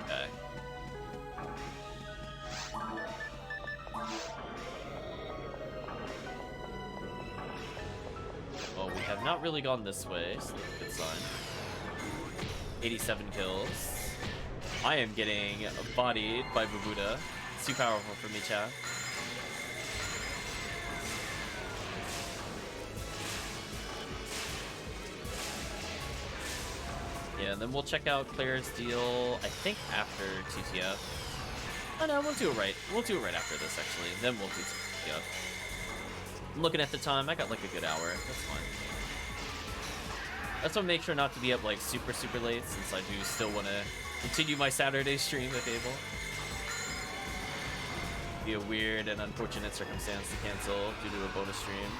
Okay. Well, we have not really gone this way, so that's a good sign. 87 kills. I am getting bodied by Babuda. It's too powerful for me, chat. Yeah, and then we'll check out Claire's deal, I think, after TTF. Oh no, we'll do it right. We'll do it right after this, actually. Then we'll do TTF. I'm looking at the time. I got like a good hour. That's fine. That's why I make sure not to be up like super late, since I do still want to continue my Saturday stream if able. Be a weird and unfortunate circumstance to cancel due to a bonus stream.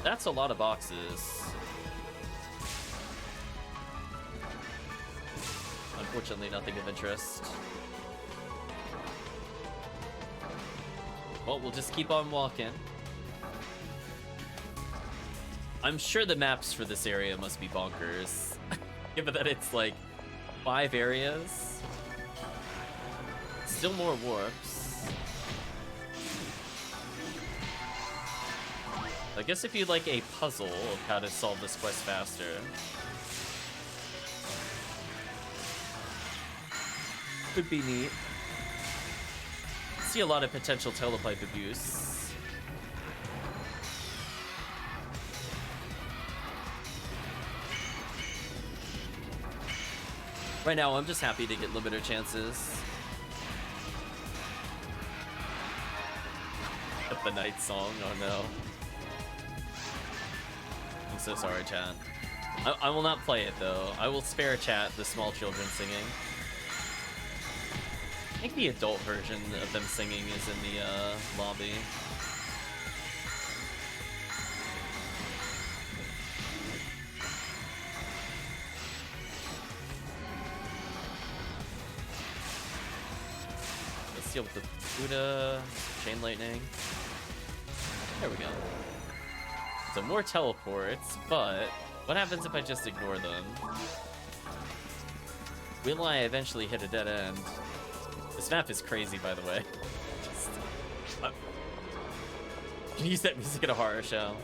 That's a lot of boxes. Unfortunately, nothing of interest. Well, we'll just keep on walking. I'm sure the maps for this area must be bonkers. Given that it's like 5 areas. Still more warps. I guess if you'd like a puzzle of how to solve this quest faster. Could be neat. See a lot of potential telepipe abuse. Right now, I'm just happy to get limiter chances. The night song, oh no. I'm so sorry, chat. I will not play it, though. I will spare chat the small children singing. I think the adult version of them singing is in the lobby. Let's deal with the Buddha, chain lightning. There we go. So more teleports, but what happens if I just ignore them? Will I eventually hit a dead end? This map is crazy, by the way. Can you use that music at a horror show?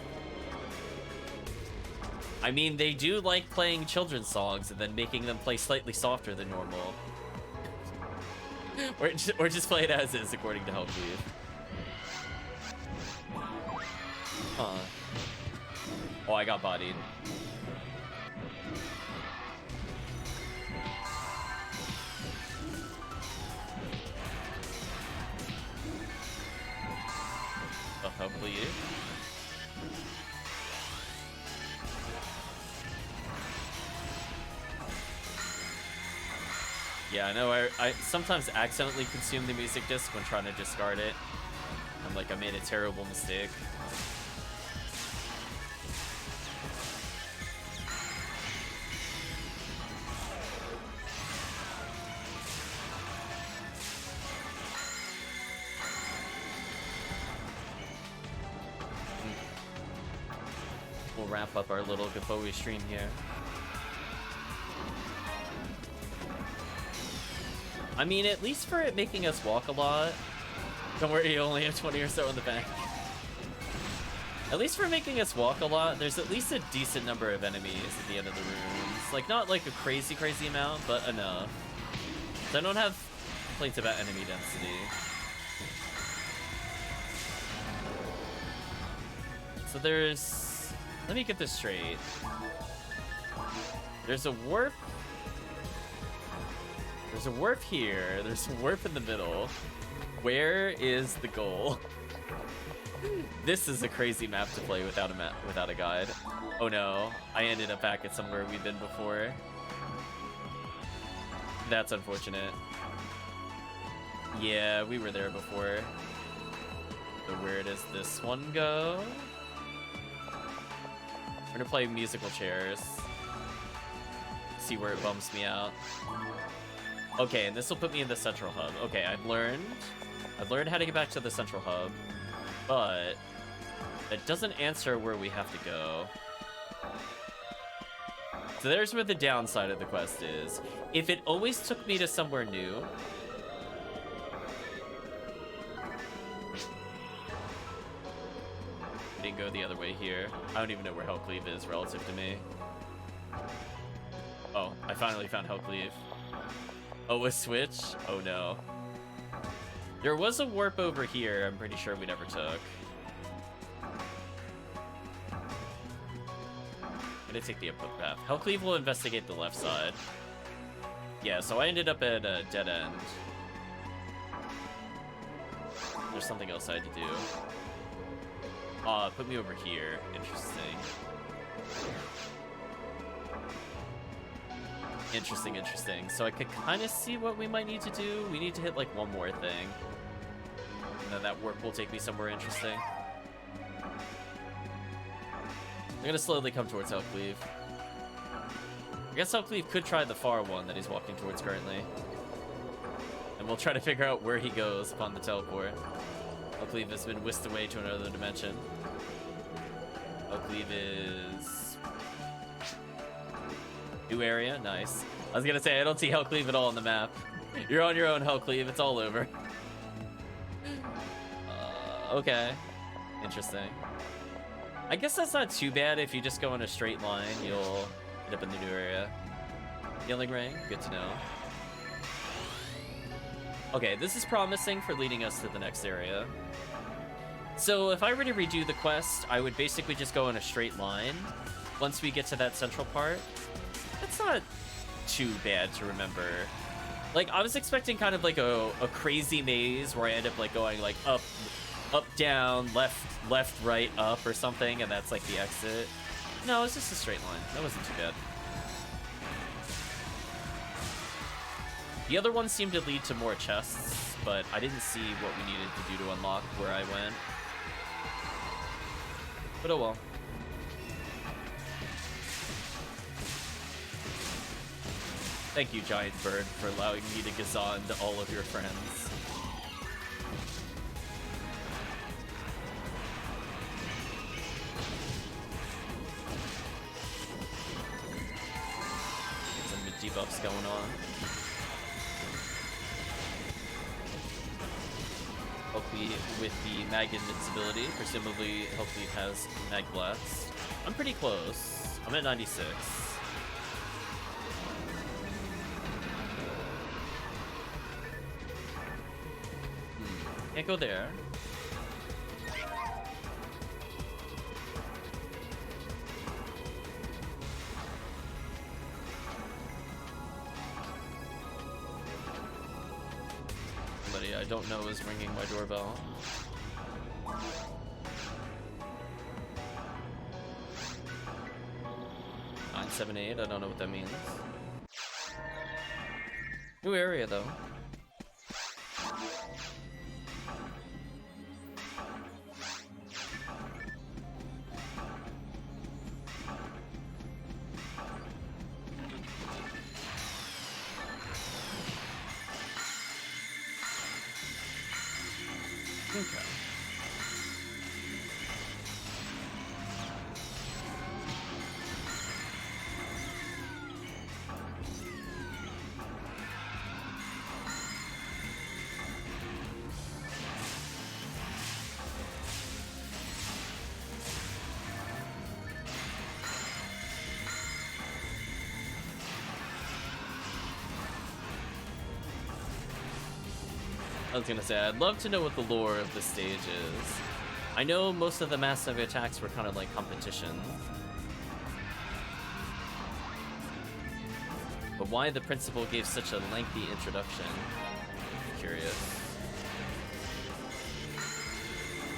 I mean, they do like playing children's songs and then making them play slightly softer than normal. or just play it as is, according to HellCleave. Huh. Oh, I got bodied. Oh, hopefully you. Yeah, I know. I sometimes accidentally consume the music disc when trying to discard it. I'm like, I made a terrible mistake. We'll wrap up our little Gaboe stream here. I mean, at least for it making us walk a lot. Don't worry, you only have 20 or so in the bank. At least for making us walk a lot, there's at least a decent number of enemies at the end of the rooms. Like, not like a crazy amount, but enough. So I don't have complaints about enemy density. So there's... Let me get this straight. There's a warp. There's a warp here. There's a warp in the middle. Where is the goal? This is a crazy map to play without a guide. Oh no, I ended up back at somewhere we've been before. That's unfortunate. Yeah, we were there before. So where does this one go? We're gonna play musical chairs. See where it bumps me out. Okay, and this will put me in the central hub. Okay, I've learned how to get back to the central hub, but it doesn't answer where we have to go. So there's where the downside of the quest is. If it always took me to somewhere new, I didn't go the other way here. I don't even know where HellCleave is relative to me. Oh, I finally found HellCleave. Oh, a switch? Oh no. There was a warp over here, I'm pretty sure we never took. I'm gonna take the upward path. HellCleave will investigate the left side. Yeah, so I ended up at a dead end. There's something else I had to do. Put me over here. Interesting. Interesting. So I could kind of see what we might need to do. We need to hit like one more thing. And then that warp will take me somewhere interesting. I'm gonna slowly come towards HellCleave. I guess HellCleave could try the far one that he's walking towards currently. And we'll try to figure out where he goes upon the teleport. HellCleave has been whisked away to another dimension. HellCleave is... New area, nice. I was gonna say, I don't see HellCleave at all on the map. You're on your own, HellCleave, it's all over. Okay. Interesting. I guess that's not too bad. If you just go in a straight line, you'll end up in the new area. Healing ring, good to know. Okay, this is promising for leading us to the next area. So if I were to redo the quest, I would basically just go in a straight line once we get to that central part. That's not too bad to remember. Like, I was expecting kind of like a crazy maze where I end up like going like up, down, left, right, up or something, and that's like the exit. No, it's just a straight line. That wasn't too bad. The other one seemed to lead to more chests, but I didn't see what we needed to do to unlock where I went. But oh well. Thank you, Giant Bird, for allowing me to gazon to all of your friends. Get some debuffs going on. Hopefully with the Mag invincibility, presumably hopefully it has Mag Blast. I'm pretty close. I'm at 96. Can't go there. somebody I don't know is ringing my doorbell. 978, I don't know what that means. New area though. Okay. I was gonna say, I'd love to know what the lore of the stage is. I know most of the massive attacks were kind of like competition. But why the principal gave such a lengthy introduction? I'm curious.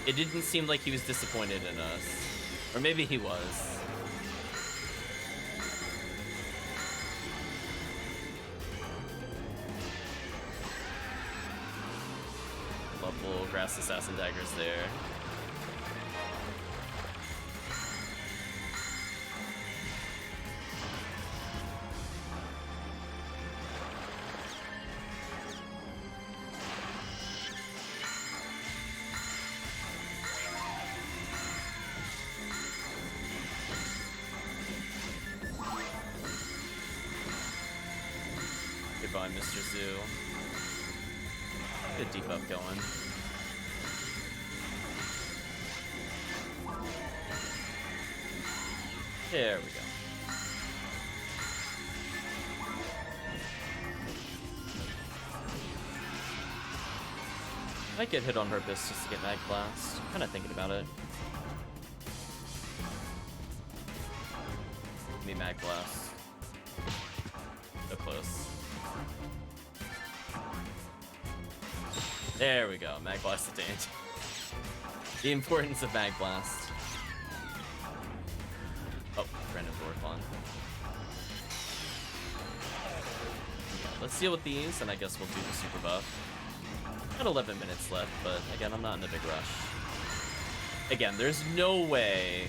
It didn't seem like he was disappointed in us. Or maybe he was. Little grass assassin daggers there. Goodbye, Mr. Zoo. Good debuff going. There we go. Might get hit on purpose just to get Mag Blast. Kind of thinking about it. Give me Mag Blast. So close. There we go. Mag Blast attained. The importance of Mag Blast. Oh, random door spawn. Let's deal with these, and I guess we'll do the super buff. Got 11 minutes left, but again, I'm not in a big rush. Again, there's no way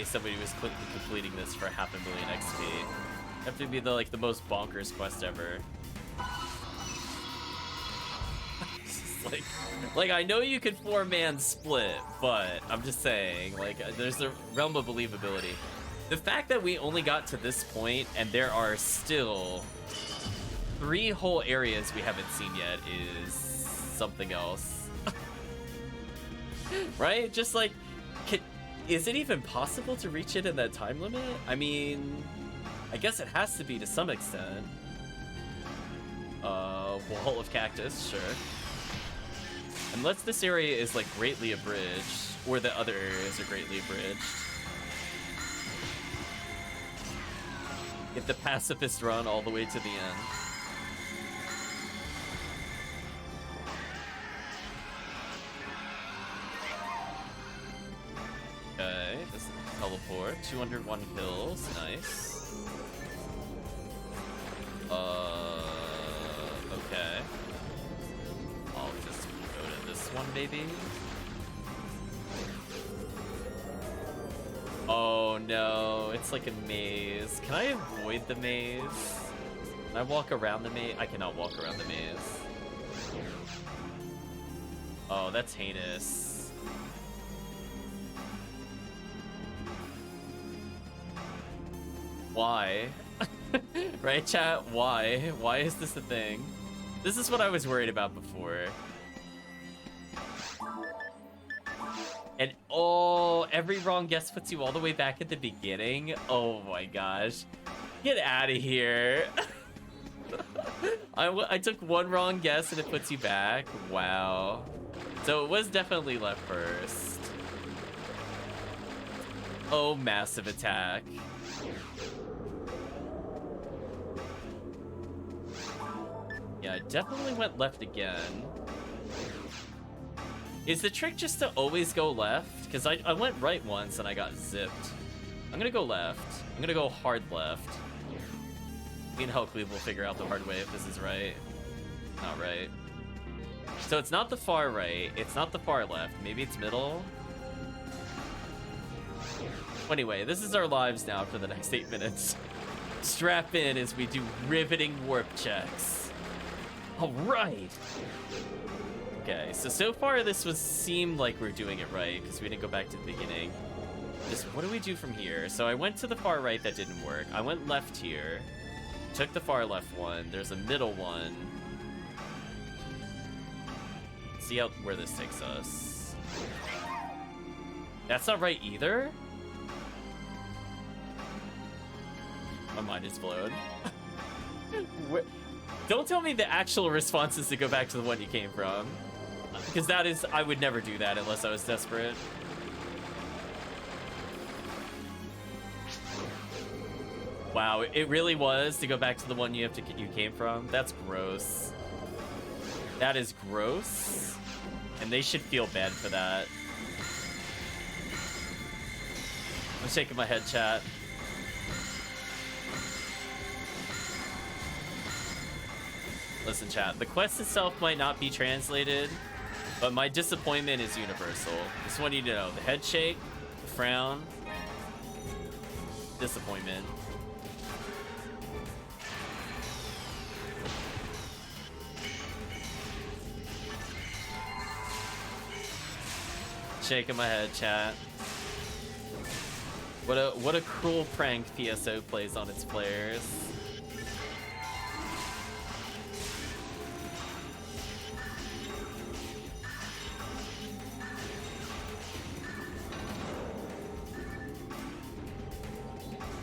somebody was completing this for 500,000 XP. It'd have to be the most bonkers quest ever. Like I know you could 4-man split, but I'm just saying, there's a realm of believability. The fact that we only got to this point and there are still 3 whole areas we haven't seen yet is something else. Right? Just is it even possible to reach it in that time limit? I mean, I guess it has to be to some extent. Wall of Cactus, sure. Unless this area is greatly abridged, or the other areas are greatly abridged. Get the pacifist run all the way to the end. Okay, this is teleport. 201 kills, nice. Okay. I'll just go to this one, baby. Oh no, it's like a maze. Can I avoid the maze? Can I walk around the maze? I cannot walk around the maze. Oh, that's heinous. Why? Right, chat? Why? Why is this a thing? This is what I was worried about before. And oh, every wrong guess puts you all the way back at the beginning? Oh my gosh. Get out of here. I took one wrong guess and it puts you back? Wow. So it was definitely left first. Oh, massive attack. Yeah, I definitely went left again. Is the trick just to always go left? Because I went right once and I got zipped. I'm gonna go left. I'm gonna go hard left. Me and HellCleave will figure out the hard way if this is right. Not right. So it's not the far right. It's not the far left. Maybe it's middle. Anyway, this is our lives now for the next 8 minutes. Strap in as we do riveting warp checks. All right. Okay, so far this seemed like we're doing it right because we didn't go back to the beginning. Just what do we do from here? So I went to the far right, that didn't work. I went left here. Took the far left one. There's a middle one. See where this takes us. That's not right either? My mind is blown. Don't tell me the actual response is to go back to the one you came from. Because that is, I would never do that unless I was desperate. Wow, it really was to go back to the one you came from? That's gross. That is gross. And they should feel bad for that. I'm shaking my head, chat. Listen, chat, the quest itself might not be translated, but my disappointment is universal. Just want you to know, the head shake, the frown, disappointment. Shaking my head, chat. What a cruel prank PSO plays on its players.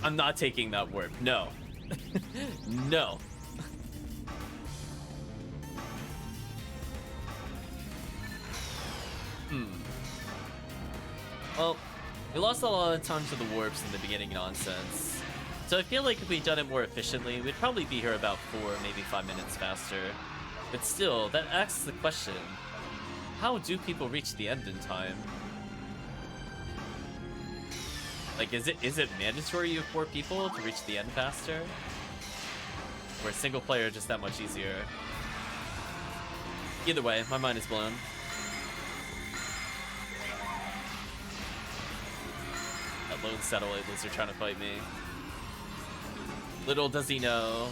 I'm not taking that warp. No. No. Well, we lost a lot of time to the warps in the beginning nonsense. So I feel like if we'd done it more efficiently, we'd probably be here about 4, maybe 5 minutes faster. But still, that asks the question, how do people reach the end in time? Like, is it mandatory you have 4 people to reach the end faster? Or is single player just that much easier? Either way, my mind is blown. That lone satellite lizard trying to fight me. Little does he know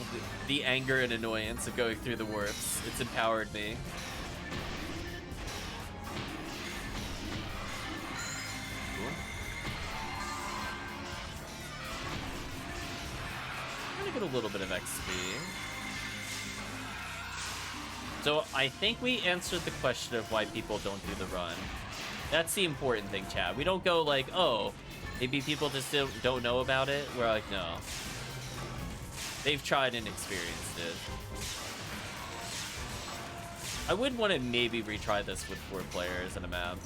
the anger and annoyance of going through the warps. It's empowered me. I'm gonna get a little bit of XP. So I think we answered the question of why people don't do the run. That's the important thing, chat. We don't go like, oh, maybe people just don't know about it. We're like, no. They've tried and experienced it. I would want to maybe retry this with 4 players in a map.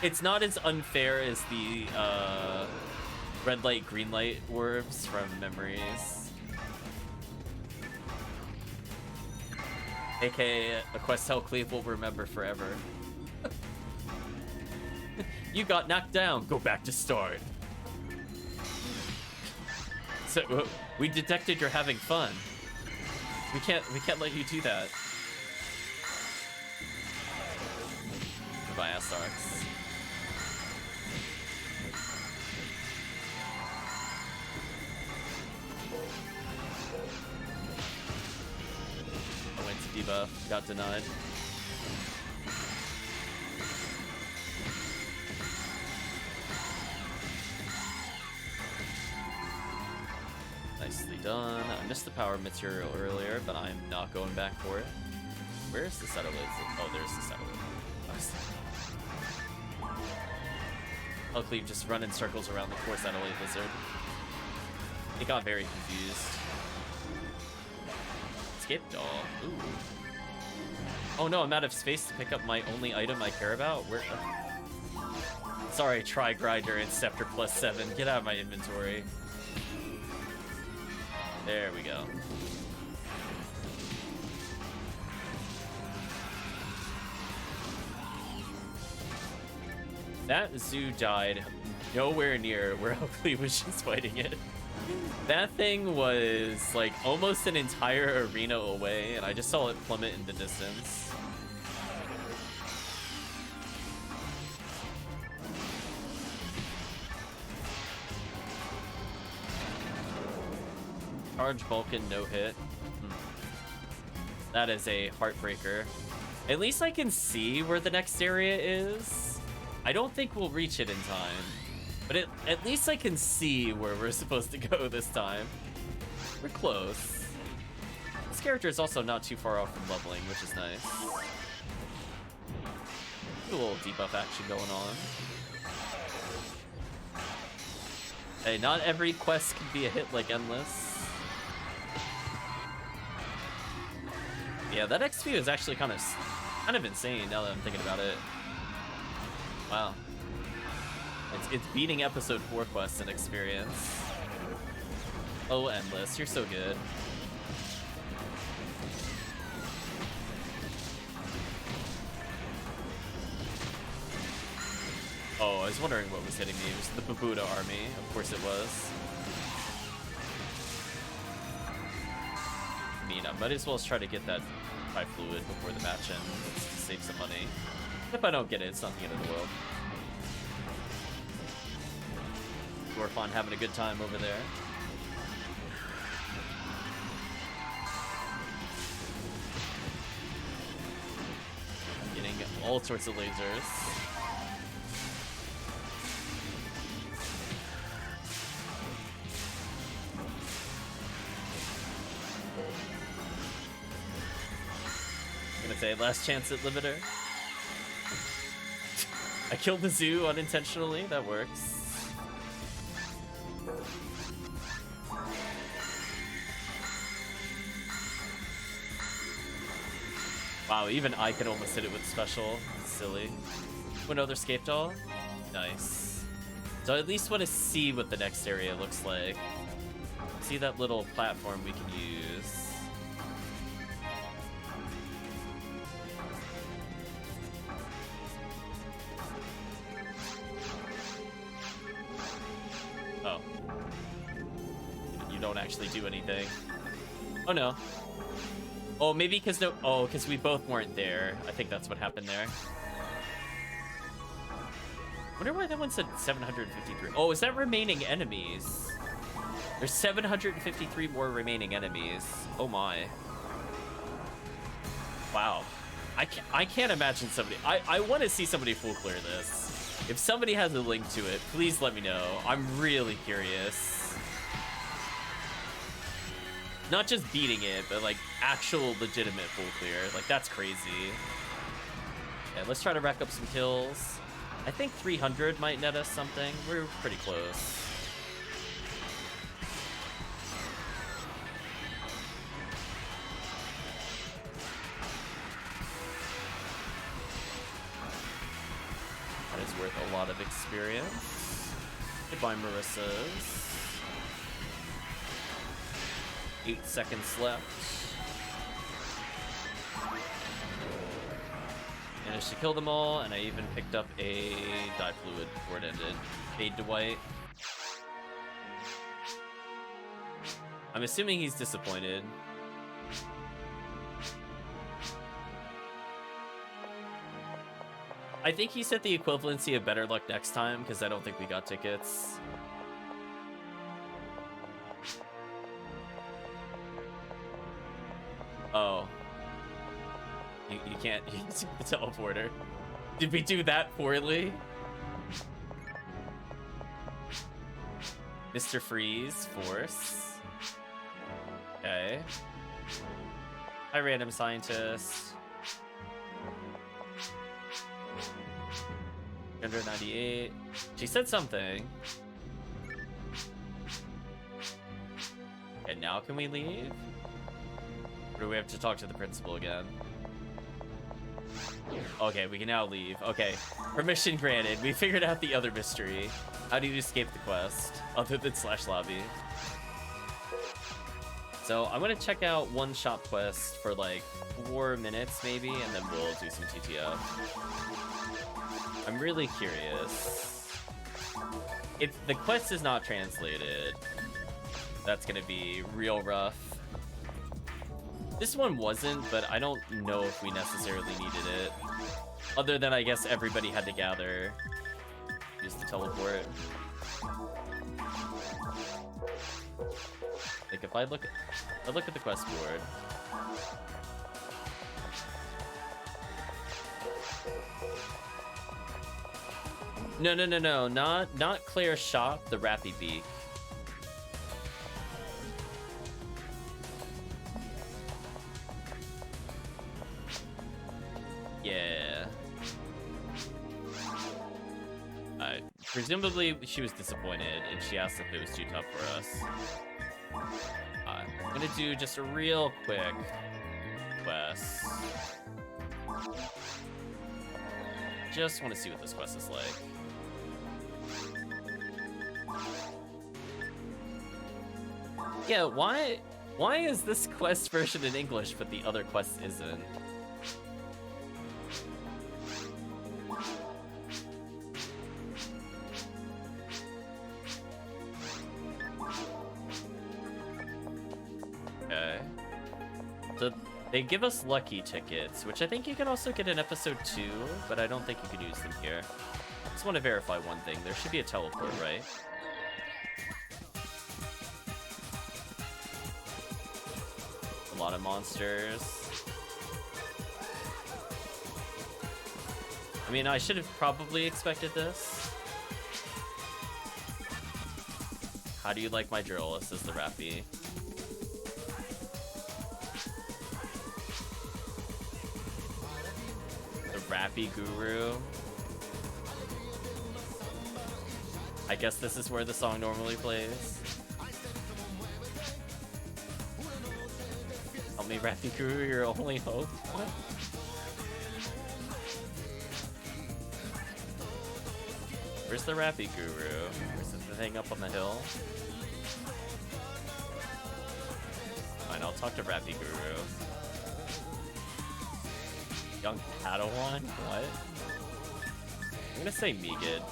It's not as unfair as the red light, green light orbs from Memories. AKA a quest HellCleave will remember forever. You got knocked down. Go back to start. So we detected you're having fun. We can't let you do that. Goodbye, Astarks. I went to debuff, got denied. Nicely done. I missed the power material earlier, but I'm not going back for it. Where's the satellite? Oh, there's the satellite. HellCleave just run in circles around the 4 satellite lizard. It got very confused. Escape doll. Ooh. Oh no, I'm out of space to pick up my only item I care about. Where? Sorry, Tri Grinder and Scepter +7. Get out of my inventory. There we go. That zoo died nowhere near where HellCleave was just fighting it. That thing was like almost an entire arena away, and I just saw it plummet in the distance. Charge Vulcan, no hit. That is a heartbreaker. At least I can see where the next area is. I don't think we'll reach it in time, but at least I can see where we're supposed to go this time. We're close. This character is also not too far off from leveling, which is nice. A little debuff action going on. Hey, not every quest can be a hit like Endless. Yeah, that XP is actually kind of insane now that I'm thinking about it. Wow. It's beating episode 4 quests in experience. Oh, Endless, you're so good. Oh, I was wondering what was hitting me. It was the Babuda army. Of course it was. I mean, I might as well try to get that fluid before the match ends to save some money. If I don't get it, it's not the end of the world. We're fun having a good time over there. I'm getting all sorts of lasers. Say last chance at limiter. I killed the zoo unintentionally. That works. Wow, even I can almost hit it with special. Silly. Another scape doll. Nice. So I at least want to see what the next area looks like. See that little platform we can use. Actually do anything. Oh no. Oh, maybe because no. Oh, because we both weren't there. I think that's what happened there. Wonder why that one said 753. Oh, is that remaining enemies? There's 753 more remaining enemies. Oh my. Wow. I can't imagine somebody. I want to see somebody full clear this. If somebody has a link to it, please let me know. I'm really curious. Not just beating it, but like actual legitimate full clear. Like that's crazy. Yeah, let's try to rack up some kills. I think 300 might net us something. We're pretty close. That is worth a lot of experience. Goodbye, Marissa's. 8 seconds left. Managed to kill them all, and I even picked up a dye fluid before it ended. Fade to white. I'm assuming he's disappointed. I think he said the equivalency of better luck next time, because I don't think we got tickets. Oh. You can't use the teleporter. Did we do that poorly? Mr. Freeze, Force. Okay. Hi, random scientist. 198. She said something. And now can we leave? Or do we have to talk to the principal again? Okay, we can now leave. Okay, permission granted. We figured out the other mystery. How do you escape the quest other than slash lobby? So I'm gonna check out one shop quest for like 4 minutes maybe, and then we'll do some TTF. I'm really curious. If the quest is not translated, that's gonna be real rough. This one wasn't, but I don't know if we necessarily needed it. Other than, I guess, everybody had to gather. Use the teleport. Like, if I look at the quest board. No, not Claire's shop, the Rappy Beak. Yeah. Presumably she was disappointed and she asked if it was too tough for us. I'm gonna do just a real quick quest. Just want to see what this quest is like. Yeah, why is this quest version in English but the other quest isn't? Okay. So they give us lucky tickets, which I think you can also get in episode 2, but I don't think you can use them here. I just want to verify one thing. There should be a teleport, right? A lot of monsters. I mean, I should have probably expected this. How do you like my drill? Says the Rappy. The Rappy Guru. I guess this is where the song normally plays. Help me, Rappy Guru, your only hope. What? Where's the Rappy Guru? Where's the thing up on the hill? Fine, I'll talk to Rappy Guru. Young Padawan? What? I'm gonna say Megid.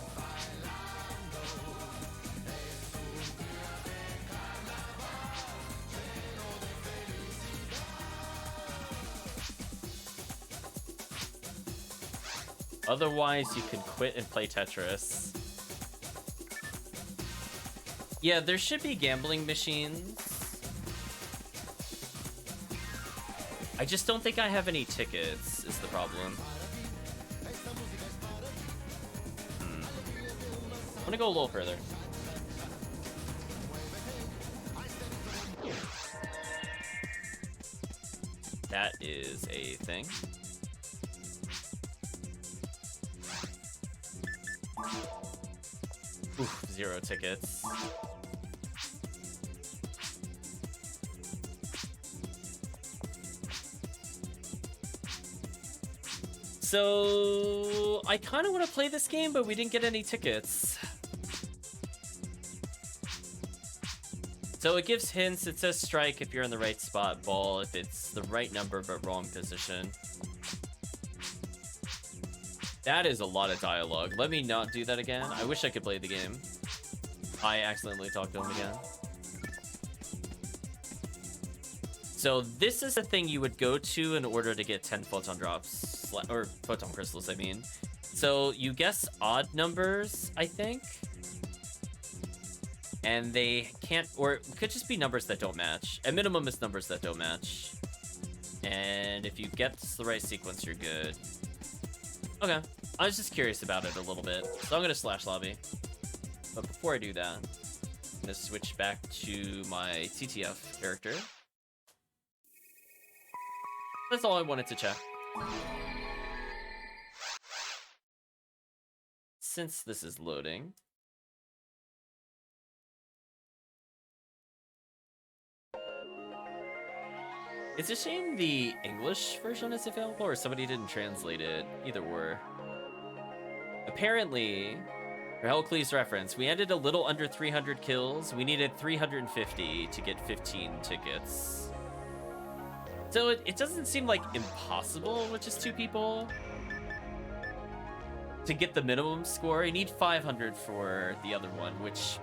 Otherwise, you can quit and play Tetris. Yeah, there should be gambling machines. I just don't think I have any tickets, is the problem. I'm gonna go a little further. That is a thing. Oof, 0 tickets. So I kind of want to play this game, but we didn't get any tickets. So it gives hints. It says strike if you're in the right spot, ball if it's the right number but wrong position. That is a lot of dialogue. Let me not do that again. I wish I could play the game. I accidentally talked to him again. So this is the thing you would go to in order to get 10 photon drops, or photon crystals, I mean. So you guess odd numbers, I think. And they can't, or it could just be numbers that don't match. At minimum, it's numbers that don't match. And if you get the right sequence, you're good. Okay, I was just curious about it a little bit, so I'm gonna slash lobby. But before I do that, I'm gonna switch back to my TTF character. That's all I wanted to check. Since this is loading. It's a shame the English version is available or somebody didn't translate it. Either were. Apparently, for HellCleave's reference, we ended a little under 300 kills. We needed 350 to get 15 tickets. So it doesn't seem like impossible with just 2 people. to get the minimum score. You need 500 for the other one, which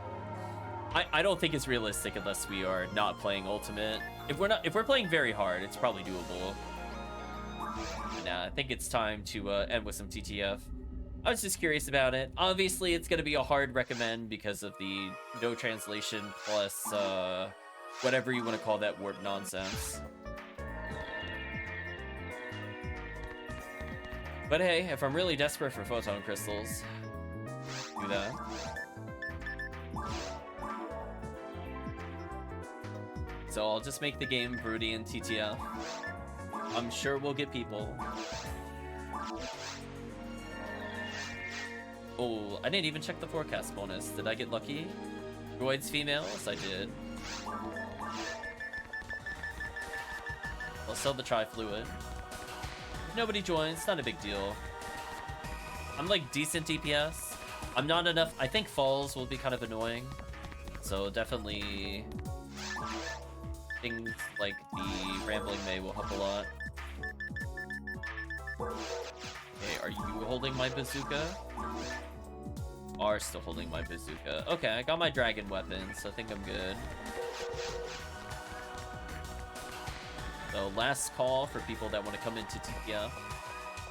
I don't think is realistic unless we are not playing Ultimate. If we're playing very hard, it's probably doable. But nah, I think it's time to end with some TTF. I was just curious about it. Obviously, it's going to be a hard recommend because of the no translation plus whatever you want to call that warp nonsense. But hey, if I'm really desperate for photon crystals, do that. So I'll just make the game Broody and TTF. I'm sure we'll get people. Oh, I didn't even check the forecast bonus. Did I get lucky? Droids females? I did. I'll sell the tri-fluid. If nobody joins, not a big deal. I'm like decent DPS. I'm not enough. I think falls will be kind of annoying. So definitely things like the Rambling May will help a lot. Okay, are you holding my bazooka? Are still holding my bazooka. Okay, I got my dragon weapon, so I think I'm good. So last call for people that want to come into TTF.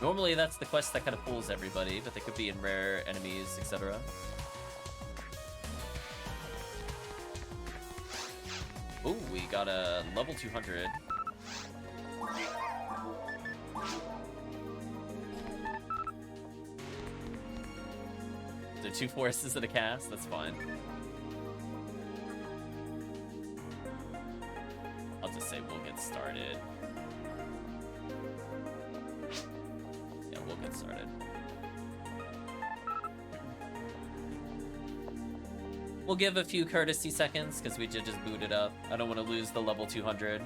Normally that's the quest that kind of pulls everybody, but they could be in rare enemies, etc. Ooh, we got a level 200. So 2 forests and a cast, that's fine. I'll just say we'll get started. Yeah, we'll get started. We'll give a few courtesy seconds because we did just boot it up. I don't want to lose the level 200.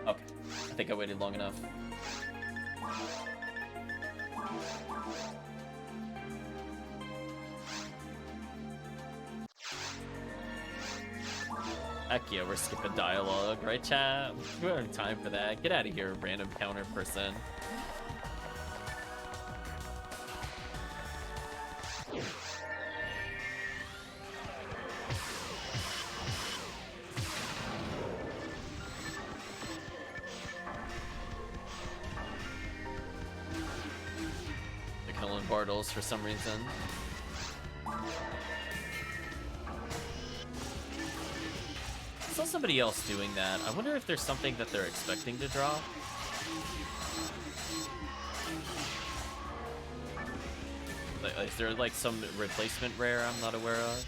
Okay, I think I waited long enough. Heck yeah, we're skipping dialogue, right chat? We don't have time for that. Get out of here, random counter person. They're killing Bartles for some reason. I saw somebody else doing that. I wonder if there's something that they're expecting to drop. Like, is there like some replacement rare I'm not aware of?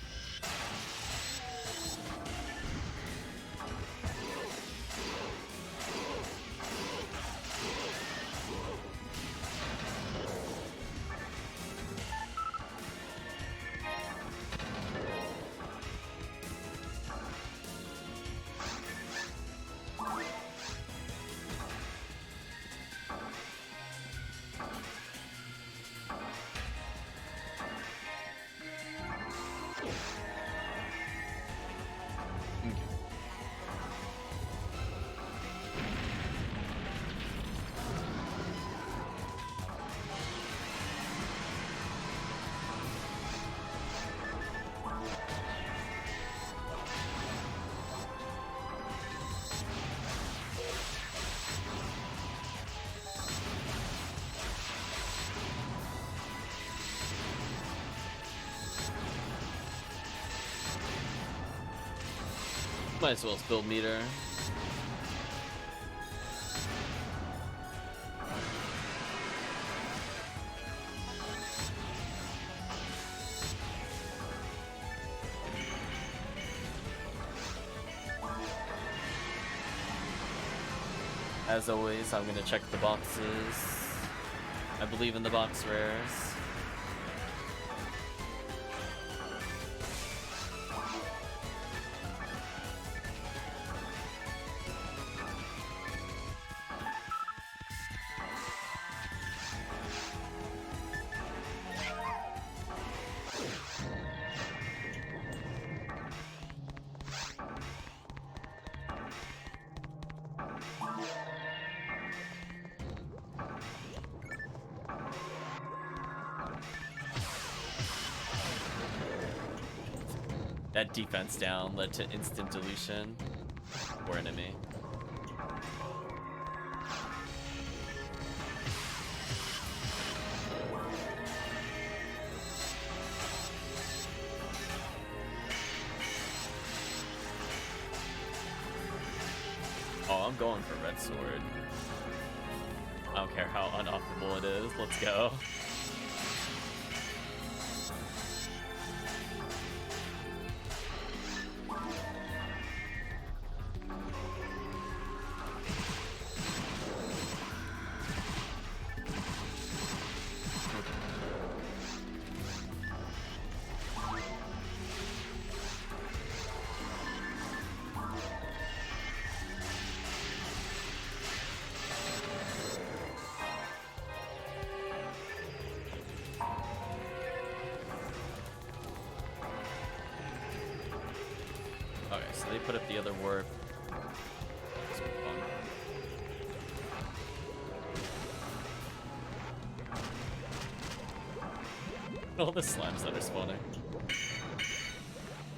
Might as well build meter. As always, I'm gonna check the boxes. I believe in the box rares. That defense down led to instant deletion for enemy. Oh, I'm going for red sword. I don't care how unoptimal it is. Let's go. Okay, so they put up the other warp. This will be fun. All the slimes that are spawning.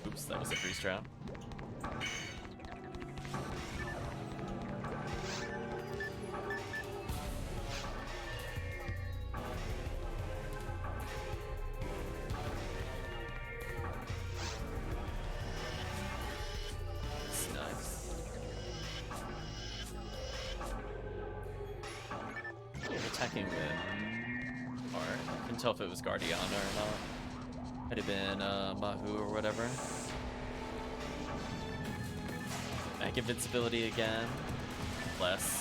Oops, that was a freeze trap. Attacking with art. I couldn't tell if it was Guardiana or not. Could have been Mahu or whatever. Mag invincibility again. Blessed.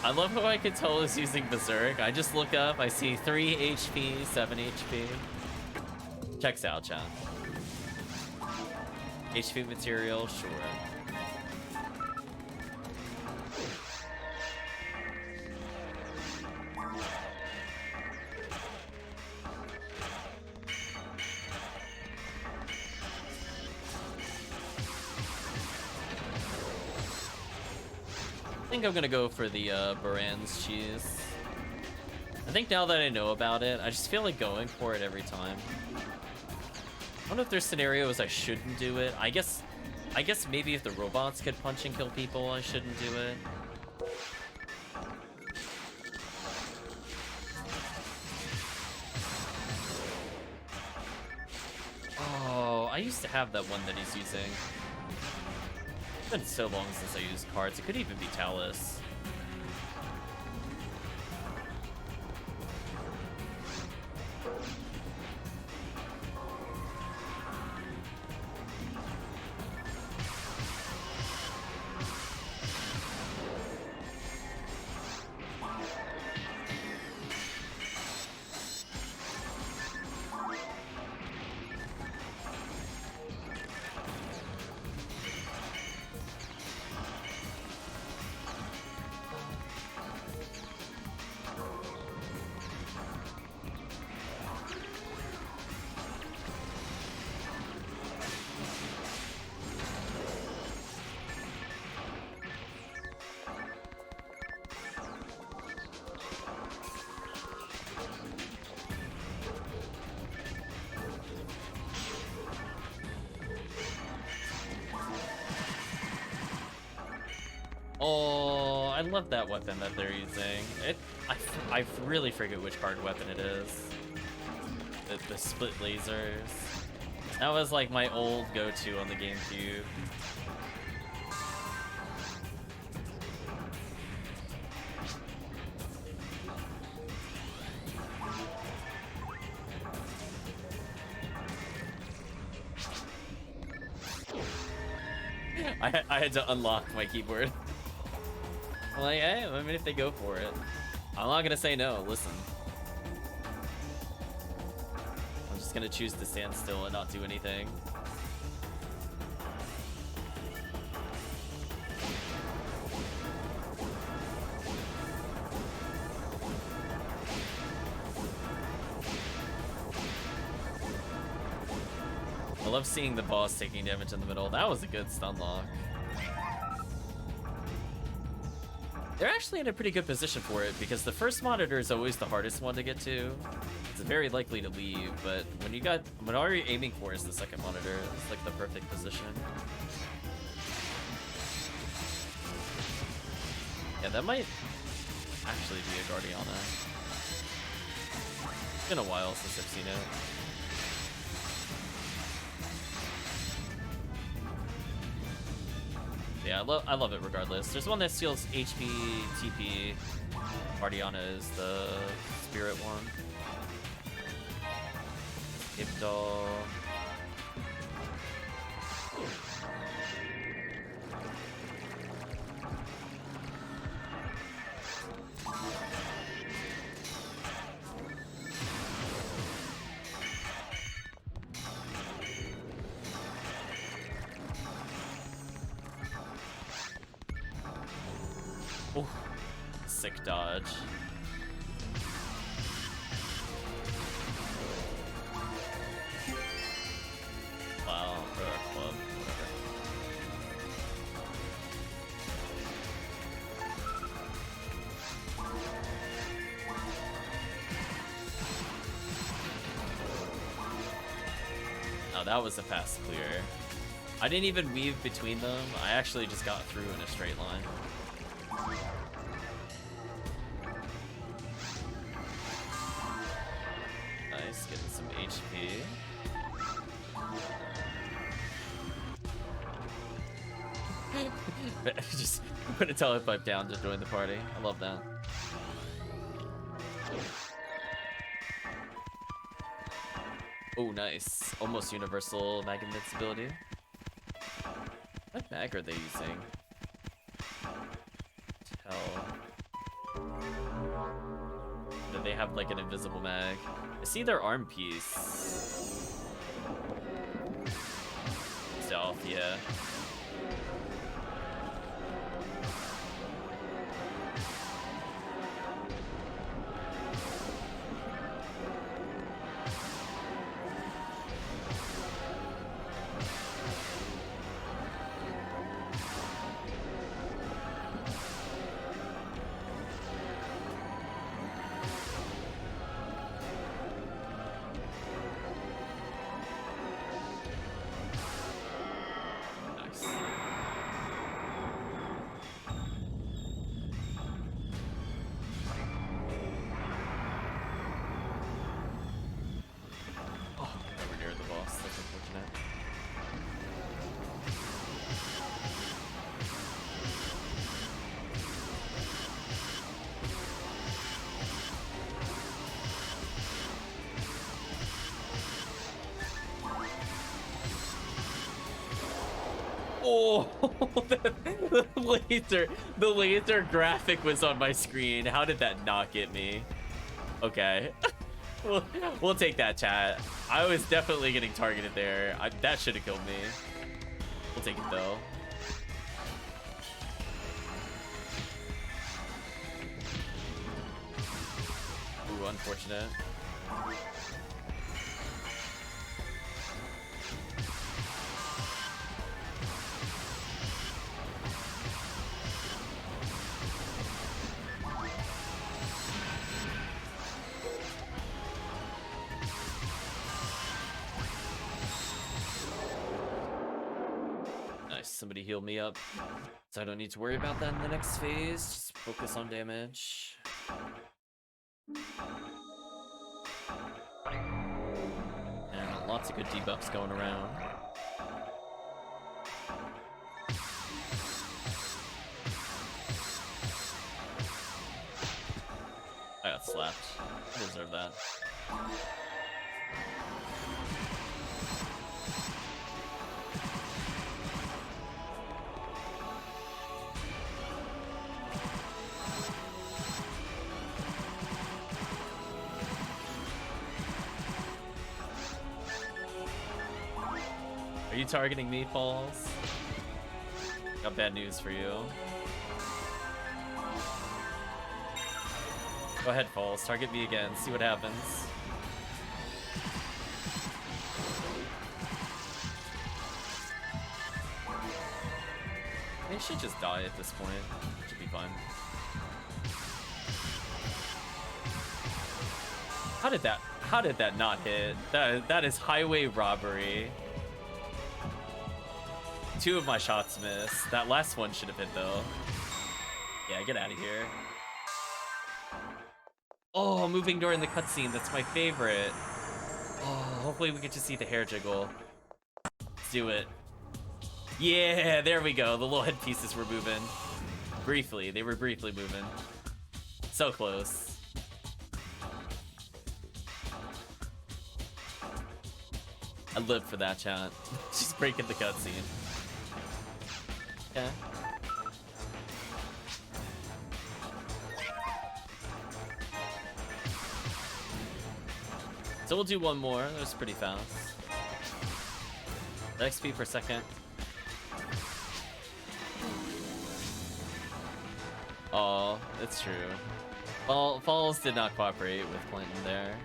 I love how I can tell is using Berserk. I just look up, I see 3 HP, 7 HP. Checks out, chat. HP material, sure. I think I'm gonna go for the Baran's cheese. I think now that I know about it, I just feel like going for it every time. I don't know if there's scenarios I shouldn't do it. I guess maybe if the robots could punch and kill people, I shouldn't do it. Oh, I used to have that one that he's using. It's been so long since I used cards. It could even be Talus. Oh, I love that weapon that they're using. I really forget which card weapon it is. The split lasers. That was like my old go-to on the GameCube. I had to unlock my keyboard. I'm like, hey, I mean, if they go for it, I'm not gonna say no. Listen, I'm just gonna choose to stand still and not do anything. love seeing the boss taking damage in the middle. That was a good stun lock. They're actually in a pretty good position for it because the first monitor is always the hardest one to get to. It's very likely to leave, but when all you're aiming for is the second monitor, it's like the perfect position. Yeah, that might actually be a Guardiana. It's been a while since I've seen it. Yeah, I love it regardless. There's one that steals HP, TP. Guardiana is the spirit one. Ibdal. Oh, sick dodge. Wow, or club, whatever. Oh, that was a fast clear. I didn't even weave between them. I actually just got through in a straight line. Nice, getting some HP. Just put a telepipe down to join the party. I love that. Oh, nice. Almost universal mag invincibility. What mag are they using? Do they have like an invisible mag? I see their arm piece. Stealth, yeah. Oh, the laser graphic was on my screen. How did that not get me? Okay. We'll take that, chat. I was definitely getting targeted there. That should have killed me. We'll take it, though. Ooh, unfortunate. Somebody heal me up, so I don't need to worry about that in the next phase. Just focus on damage. And lots of good debuffs going around. I got slapped. I deserve that. Are you targeting me, Falls? Got bad news for you. Go ahead, Falls. Target me again. See what happens. should just die at this point. Should be fine. How did that not hit? That is highway robbery. 2 of my shots missed. That last one should have hit though. Yeah, get out of here. Oh, moving during the cutscene. That's my favorite. Oh, hopefully we get to see the hair jiggle. Let's do it. Yeah, there we go. The little headpieces were moving. Briefly. They were briefly moving. So close. I live for that, chat. She's breaking the cutscene. Yeah. So we'll do one more. That was pretty fast. The XP per second. Oh, it's true. Falls did not cooperate with Clinton there.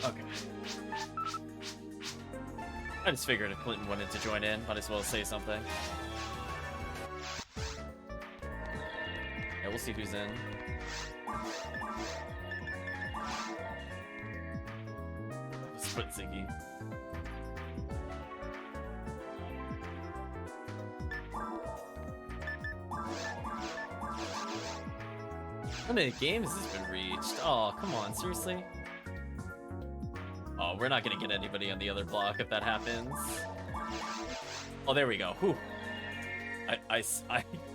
Okay. I just figured if Clinton wanted to join in, might as well say something. Yeah, we'll see who's in. Split Ziggy. How many games has been reached? Oh, come on, seriously? Oh, we're not gonna get anybody on the other block if that happens. Oh, there we go. Whew.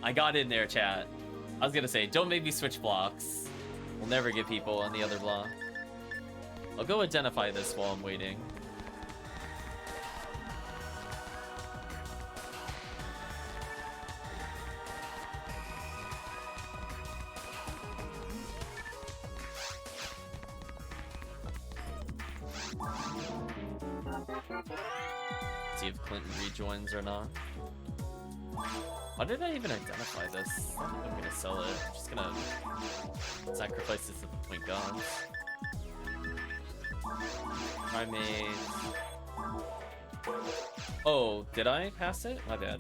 I got in there, chat. I was gonna say, don't make me switch blocks. We'll never get people on the other block. I'll go identify this while I'm waiting. See if Clinton rejoins or not. Why did I even identify this? I'm gonna sell it. I'm just gonna sacrifice this at the point guns. Primate. Oh, did I pass it? My bad.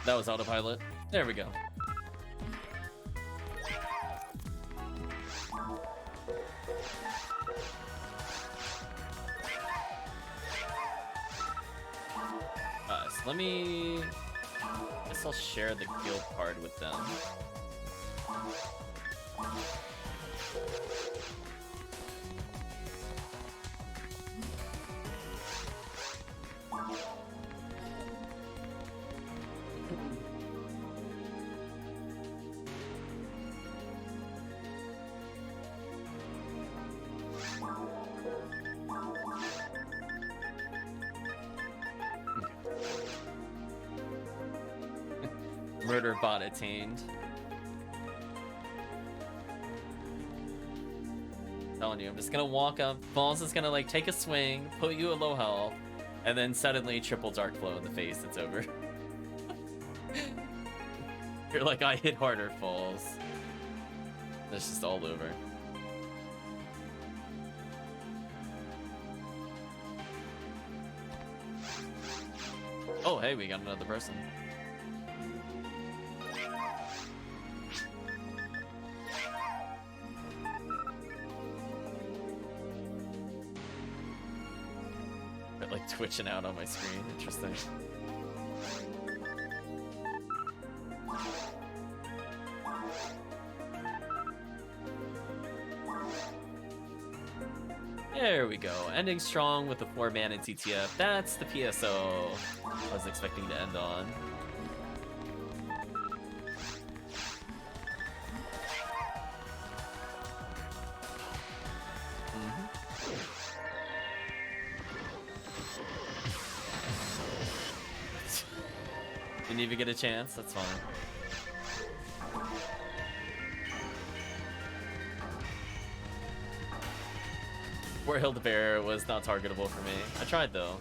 That was autopilot. There we go. So let me... I guess I'll share the guild card with them. Murder bot attained. Telling you, I'm just gonna walk up. Balls is gonna like take a swing, put you at low health, and then suddenly triple dark flow in the face. It's over. You're like, I hit harder, Falls. It's just all over. Oh, hey, we got another person. Like twitching out on my screen. Interesting. There we go. Ending strong with the 4-man and TTF. That's the PSO I was expecting to end on. Didn't even get a chance. That's fine. Poor Hildebear was not targetable for me. I tried though.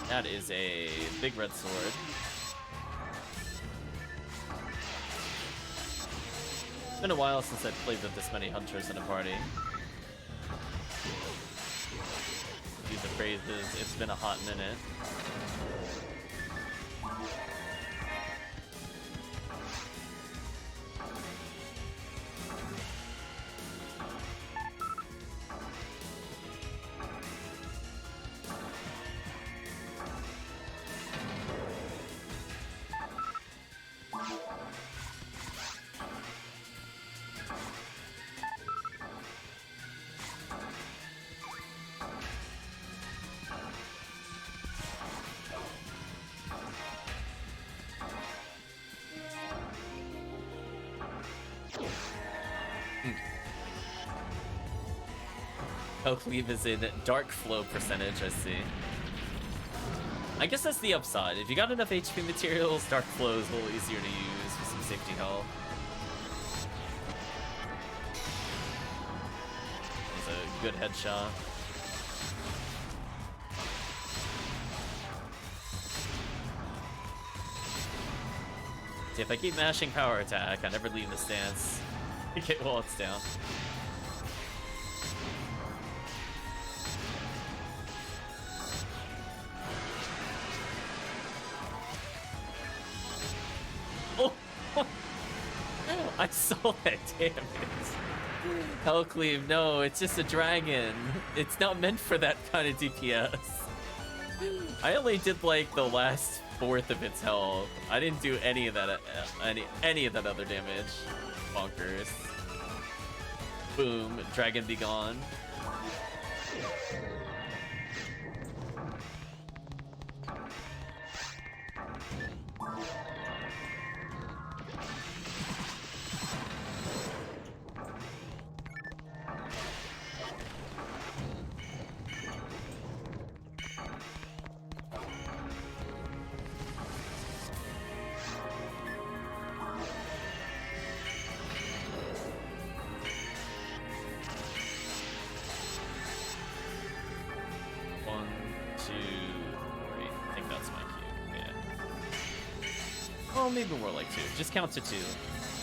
That is a big red sword. It's been a while since I've played with this many hunters in a party. Use the phrases, it's been a hot minute. HellCleave is in dark flow percentage, I see. I guess that's the upside. If you got enough HP materials, dark flow is a little easier to use with some safety health. It's a good headshot. See, if I keep mashing power attack, I never leave the stance. I get wallets down. I saw that, damn it. HellCleave, no, it's just a dragon. It's not meant for that kind of DPS. I only did like the last fourth of its health. I didn't do any of that any of that other damage. Bonkers. Boom, dragon be gone. Maybe more like 2. Just count to 2.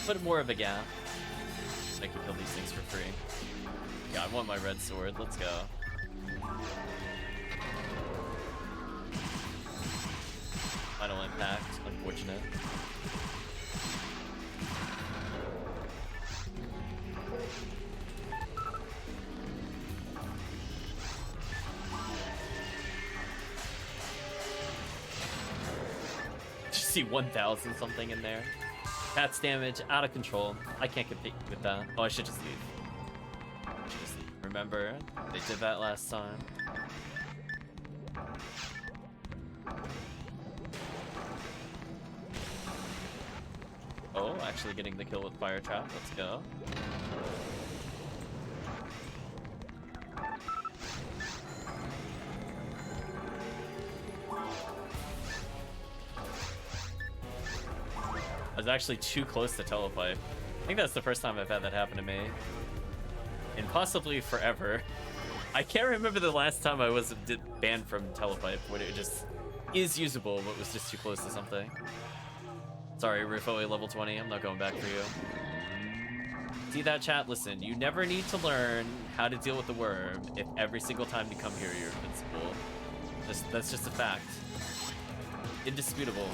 Put more of a gap. I can kill these things for free. Yeah, I want my red sword. Let's go. Final impact. Unfortunate. See 1,000 something in there. Pat's damage out of control. I can't compete with that. Oh, I should just leave. Remember, they did that last time. Oh, actually getting the kill with fire trap. Let's go. I was actually too close to telepipe. I think that's the first time I've had that happen to me. And possibly forever. I can't remember the last time I was banned from telepipe when it just is usable but was just too close to something. Sorry, Rufo level 20, I'm not going back for you. See that, chat? Listen, you never need to learn how to deal with the worm if every single time you come here you're invincible. That's just a fact. Indisputable.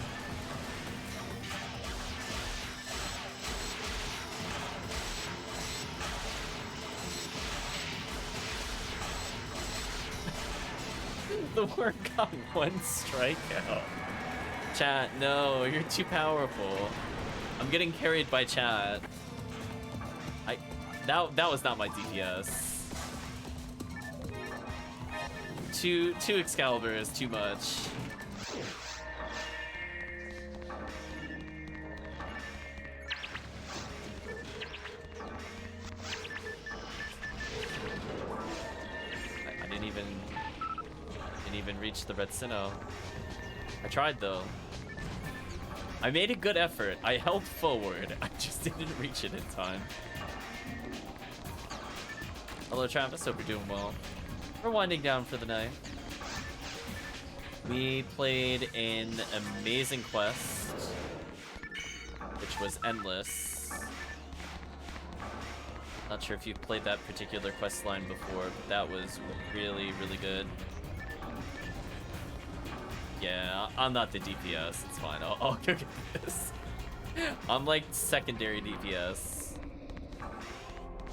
The worm got 1 strikeout. Chat, no, you're too powerful. I'm getting carried by chat. That was not my DPS. Two Excalibur is too much. I didn't even reach the red Sinnoh. I tried though. I made a good effort. I held forward. I just didn't reach it in time. Hello Travis, hope you're doing well. We're winding down for the night. We played an amazing quest, which was endless. Not sure if you've played that particular quest line before, but that was really, really good. Yeah, I'm not the DPS. It's fine. I'll go get this. I'm like secondary DPS.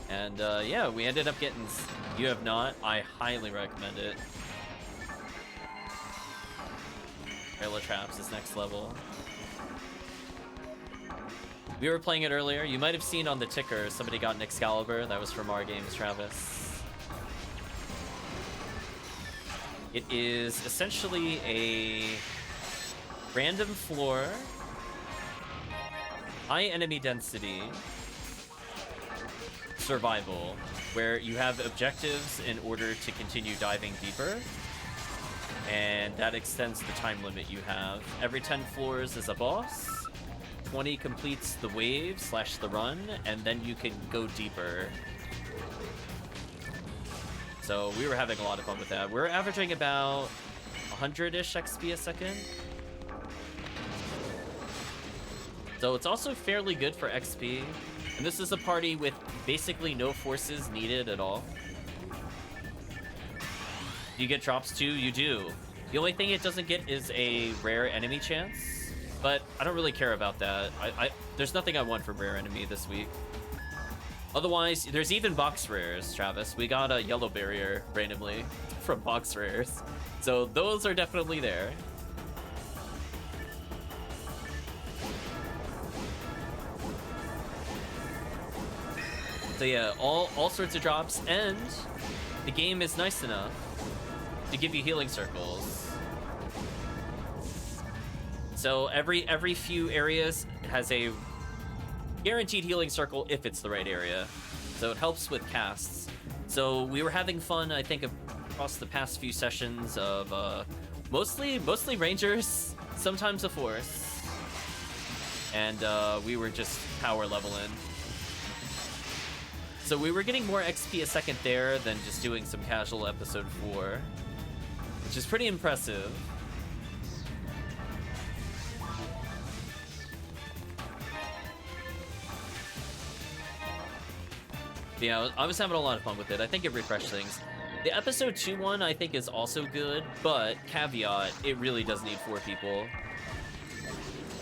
And yeah, we ended up getting... You have not? I highly recommend it. Airla Traps is next level. We were playing it earlier. You might have seen on the ticker somebody got an Excalibur. That was from our games, Travis. It is essentially a random floor, high enemy density survival, where you have objectives in order to continue diving deeper. And that extends the time limit you have. Every 10 floors is a boss. 20 completes the wave / the run, and then you can go deeper. So we were having a lot of fun with that. We're averaging about 100-ish XP a second. So it's also fairly good for XP. And this is a party with basically no forces needed at all. You get drops too? You do. The only thing it doesn't get is a rare enemy chance. But I don't really care about that. There's nothing I want from rare enemy this week. Otherwise, there's even box rares, Travis. We got a yellow barrier randomly from box rares. So those are definitely there. So yeah, all sorts of drops, and the game is nice enough to give you healing circles. So every few areas has a guaranteed healing circle if it's the right area. So it helps with casts. So we were having fun, I think, across the past few sessions of mostly rangers, sometimes a force, and we were just power leveling. So we were getting more XP a second there than just doing some casual episode 4, which is pretty impressive. Yeah, I was having a lot of fun with it. I think it refreshed things. The episode 2 one, I think, is also good, but caveat, it really does need 4 people.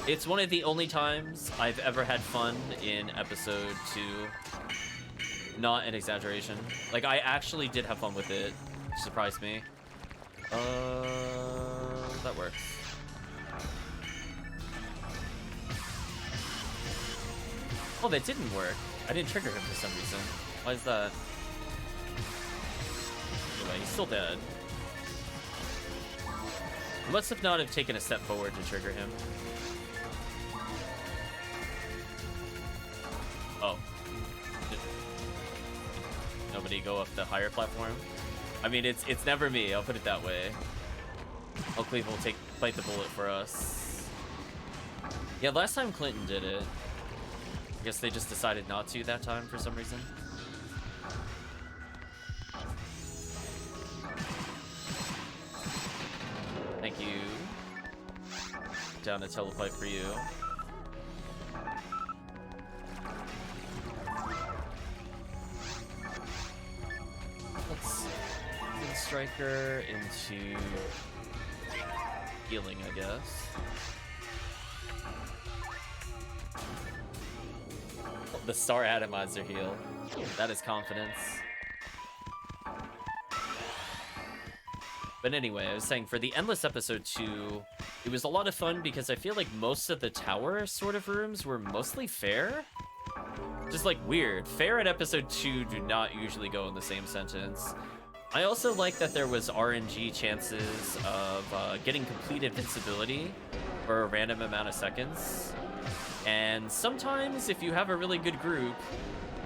It's one of the only times I've ever had fun in episode 2. Not an exaggeration. Like, I actually did have fun with it. Which surprised me. That works. Oh, that didn't work. I didn't trigger him for some reason. Why is that? Anyway, he's still dead. I must have not have taken a step forward to trigger him. Oh. Did nobody go up the higher platform? I mean, it's never me, I'll put it that way. HellCleave will bite the bullet for us. Yeah, last time Clinton did it. I guess they just decided not to that time for some reason. Thank you. Down a telepipe for you. Let's Striker into healing, I guess. The Star Atomizer heal. That is confidence. But anyway, I was saying for the Endless episode 2, it was a lot of fun because I feel like most of the tower sort of rooms were mostly fair. Just like weird. Fair and episode 2 do not usually go in the same sentence. I also like that there was RNG chances of getting complete invincibility for a random amount of seconds. And sometimes, if you have a really good group,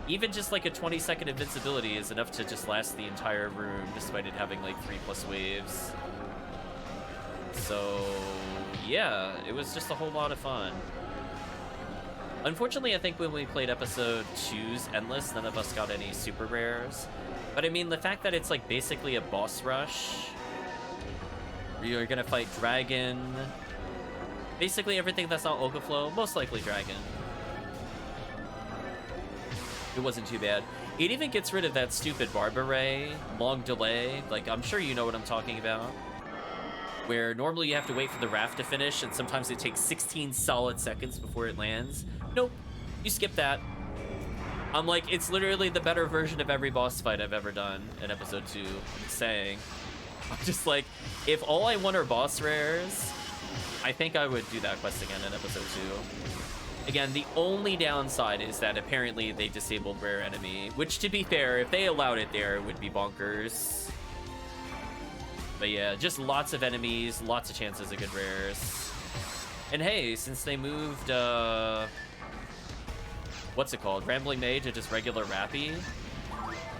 even just like a 20-second invincibility is enough to just last the entire room, despite it having like 3+ waves. So, yeah, it was just a whole lot of fun. Unfortunately, I think when we played episode 2's Endless, none of us got any super rares. But I mean, the fact that it's like basically a boss rush, where you're gonna fight Dragon, basically everything that's not Ogaflow, most likely Dragon. It wasn't too bad. It even gets rid of that stupid Barber Ray, long delay. Like, I'm sure you know what I'm talking about. Where normally you have to wait for the raft to finish, and sometimes it takes 16 solid seconds before it lands. Nope, you skip that. I'm like, it's literally the better version of every boss fight I've ever done in episode 2. I'm saying. I'm just like, if all I want are boss rares, I think I would do that quest again in episode 2. Again, the only downside is that apparently they disabled rare enemy, which, to be fair, if they allowed it there, it would be bonkers. But yeah, just lots of enemies, lots of chances of good rares. And hey, since they moved, what's it called? Rambling Mage to just regular Rappy,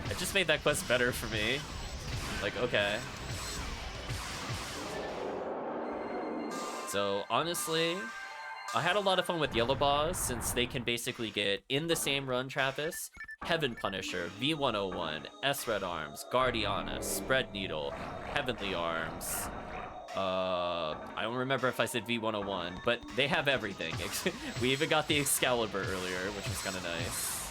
it just made that quest better for me. Like, okay. So, honestly, I had a lot of fun with Yellow Boss, since they can basically get, in the same run, Travis, Heaven Punisher, V101, S-Red Arms, Guardiana, Spread Needle, Heavenly Arms. I don't remember if I said V101, but they have everything. We even got the Excalibur earlier, which was kind of nice.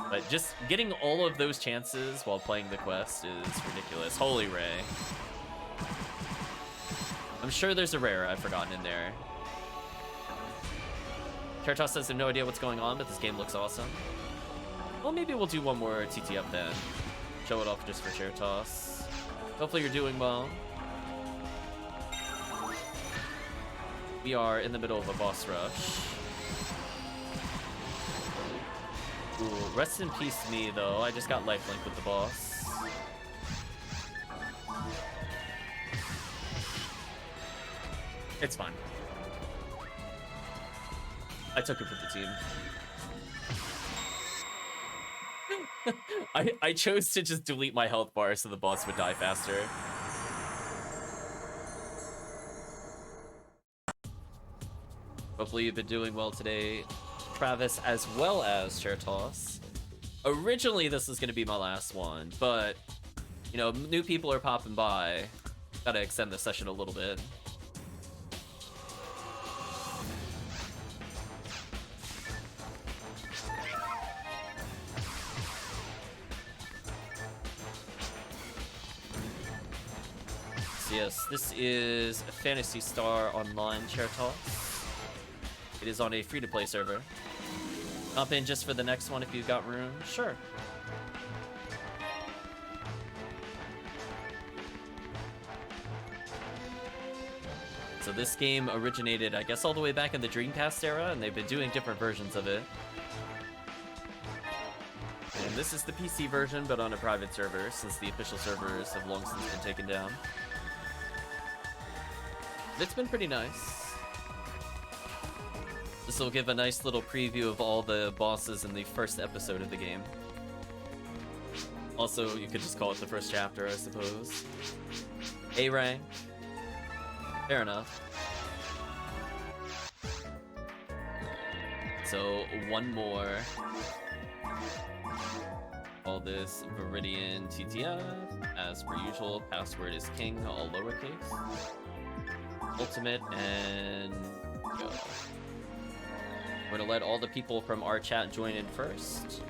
But just getting all of those chances while playing the quest is ridiculous. Holy Ray. I'm sure there's a rare I've forgotten in there. Caritas says I have no idea what's going on, but this game looks awesome. Well, maybe we'll do one more TTF then. Show it off just for Caritas. Hopefully you're doing well. We are in the middle of a boss rush. Ooh, rest in peace to me, though. I just got lifelink with the boss. It's fine. I took it for the team. I chose to just delete my health bar so the boss would die faster. Hopefully you've been doing well today, Travis, as well as Chertos. Originally, this was going to be my last one, but, you know, new people are popping by. Gotta extend the session a little bit. Yes, this is Phantasy Star Online Chertos. It is on a free-to-play server. Hop in just for the next one if you've got room. Sure. So this game originated, I guess, all the way back in the Dreamcast era, and they've been doing different versions of it. And this is the PC version, but on a private server, since the official servers have long since been taken down. It's been pretty nice. This will give a nice little preview of all the bosses in the first episode of the game. Also, you could just call it the first chapter, I suppose. A rank. Fair enough. So, one more. All this Viridian TTF. As per usual, password is king, all lowercase. Ultimate, and go. We're gonna let all the people from our chat join in first.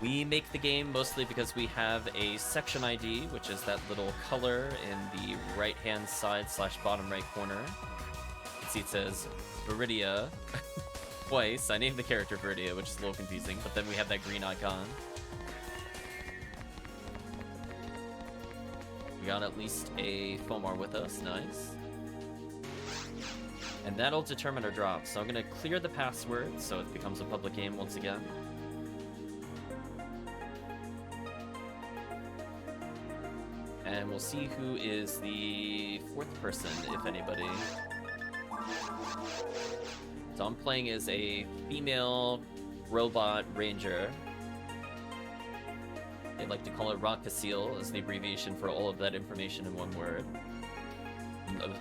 We make the game mostly because we have a section ID, which is that little color in the right-hand side / bottom right corner. You see it says Viridia twice. I named the character Viridia, which is a little confusing, but then we have that green icon. We got at least a Fomar with us, nice. And that'll determine our drop. So I'm gonna clear the password so it becomes a public game once again. And we'll see who is the fourth person, if anybody. So I'm playing as a female robot ranger. They like to call it Rock Casil as the abbreviation for all of that information in one word.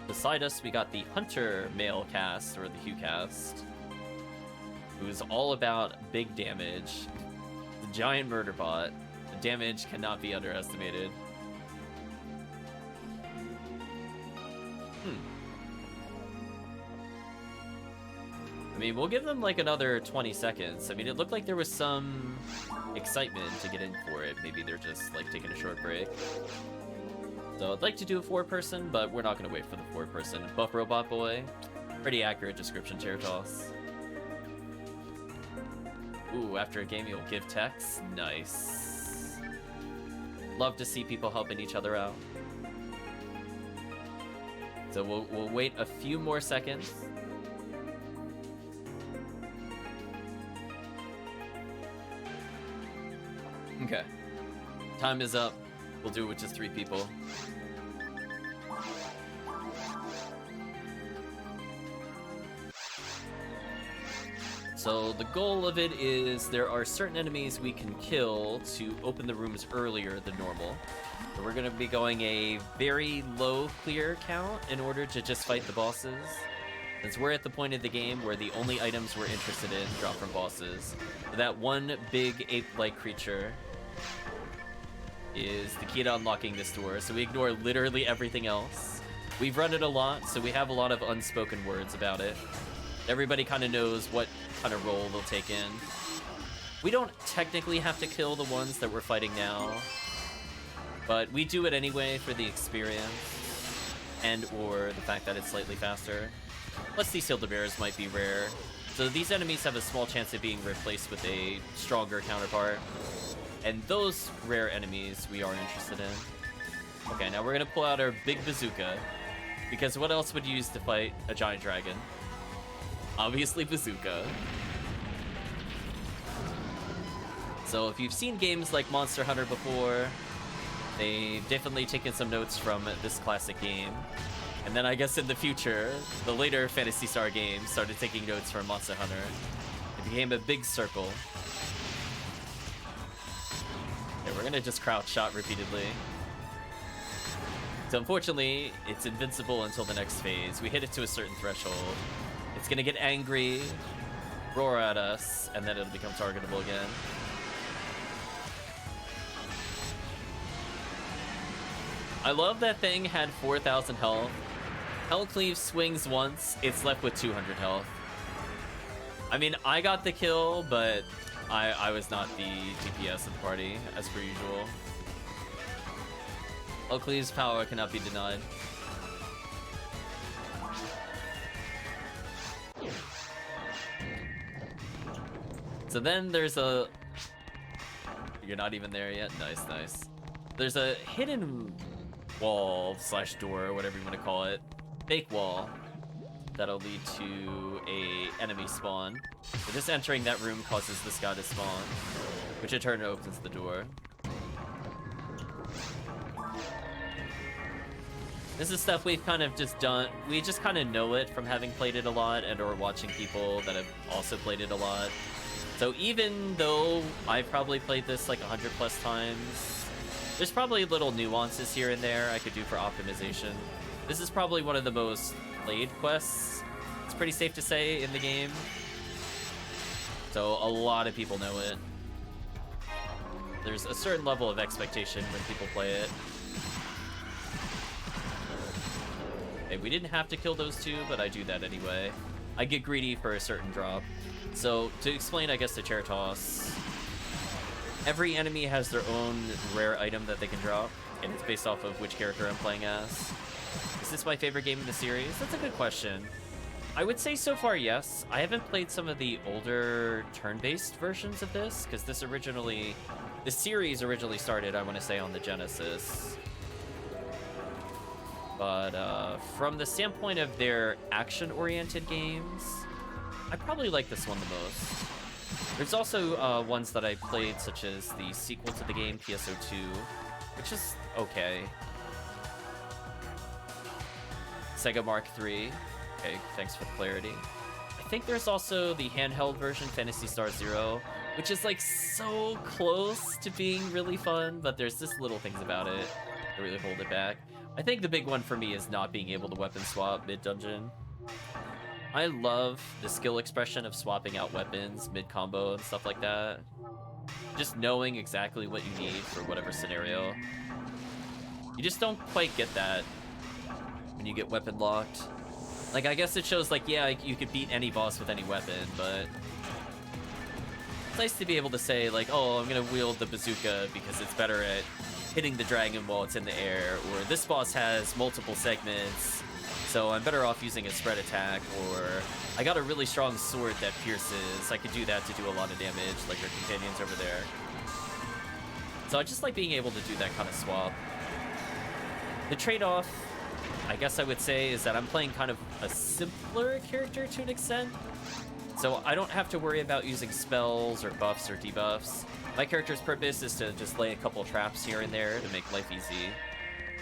Beside us, we got the Hunter male cast, or the Hugh cast, who's all about big damage. The giant murder bot. The damage cannot be underestimated. I mean, we'll give them like another 20 seconds. I mean, it looked like there was some excitement to get in for it. Maybe they're just like taking a short break. So I'd like to do a 4-person, but we're not going to wait for the 4-person. Buff Robot Boy. Pretty accurate description, Chair Toss. Ooh, after a game, you'll give text. Nice. Love to see people helping each other out. So we'll wait a few more seconds. Okay. Time is up. We'll do it with just 3 people. So the goal of it is there are certain enemies we can kill to open the rooms earlier than normal. So we're going to be going a very low clear count in order to just fight the bosses. Since we're at the point of the game where the only items we're interested in drop from bosses. That one big ape-like creature is the key to unlocking this door, so we ignore literally everything else. We've run it a lot, so we have a lot of unspoken words about it. Everybody kind of knows what kind of role they'll take in. We don't technically have to kill the ones that we're fighting now, but we do it anyway for the experience and or the fact that it's slightly faster. Plus these Hildebears might be rare, so these enemies have a small chance of being replaced with a stronger counterpart. And those rare enemies we are interested in. Okay, now we're gonna pull out our big bazooka, because what else would you use to fight a giant dragon? Obviously bazooka. So if you've seen games like Monster Hunter before, they've definitely taken some notes from this classic game. And then I guess in the future, the later Phantasy Star games started taking notes from Monster Hunter. It became a big circle. Okay, we're gonna just crouch shot repeatedly. So unfortunately, it's invincible until the next phase. We hit it to a certain threshold. It's gonna get angry, roar at us, and then it'll become targetable again. I love that thing had 4,000 health. HellCleave swings once, it's left with 200 health. I mean, I got the kill, but I was not the DPS of the party, as per usual. HellCleave's power cannot be denied. So then there's a... You're not even there yet? Nice, nice. There's a hidden wall slash door, whatever you want to call it. Fake wall. That'll lead to a enemy spawn. So just entering that room causes this guy to spawn, which in turn opens the door. This is stuff we've kind of just done. We just kind of know it from having played it a lot and or watching people that have also played it a lot. So even though I've probably played this like 100+ times, there's probably little nuances here and there I could do for optimization. This is probably one of the most played quests, it's pretty safe to say, in the game. So a lot of people know it. There's a certain level of expectation when people play it. Okay, we didn't have to kill those two, but I do that anyway. I get greedy for a certain drop. So to explain, I guess, the chair toss, every enemy has their own rare item that they can drop, and it's based off of which character I'm playing as. Is this my favorite game in the series? That's a good question. I would say so far, yes. I haven't played some of the older turn-based versions of this, because the series originally started, I want to say, on the Genesis. But from the standpoint of their action-oriented games, I probably like this one the most. There's also ones that I played, such as the sequel to the game, PSO 2, which is okay. Sega Mark III. Okay, thanks for the clarity. I think there's also the handheld version, Phantasy Star Zero. which is like so close to being really fun, but there's just little things about it that really hold it back. I think the big one for me is not being able to weapon swap mid-dungeon. I love the skill expression of swapping out weapons mid-combo and stuff like that. Just knowing exactly what you need for whatever scenario. You just don't quite get that when you get weapon locked. Like, I guess it shows, like, yeah, you could beat any boss with any weapon, but it's nice to be able to say, like, oh, I'm gonna wield the bazooka because it's better at hitting the dragon while it's in the air, or this boss has multiple segments, so I'm better off using a spread attack, or I got a really strong sword that pierces, I could do that to do a lot of damage, like our companions over there. So I just like being able to do that kind of swap. The trade-off, I guess I would say, is that I'm playing kind of a simpler character to an extent. So I don't have to worry about using spells or buffs or debuffs. My character's purpose is to just lay a couple traps here and there to make life easy.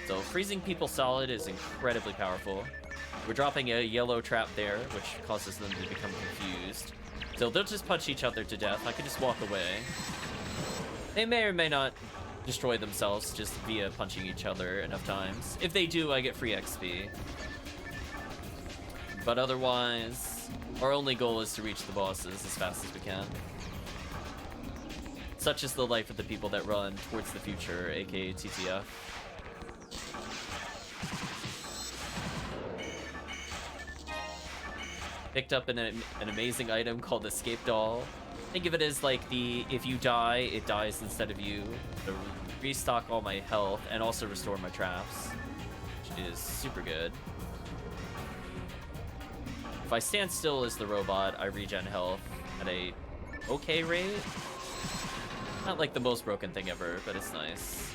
So freezing people solid is incredibly powerful. We're dropping a yellow trap there, which causes them to become confused. So they'll just punch each other to death. I can just walk away. They may or may not destroy themselves just via punching each other enough times. If they do, I get free XP. But otherwise, our only goal is to reach the bosses as fast as we can. Such is the life of the people that run towards the future, aka TTF. Picked up an amazing item called Escape Doll. Think of it as like the, if you die, it dies instead of you. To restock all my health and also restore my traps, which is super good. If I stand still as the robot, I regen health at a okay rate. Not like the most broken thing ever, but it's nice.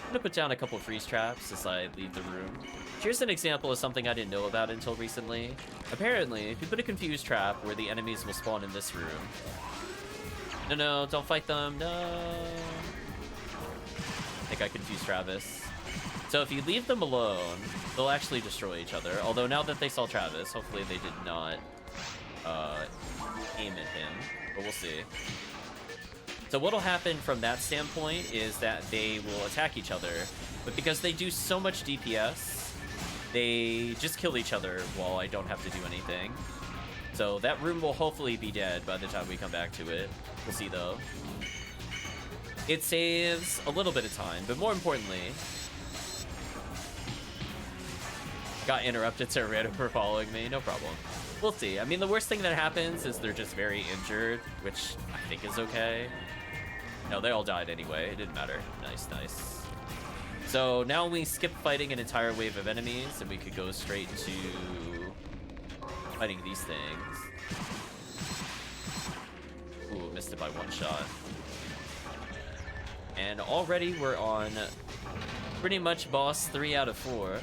I'm gonna put down a couple freeze traps as I leave the room. Here's an example of something I didn't know about until recently. Apparently, if you put a confused trap where the enemies will spawn in this room. No, don't fight them, no. I think I confused Travis. So if you leave them alone, they'll actually destroy each other. Although now that they saw Travis, hopefully they did not aim at him, but we'll see. So what'll happen from that standpoint is that they will attack each other, but because they do so much DPS, they just kill each other while I don't have to do anything. So that room will hopefully be dead by the time we come back to it. We'll see though. It saves a little bit of time, but more importantly, got interrupted so random for following me, no problem. We'll see. I mean, the worst thing that happens is they're just very injured, which I think is okay. No, they all died anyway. It didn't matter. Nice, nice. So now we skip fighting an entire wave of enemies, and we could go straight to fighting these things. Ooh, missed it by one shot. And already we're on pretty much boss 3 out of 4.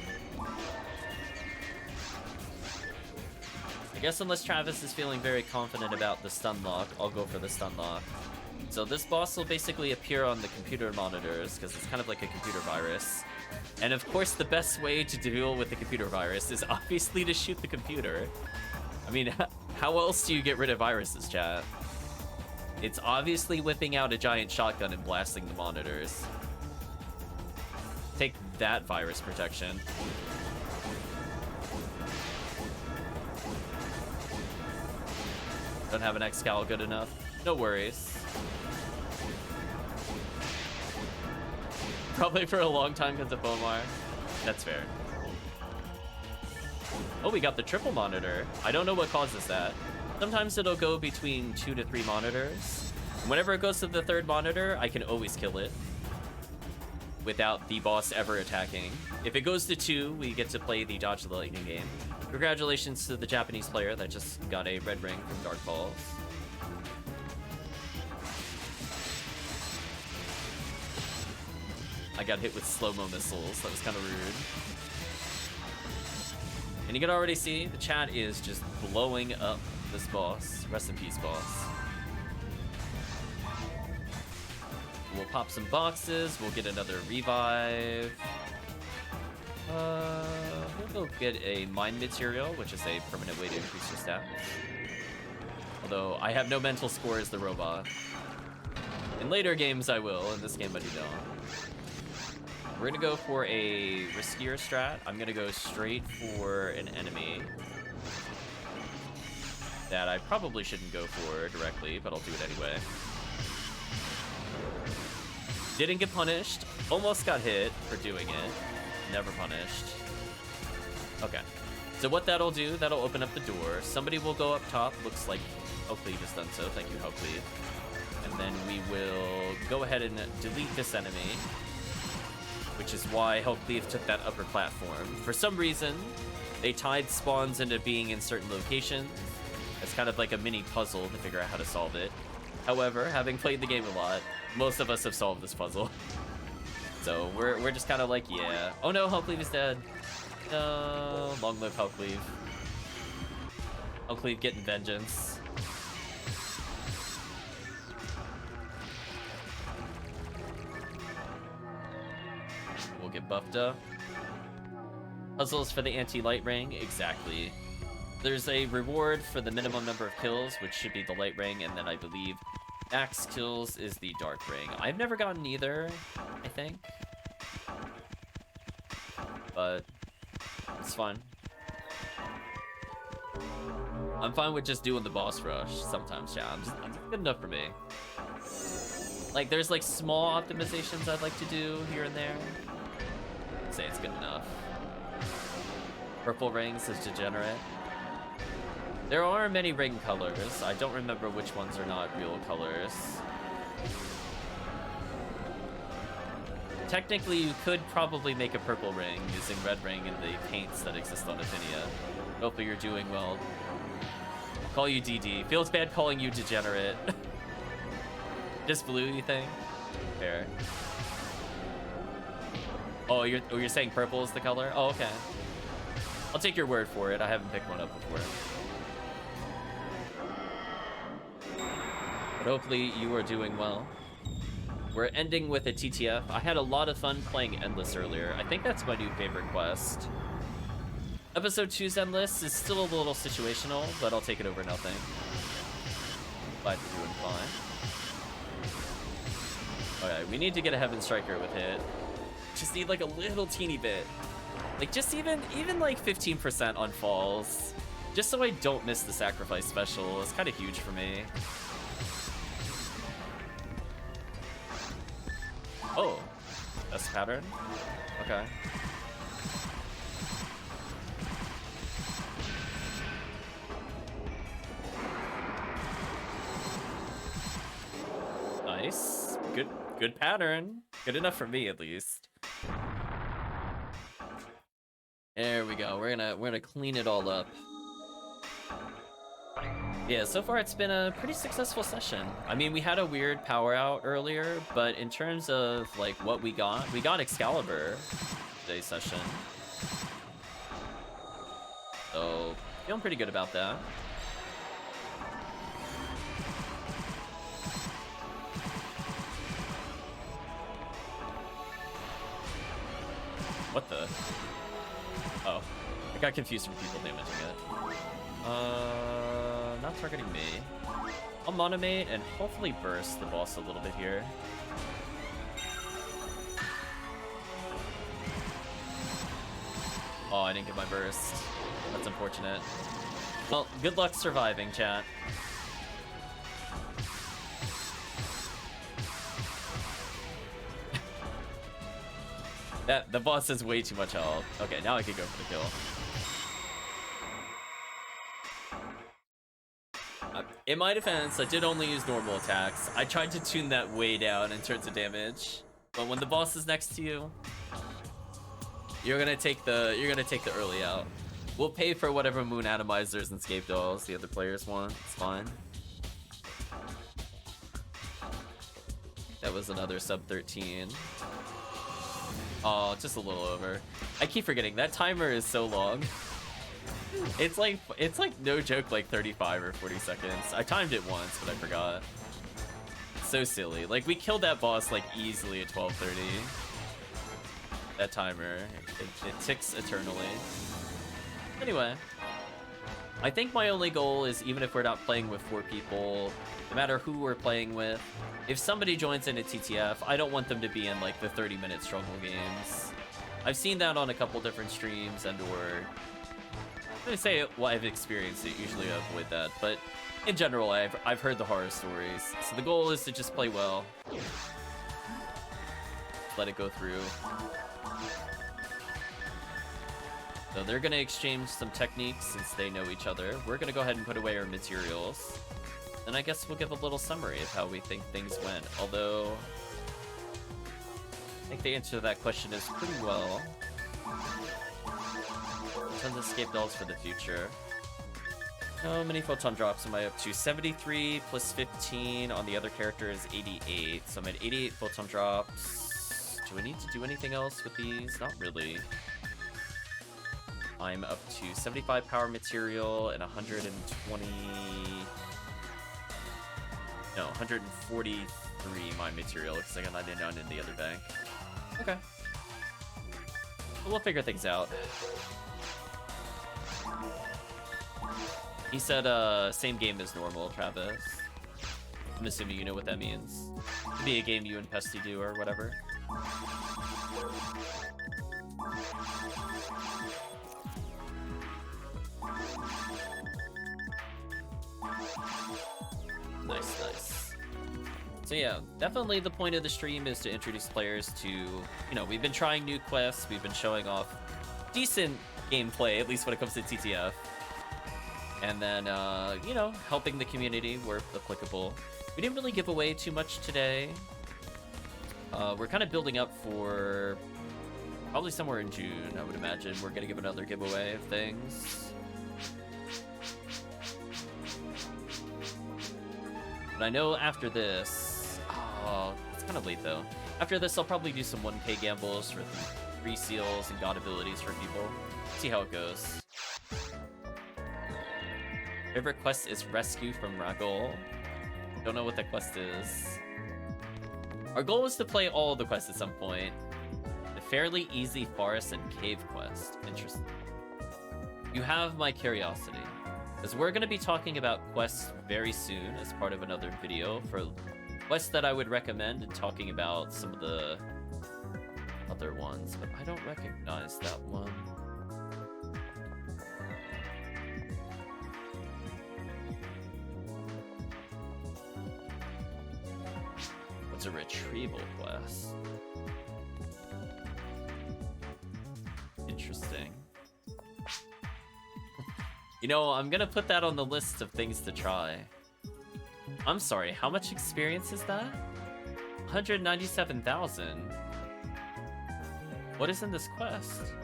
I guess unless Travis is feeling very confident about the stun lock, I'll go for the stun lock. So this boss will basically appear on the computer monitors, because it's kind of like a computer virus. And of course, the best way to deal with the computer virus is obviously to shoot the computer. I mean, how else do you get rid of viruses, chat? It's obviously whipping out a giant shotgun and blasting the monitors. Take that virus protection. Don't have an Excal good enough? No worries. Probably for a long time because of Bomar. That's fair. Oh, we got the triple monitor. I don't know what causes that. Sometimes it'll go between 2 to 3 monitors. And whenever it goes to the 3rd monitor, I can always kill it without the boss ever attacking. If it goes to 2, we get to play the Dodge the Lightning game. Congratulations to the Japanese player that just got a red ring from Dark Balls. I got hit with slow-mo missiles. That was kind of rude. And you can already see the chat is just blowing up this boss. Rest in peace, boss. We'll pop some boxes. We'll get another revive. We'll go get a mind material, which is a permanent way to increase your stats. Although I have no mental score as the robot. In later games I will, in this game I do not. We're gonna go for a riskier strat. I'm gonna go straight for an enemy that I probably shouldn't go for directly, but I'll do it anyway. Didn't get punished. Almost got hit for doing it. Never punished. Okay. So what that'll do, that'll open up the door. Somebody will go up top. Looks like HellCleave has done so. Thank you, HellCleave. And then we will go ahead and delete this enemy, which is why HellCleave took that upper platform. For some reason, they tied spawns into being in certain locations. It's kind of like a mini puzzle to figure out how to solve it. However, having played the game a lot, most of us have solved this puzzle. So we're just kind of like, yeah. Oh no, HellCleave is dead. No, long live HellCleave. HellCleave getting vengeance. We'll get buffed up. Puzzles for the anti-light ring, exactly. There's a reward for the minimum number of kills, which should be the light ring, and then I believe max kills is the dark ring. I've never gotten either, I think. But it's fun. I'm fine with just doing the boss rush sometimes, yeah. I'm just good enough for me. Like, there's like small optimizations I'd like to do here and there. I'd say it's good enough. Purple rings is degenerate. There are many ring colors. I don't remember which ones are not real colors. Technically, you could probably make a purple ring using red ring and the paints that exist on Ephinea. Hopefully you're doing well. I'll call you DD. Feels bad calling you degenerate. Just blue, you think? Fair. Oh, you're saying purple is the color? Oh, okay. I'll take your word for it. I haven't picked one up before. But hopefully you are doing well. We're ending with a TTF. I had a lot of fun playing Endless earlier. I think that's my new favorite quest. Episode 2's Endless is still a little situational, but I'll take it over nothing. Glad you're doing fine. Okay, we need to get a Heaven Striker with hit. Just need like a little teeny bit. Like just even like 15% on falls. Just so I don't miss the sacrifice special. It's kind of huge for me. Oh, that's pattern? Okay. Nice. Good pattern. Good enough for me, at least. There we go. We're gonna clean it all up. Yeah, so far it's been a pretty successful session. I mean, we had a weird power out earlier, but in terms of like what we got Excalibur today's session. So, feeling pretty good about that. What the? Oh, I got confused with people damaging it. Not targeting me. I'll monomate and hopefully burst the boss a little bit here. Oh, I didn't get my burst. That's unfortunate. Well, good luck surviving, chat. The boss has way too much health. Okay, now I can go for the kill. In my defense, I did only use normal attacks. I tried to tune that way down in terms of damage, but when the boss is next to you, you're gonna take the early out. We'll pay for whatever moon atomizers and scape dolls the other players want. It's fine. That was another sub 13. Oh, just a little over. I keep forgetting that timer is so long. It's like no joke, like 35 or 40 seconds. I timed it once, but I forgot. So silly. Like we killed that boss like easily at 12:30. That timer, it ticks eternally. Anyway, I think my only goal is, even if we're not playing with 4 people, no matter who we're playing with, if somebody joins in a TTF, I don't want them to be in like the 30-minute struggle games. I've seen that on a couple different streams and or I'm gonna say well, I've experienced it, usually I avoid that, but in general I've heard the horror stories. So the goal is to just play well. Let it go through. So they're gonna exchange some techniques since they know each other. We're gonna go ahead and put away our materials. And I guess we'll give a little summary of how we think things went. Although, I think the answer to that question is pretty well. Tons of escape dolls for the future. How many photon drops am I up to? 73 plus 15 on the other character is 88. So I'm at 88 photon drops. Do I need to do anything else with these? Not really. I'm up to 75 power material and 120... No, 143 my material because I got 99 in the other bank. Okay. Well, we'll figure things out. He said, same game as normal, Travis. I'm assuming you know what that means. Could be a game you and Pesty do or whatever. Nice, nice. So yeah, definitely the point of the stream is to introduce players to, you know, we've been trying new quests, we've been showing off decent gameplay, at least when it comes to TTF. And then, you know, helping the community where applicable. We didn't really give away too much today. We're kind of building up for probably somewhere in June, I would imagine. We're going to give another giveaway of things. But I know after this, oh, it's kind of late though. After this, I'll probably do some 1K gambles for 3 seals and god abilities for people. See how it goes. Favorite quest is Rescue from Ragol. Don't know what that quest is. Our goal is to play all of the quests at some point. The fairly easy forest and cave quest. Interesting. You have my curiosity. Because we're going to be talking about quests very soon as part of another video for quests that I would recommend and talking about some of the other ones, but I don't recognize that one. What's a retrieval quest? Interesting. You know, I'm gonna put that on the list of things to try. I'm sorry, how much experience is that? 197,000. What is in this quest?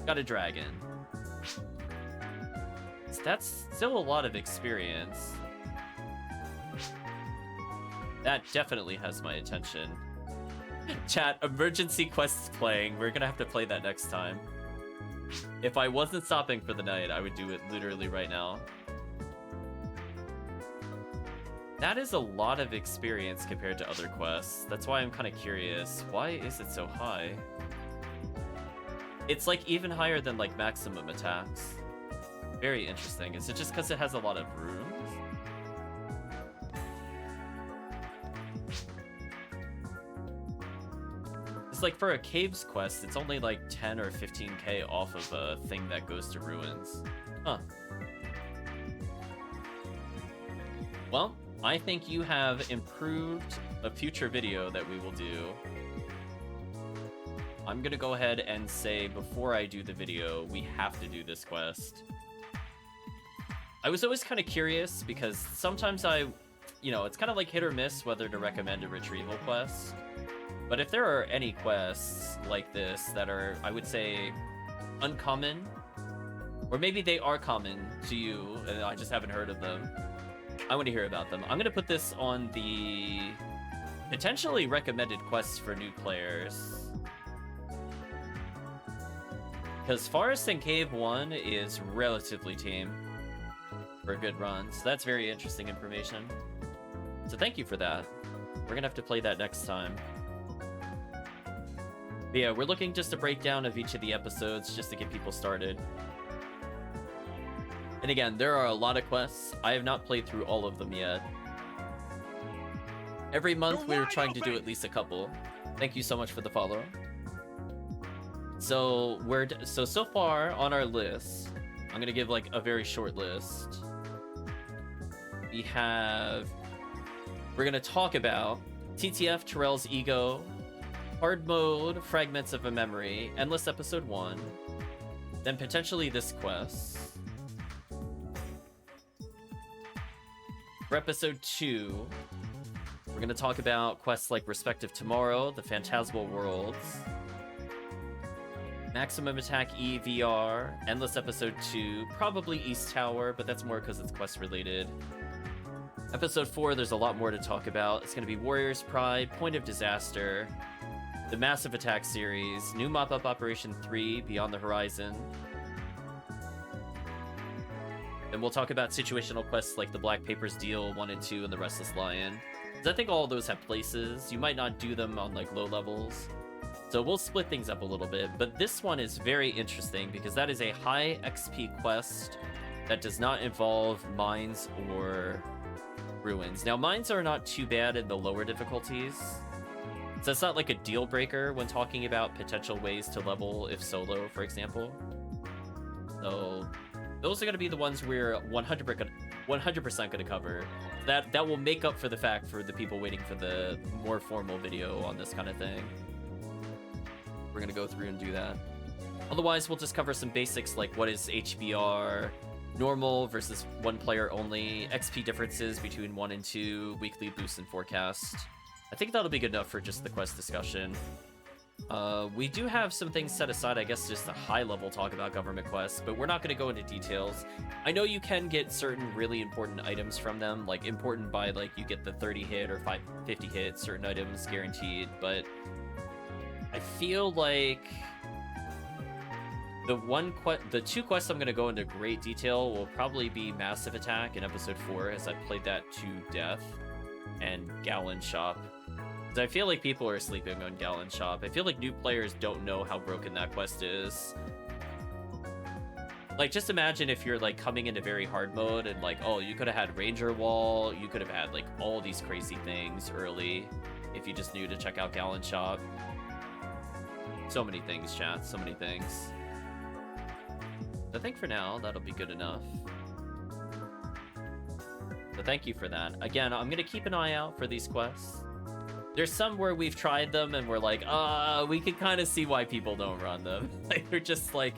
Got a dragon. That's still a lot of experience. That definitely has my attention. Chat, emergency quests playing. We're gonna have to play that next time. If I wasn't stopping for the night, I would do it literally right now. That is a lot of experience compared to other quests. That's why I'm kind of curious. Why is it so high? It's like even higher than like maximum attacks. Very interesting. Is it just because it has a lot of rooms? It's like for a caves quest, it's only like 10 or 15k off of a thing that goes to ruins. Huh. Well, I think you have improved a future video that we will do. I'm gonna go ahead and say before I do the video, we have to do this quest. I was always kind of curious because sometimes you know, it's kind of like hit or miss whether to recommend a retrieval quest. But if there are any quests like this that are, I would say, uncommon, or maybe they are common to you and I just haven't heard of them, I want to hear about them. I'm going to put this on the potentially recommended quests for new players. Because Forest and Cave 1 is relatively tame for a good run, so that's very interesting information. So thank you for that. We're going to have to play that next time. But yeah, we're looking just a breakdown of each of the episodes just to get people started. And again, there are a lot of quests. I have not played through all of them yet. Every month we're trying to do at least a couple. Thank you so much for the follow. So so far on our list, I'm gonna give like a very short list. We're gonna talk about TTF, Terrell's Ego, Hard Mode, Fragments of a Memory, Endless Episode 1, then potentially this quest. For Episode 2, we're gonna talk about quests like Respective Tomorrow, the Phantasmal Worlds, Maximum Attack EVR, Endless Episode 2, probably East Tower, but that's more because it's quest related. Episode 4, there's a lot more to talk about. It's going to be Warrior's Pride, Point of Disaster, the Massive Attack series, new mop-up Operation 3, Beyond the Horizon. And we'll talk about situational quests like the Black Papers Deal 1 and 2 and the Restless Lion. Because I think all of those have places. You might not do them on like low levels. So we'll split things up a little bit. But this one is very interesting because that is a high XP quest that does not involve mines or ruins. Now, mines are not too bad in the lower difficulties, so it's not like a deal breaker when talking about potential ways to level if solo, for example. So those are going to be the ones we're 100% going to cover. That will make up for the fact for the people waiting for the more formal video on this kind of thing. We're going to go through and do that. Otherwise, we'll just cover some basics like what is HBR, normal versus one player only, XP differences between 1 and 2, weekly boost and forecast. I think that'll be good enough for just the quest discussion. We do have some things set aside, I guess just a high level talk about government quests, but we're not going to go into details. I know you can get certain really important items from them, like important by like you get the 30 hit or 50 hit, certain items guaranteed, but I feel like the two quests I'm going to go into great detail will probably be Massive Attack in Episode 4, as I played that to death, and Gallon Shop. Because I feel like people are sleeping on Gallon Shop. I feel like new players don't know how broken that quest is. Like, just imagine if you're, like, coming into very hard mode, and, like, oh, you could have had Ranger Wall, you could have had, like, all these crazy things early, if you just knew to check out Gallon Shop. So many things, chat, so many things. I think for now, that'll be good enough. So thank you for that. Again, I'm going to keep an eye out for these quests. There's some where we've tried them and we're like, we can kind of see why people don't run them. Like, they're just like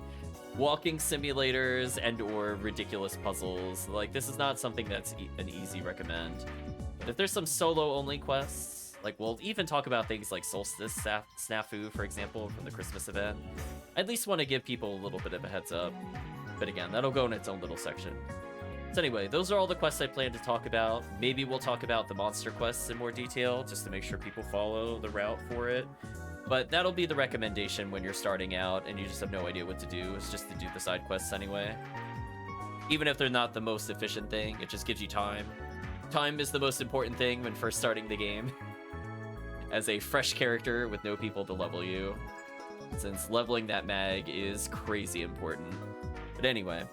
walking simulators and or ridiculous puzzles. Like, this is not something that's an easy recommend. But if there's some solo-only quests, like we'll even talk about things like Solstice Snafu, for example, from the Christmas event. I at least want to give people a little bit of a heads up. But again, that'll go in its own little section. So anyway, those are all the quests I plan to talk about. Maybe we'll talk about the monster quests in more detail, just to make sure people follow the route for it. But that'll be the recommendation when you're starting out and you just have no idea what to do. It's just to do the side quests anyway. Even if they're not the most efficient thing, it just gives you time. Time is the most important thing when first starting the game. As a fresh character with no people to level you, since leveling that mag is crazy important. But anyway,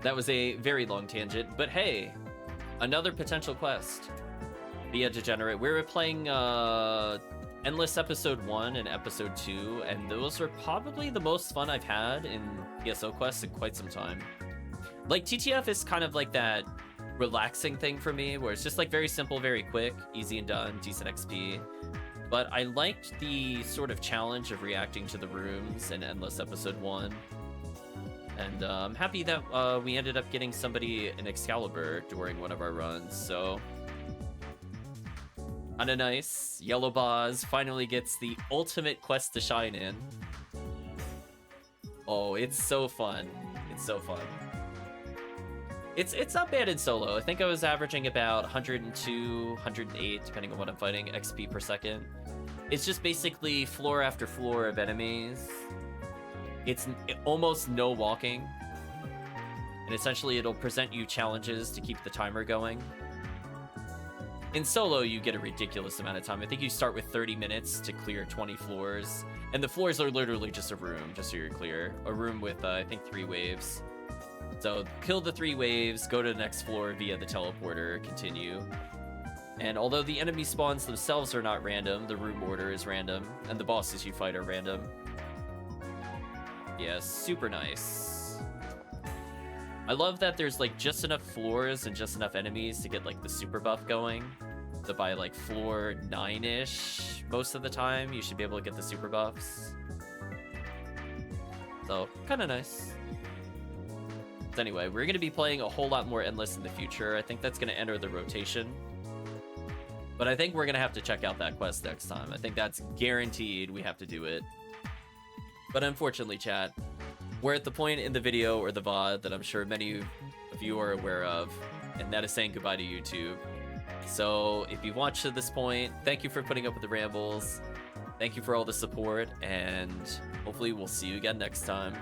that was a very long tangent, but hey, another potential quest. Be a Degenerate. We were playing Endless Episode 1 and Episode 2, and those are probably the most fun I've had in PSO quests in quite some time. Like, TTF is kind of like that relaxing thing for me, where it's just like very simple, very quick, easy and done, decent XP. But I liked the sort of challenge of reacting to the rooms in Endless Episode 1. And I'm happy that we ended up getting somebody an Excalibur during one of our runs, so... Kinda nice. Yellow Boz finally gets the ultimate quest to shine in. Oh, it's so fun. It's so fun. It's not bad in solo. I think I was averaging about 102, 108, depending on what I'm fighting, XP per second. It's just basically floor after floor of enemies. It's almost no walking. And essentially it'll present you challenges to keep the timer going. In solo, you get a ridiculous amount of time. I think you start with 30 minutes to clear 20 floors. And the floors are literally just a room, just so you're clear. A room with, I think, 3 waves. So kill the 3 waves, go to the next floor via the teleporter, continue. And although the enemy spawns themselves are not random, the room order is random, and the bosses you fight are random. Yeah, super nice. I love that there's like just enough floors and just enough enemies to get like the super buff going. So by like floor 9-ish, most of the time, you should be able to get the super buffs. So, kind of nice. So anyway, we're going to be playing a whole lot more Endless in the future. I think that's going to enter the rotation. But I think we're going to have to check out that quest next time. I think that's guaranteed we have to do it. But unfortunately, chat, we're at the point in the video or the VOD that I'm sure many of you are aware of, and that is saying goodbye to YouTube. So if you've watched to this point, thank you for putting up with the rambles. Thank you for all the support, and hopefully we'll see you again next time.